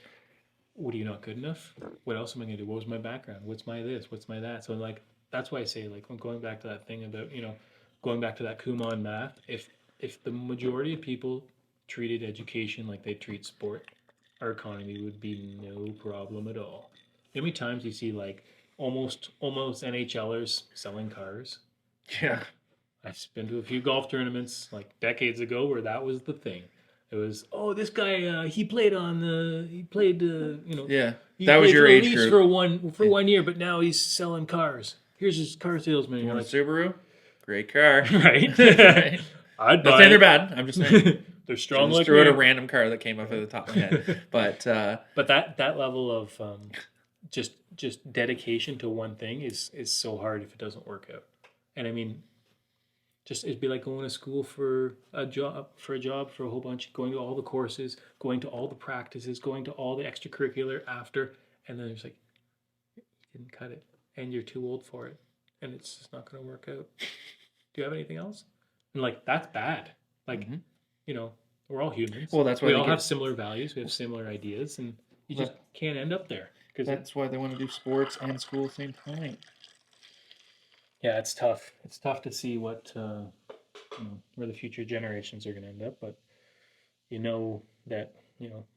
what are you not good enough? What else am I going to do? What was my background? What's my this? What's my that? So like, that's why I say, like, I'm going back to that thing about, going back to that Kumon math. If the majority of people treated education like they treat sport, our economy would be no problem at all. how many times you see like almost NHLers selling cars? Yeah. I've been to a few golf tournaments like decades ago where that was the thing. It was, oh, this guy he played Yeah. he That was played your for the age Leafs group. for 1 year, but now he's selling cars. Here's his car salesman. You You're want like, a Subaru? Great car. right? Right. I'd Not buy saying they're it. bad. I'm just saying. They're strong Just like threw out a me. random car that came up at the top of my head. But But that level of just dedication to one thing is so hard if it doesn't work out. And I mean, just it'd be like going to school for a job for a whole bunch, going to all the courses, going to all the practices, going to all the extracurricular after, and then it's like you didn't cut it, and you're too old for it, and it's just not going to work out. Do you have anything else? And like that's bad. Like you know, we're all humans. Well, that's why we they all get- have similar values. We have similar ideas, and you just can't end up there. Because that's why they want to do sports and school at the same time. yeah, it's tough. It's tough to see what where the future generations are going to end up. But you know that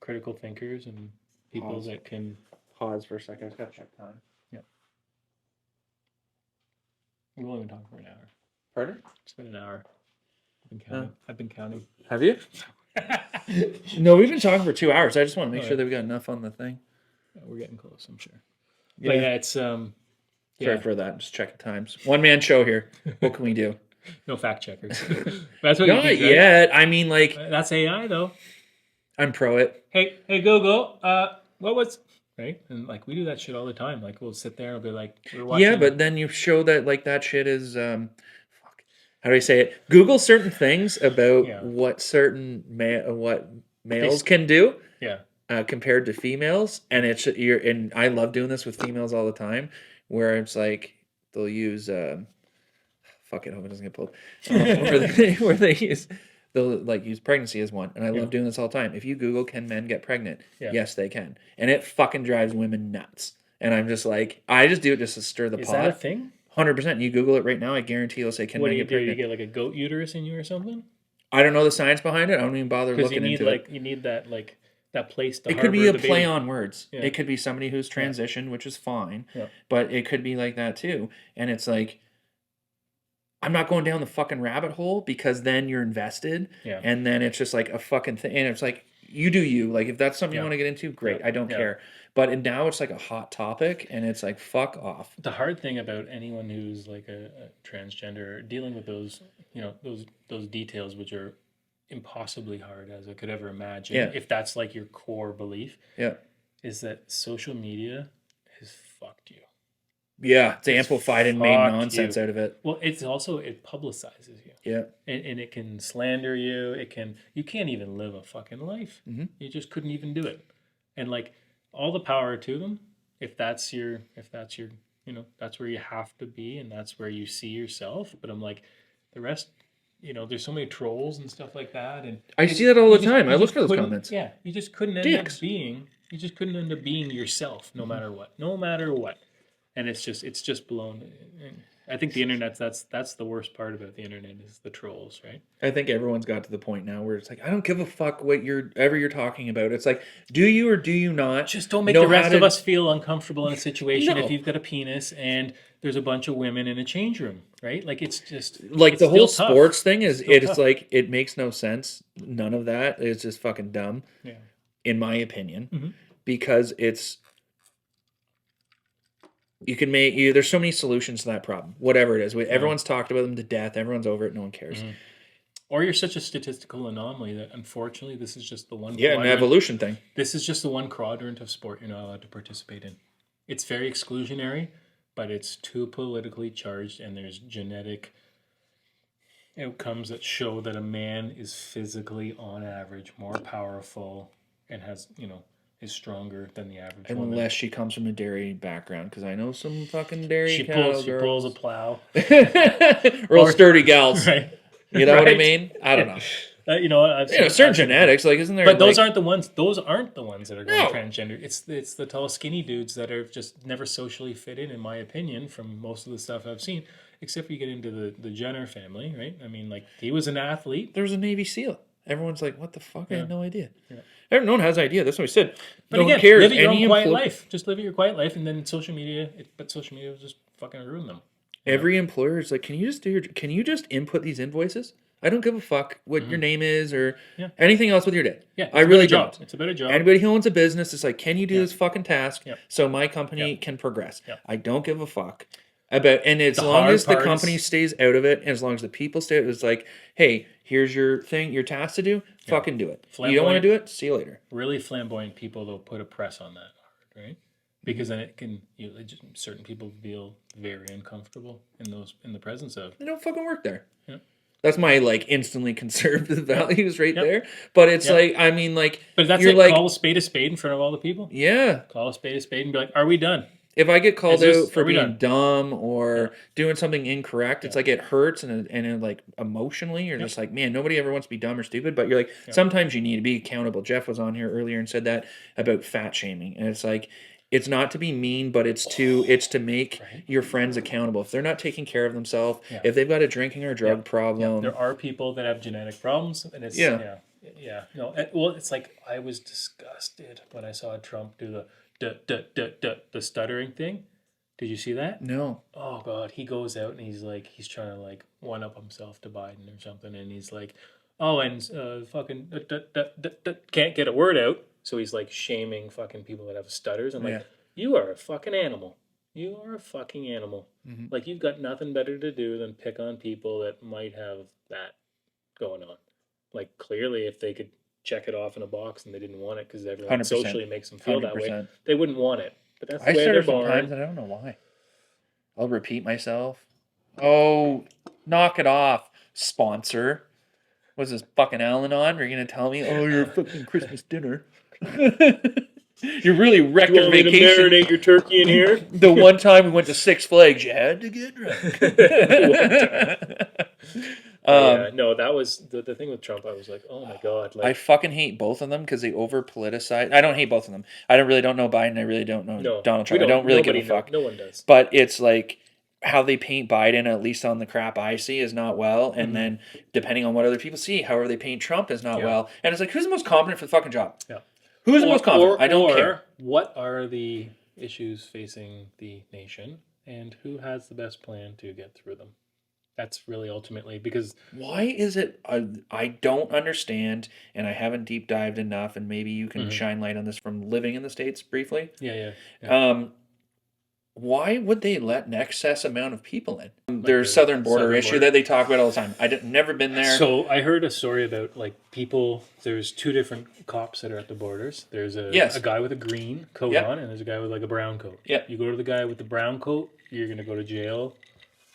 critical thinkers and people Pause. that can Pause for a second. I just got to check time. we've only been talking for an hour. Pardon? It's been an hour. I've been counting. Have you? No, we've been talking for 2 hours. I just want to make Oh, sure yeah. that we got enough on the thing. We're getting close, I'm sure. But yeah, it's Sorry for that. Just checking times. One man show here. What can we do? no fact checkers. That's what you Not need, right? yet. I mean, like, That's AI though. I'm pro it. Hey, Google, what was right? And like we do that shit all the time. Like we'll sit there and we'll be like, we're watching. Yeah, but then you show that like that shit is fuck. How do I say it? Google certain things about what certain what males can do. Yeah. Compared to females, and and I love doing this with females all the time, where it's like they'll use fuck it, I hope it doesn't get pulled. They'll like use pregnancy as one, and I love doing this all the time. If you Google "can men get pregnant?" Yes, they can, and it fucking drives women nuts. And I'm just like, I just do it just to stir the pot. Is that a thing? 100%. You Google it right now, I guarantee it'll say "can men get pregnant?" You get like a goat uterus in you or something? I don't know the science behind it. I don't even bother looking into it. You need that like. That place to it could be a play baby. on words. Yeah. It could be somebody who's transitioned, which is fine. Yeah. But it could be like that too. And it's like, I'm not going down the fucking rabbit hole because then you're invested. Yeah. And then it's just like a fucking thing. And it's like, you do you. Like, if that's something you want to get into, great. I don't care. But now it's like a hot topic and it's like, fuck off. The hard thing about anyone who's like a transgender, dealing with those, those details, which are impossibly hard as I could ever imagine, if that's like your core belief, is that social media has fucked you. Yeah, it's amplified and made nonsense out of it. Well, it's also, it publicizes you. Yeah. And it can slander you. You can't even live a fucking life. Mm-hmm. You just couldn't even do it. And like, all the power to them, if that's your, that's where you have to be and that's where you see yourself. But I'm like, the rest, there's so many trolls and stuff like that, and I see that all the time. I look for those comments. Yeah, you just couldn't end up being. You just couldn't end up being yourself, no matter what. No matter what, and it's just blown. I think the internet. That's the worst part about the internet is the trolls, right? I think everyone's got to the point now where it's like, I don't give a fuck what you're talking about. It's like, do you or do you not? Just don't make the rest of us feel uncomfortable in a situation if you've got a penis and there's a bunch of women in a change room, right? Like it's just like it's the whole tough. sports thing is it's like it makes no sense. None of that is just fucking dumb, in my opinion, because it's. You can make there's so many solutions to that problem. Whatever it is, everyone's talked about them to death. Everyone's over it. No one cares. Mm-hmm. Or you're such a statistical anomaly that unfortunately this is just the one. Yeah, an evolution thing. This is just the one quadrant of sport you're not allowed to participate in. It's very exclusionary, but it's too politically charged, and there's genetic outcomes that show that a man is physically, on average, more powerful and has is stronger than the average woman. Unless she comes from a dairy background, because I know some fucking dairy She pulls a plow. Real sturdy gals. Right. You know what I mean? I don't know. I've seen, certain genetics, like, isn't there? But those aren't the ones. Those aren't the ones that are going transgender. It's the tall, skinny dudes that are just never socially fit in my opinion, from most of the stuff I've seen. Except for you get into the Jenner family, right? I mean, like, he was an athlete. There was a Navy SEAL. Everyone's like, what the fuck? I Yeah. had no idea. Yeah. No one has an idea. That's what we said. But no again, one cares. live your own quiet life. Just live your quiet life, and then social media. But social media will just fucking ruin them. Every employer is like, can you just input these invoices? I don't give a fuck what your name is or anything else with your day. Yeah, I really don't. It's a better job. Anybody who owns a business is like, can you do this fucking task so my company can progress? I don't give a fuck about, and as long as the company stays out of it, and as long as the people stay out, it's like, hey, here's your thing, your task to do, fucking do it. You don't want to do it, see you later. Really flamboyant people, they'll put a press on that, right? Because then it can, certain people feel very uncomfortable in the presence of. They don't fucking work there. Yeah. That's my like instantly conservative values right there. But it's like, I mean, like, but that's it. Like, call a spade in front of all the people. Yeah. Call a spade and be like, are we done? If I get called out for being dumb or doing something incorrect, it's like it hurts and it like emotionally you're just like, man, nobody ever wants to be dumb or stupid. But you're like, sometimes you need to be accountable. Jeff was on here earlier and said that about fat shaming, and it's like, it's not to be mean, but it's to make your friends accountable. If they're not taking care of themselves, if they've got a drinking or drug problem, there are people that have genetic problems, and it's no. Well, it's like I was disgusted when I saw Trump do the stuttering thing. Did you see that? No. Oh God, he goes out and he's trying to like one up himself to Biden or something, and he's like, oh, and fucking can't get a word out. So he's like shaming fucking people that have stutters. I'm like, you are a fucking animal. You are a fucking animal. Mm-hmm. Like, you've got nothing better to do than pick on people that might have that going on. Like, clearly, if they could check it off in a box and they didn't want it because everyone 100%. Socially makes them feel 100%. That way, they wouldn't want it. But that's the way they're born. Sometimes, and I don't know why. I'll repeat myself. Oh, knock it off, sponsor. Was this fucking Al-Anon? Are you going to tell me, oh, your fucking Christmas dinner? You really wrecked your vacation. You want me to marinate your turkey in here? The one time we went to Six Flags, you had to get drunk. No, that was the thing with Trump. I was like, oh my God. Like, I fucking hate both of them because they over-politicize. I don't hate both of them. I really don't know Biden. I really don't know Donald Trump. I don't really give a fuck. No one does. But it's like, how they paint Biden, at least on the crap I see, is not well. And then, depending on what other people see, however they paint Trump is not well. And it's like, who's the most competent for the fucking job? Yeah. Who's the most competent? I don't care. What are the issues facing the nation, and who has the best plan to get through them? That's really ultimately because... Why is it... I don't understand, and I haven't deep dived enough, and maybe you can shine light on this from living in the States briefly. Yeah. Why would they let an excess amount of people in? There's southern border issue that they talk about all the time. I've never been there. So I heard a story about like people. There's two different cops that are at the borders. There's a guy with a green coat on, and there's a guy with like a brown coat. Yeah. You go to the guy with the brown coat, you're going to go to jail,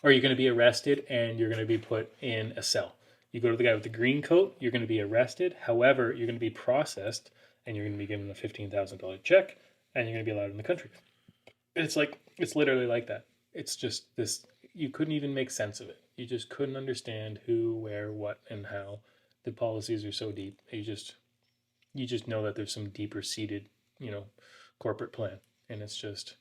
or you're going to be arrested and you're going to be put in a cell. You go to the guy with the green coat, you're going to be arrested. However, you're going to be processed, and you're going to be given a $15,000 check, and you're going to be allowed in the country. It's like, it's literally like that. It's just this, you couldn't even make sense of it. You just couldn't understand who, where, what, and how. The policies are so deep. You just know that there's some deeper seated, corporate plan. And it's just,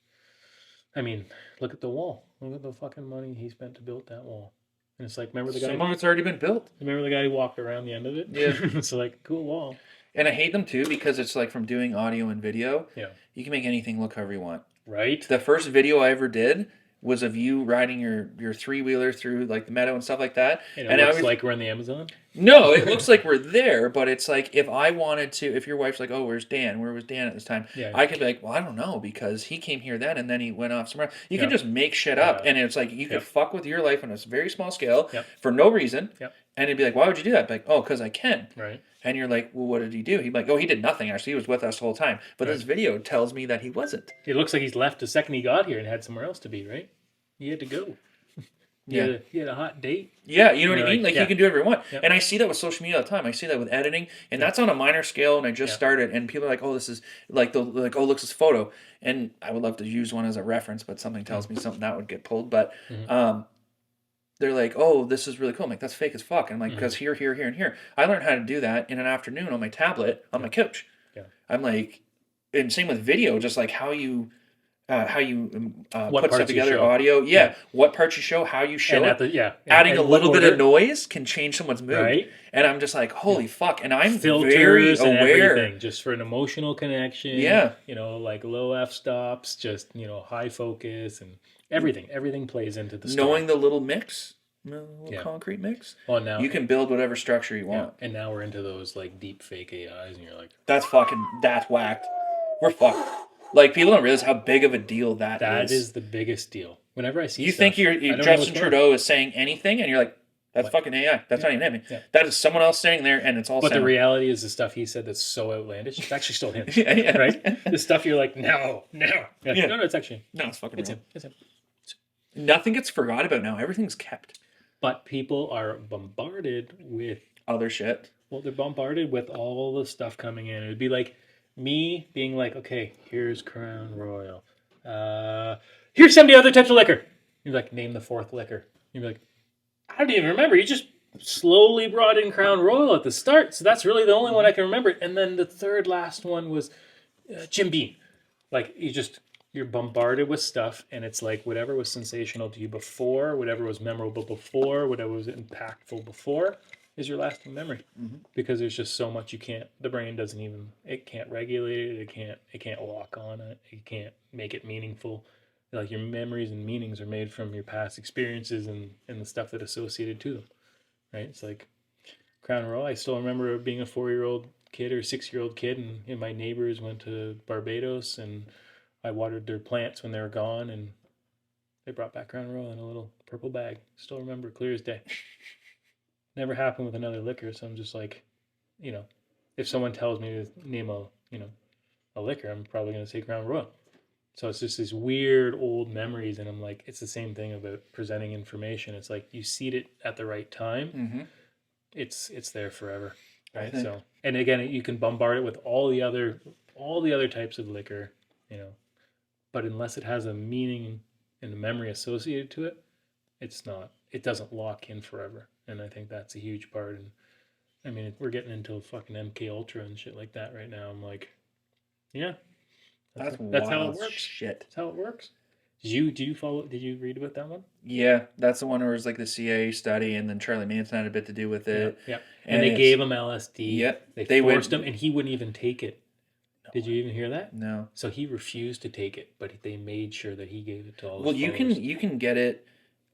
I mean, look at the wall. Look at the fucking money he spent to build that wall. And it's like, remember the guy? Some of it's already been built. Remember the guy who walked around the end of it? Yeah. It's like, cool wall. And I hate them too because it's like from doing audio and video. Yeah. You can make anything look however you want. Right. The first video I ever did was of you riding your three-wheeler through like the meadow and stuff like that. And it looks like we're in the Amazon? No, it looks like we're there, but it's like if I wanted to, if your wife's like, oh, where's Dan? Where was Dan at this time? Yeah. I could be like, well, I don't know because he came here then and then he went off somewhere. You can just make shit up. And it's like you could fuck with your life on a very small scale for no reason. Yep. And it'd be like, why would you do that? I'd be like, oh, because I can. Right. And you're like, well, what did he do? He'd be like, oh, he did nothing, actually. He was with us the whole time. But this video tells me that he wasn't. It looks like he's left the second he got here and had somewhere else to be, right? He had to go. He had a hot date. Yeah, you know what I mean? Like, you can do whatever you want. Yep. And I see that with social media all the time. I see that with editing. And that's on a minor scale, and I just started. And people are like, oh, this is, like, oh, look, this photo. And I would love to use one as a reference, but something tells me something that would get pulled. But, they're like, oh, this is really cool. I'm like, that's fake as fuck. And I'm like, because here, and here. I learned how to do that in an afternoon on my tablet on my couch. Yeah. I'm like, and same with video, just like how you how you What put stuff parts you together, show. audio. Yeah, what parts you show, how you show it. Adding and a little bit order, of noise can change someone's mood. right? And I'm just like, holy fuck. And I'm Filters very and aware. everything, just for an emotional connection. Yeah. You know, like low f-stops, just, you know, high focus and everything. Everything plays into the story. Knowing the little mix, concrete mix, well, now you can build whatever structure you want. And now we're into those like deep fake AIs and you're like, that's whacked. We're fucked. Like, people don't realize how big of a deal that is. That is the biggest deal. Whenever I see you stuff, think Justin Trudeau is saying anything and you're like, that's fucking AI. That's not even him. Yeah. That is someone else sitting there and it's all But sound. the reality is the stuff he said that's so outlandish, it's actually still him. Yeah. Right? The stuff you're like, no. Like, no, it's actually him. No, it's fucking him. It's him. Nothing gets forgot about now. Everything's kept. But people are bombarded with other shit. Well, they're bombarded with all the stuff coming in. It would be like me being like, okay, here's Crown Royal. Here's 70 other types of liquor. You're like, name the fourth liquor. You'd be like, I don't even remember. You just slowly brought in Crown Royal at the start. So that's really the only one I can remember. And then the third last one was Jim Beam. Like, you're bombarded with stuff, and it's like whatever was sensational to you before, whatever was memorable before, whatever was impactful before is your lasting memory. Because there's just so much the brain doesn't even, it can't regulate it, it can't lock on it, it can't make it meaningful. Like, your memories and meanings are made from your past experiences and the stuff that associated to them, right? It's like Crown Royal. I still remember being a 4-year-old kid or 6-year-old kid, and my neighbors went to Barbados, and I watered their plants when they were gone, and they brought back Crown Royal in a little purple bag. Still remember clear as day. Never happened with another liquor, so I'm just like, you know, if someone tells me to name a liquor, I'm probably going to say Crown Royal. So it's just these weird old memories, and I'm like, it's the same thing about presenting information. It's like you seed it at the right time, it's there forever, right? So, and again, you can bombard it with all the other types of liquor, you know, but unless it has a meaning and a memory associated to it, it doesn't lock in forever. And I think that's a huge part. And I mean, we're getting into fucking MK Ultra and shit like that right now. I'm like, yeah, that's how it works. Shit. That's how it works. Did you read about that one? Yeah, that's the one where it was like the CIA study, and then Charlie Manson had a bit to do with it. Yeah. And they gave him LSD. Yep. They forced him, and he wouldn't even take it. Did you even hear that? No. So he refused to take it, but they made sure that he gave it to all. Well, you can get it.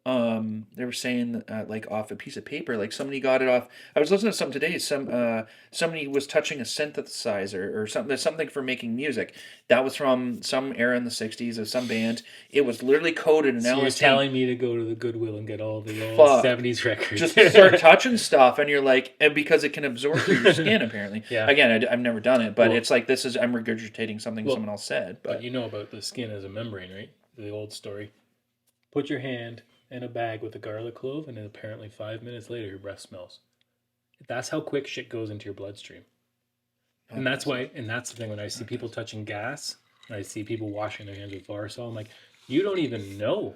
They were saying like off a piece of paper, like somebody got it off. I was listening to some today. Somebody was touching a synthesizer or something for making music. That was from some era in the '60s of some band. It was literally coded in LSD. You're telling me to go to the Goodwill and get all the old '70s records. Just start touching stuff, and you're like, and because it can absorb through your skin, apparently. Yeah. Again, I've never done it, but it's like I'm regurgitating something someone else said. But you know about the skin as a membrane, right? The old story. Put your hand in a bag with a garlic clove, and then apparently 5 minutes later your breath smells. That's how quick shit goes into your bloodstream. And that's the thing, when I see people touching gas, and I see people washing their hands with Varsol, I'm like, you don't even know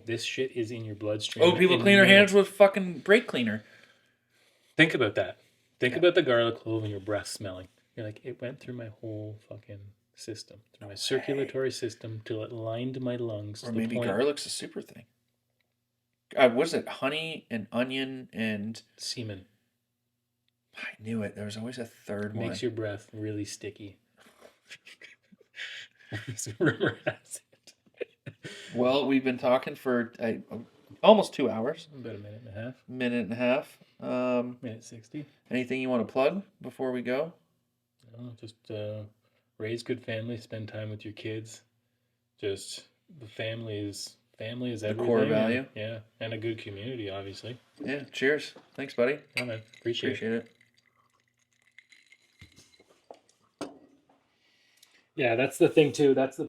this shit is in your bloodstream. Oh, people clean their hands with fucking brake cleaner. Think about that. Think about the garlic clove and your breath smelling. You're like, it went through my whole fucking system, through my circulatory system, till it lined my lungs. Or maybe garlic's a super thing. Was it honey and onion and semen? I knew it. There was always a third one. Makes your breath really sticky. Rumor has it. Well, we've been talking for almost 2 hours. About a minute and a half. Minute 60. Anything you want to plug before we go? No, just raise good families, spend time with your kids. Just the family is everything. The core value. And a good community, obviously. Yeah, cheers. Thanks, buddy. Yeah, man. Appreciate it. Yeah, that's the thing too. That's the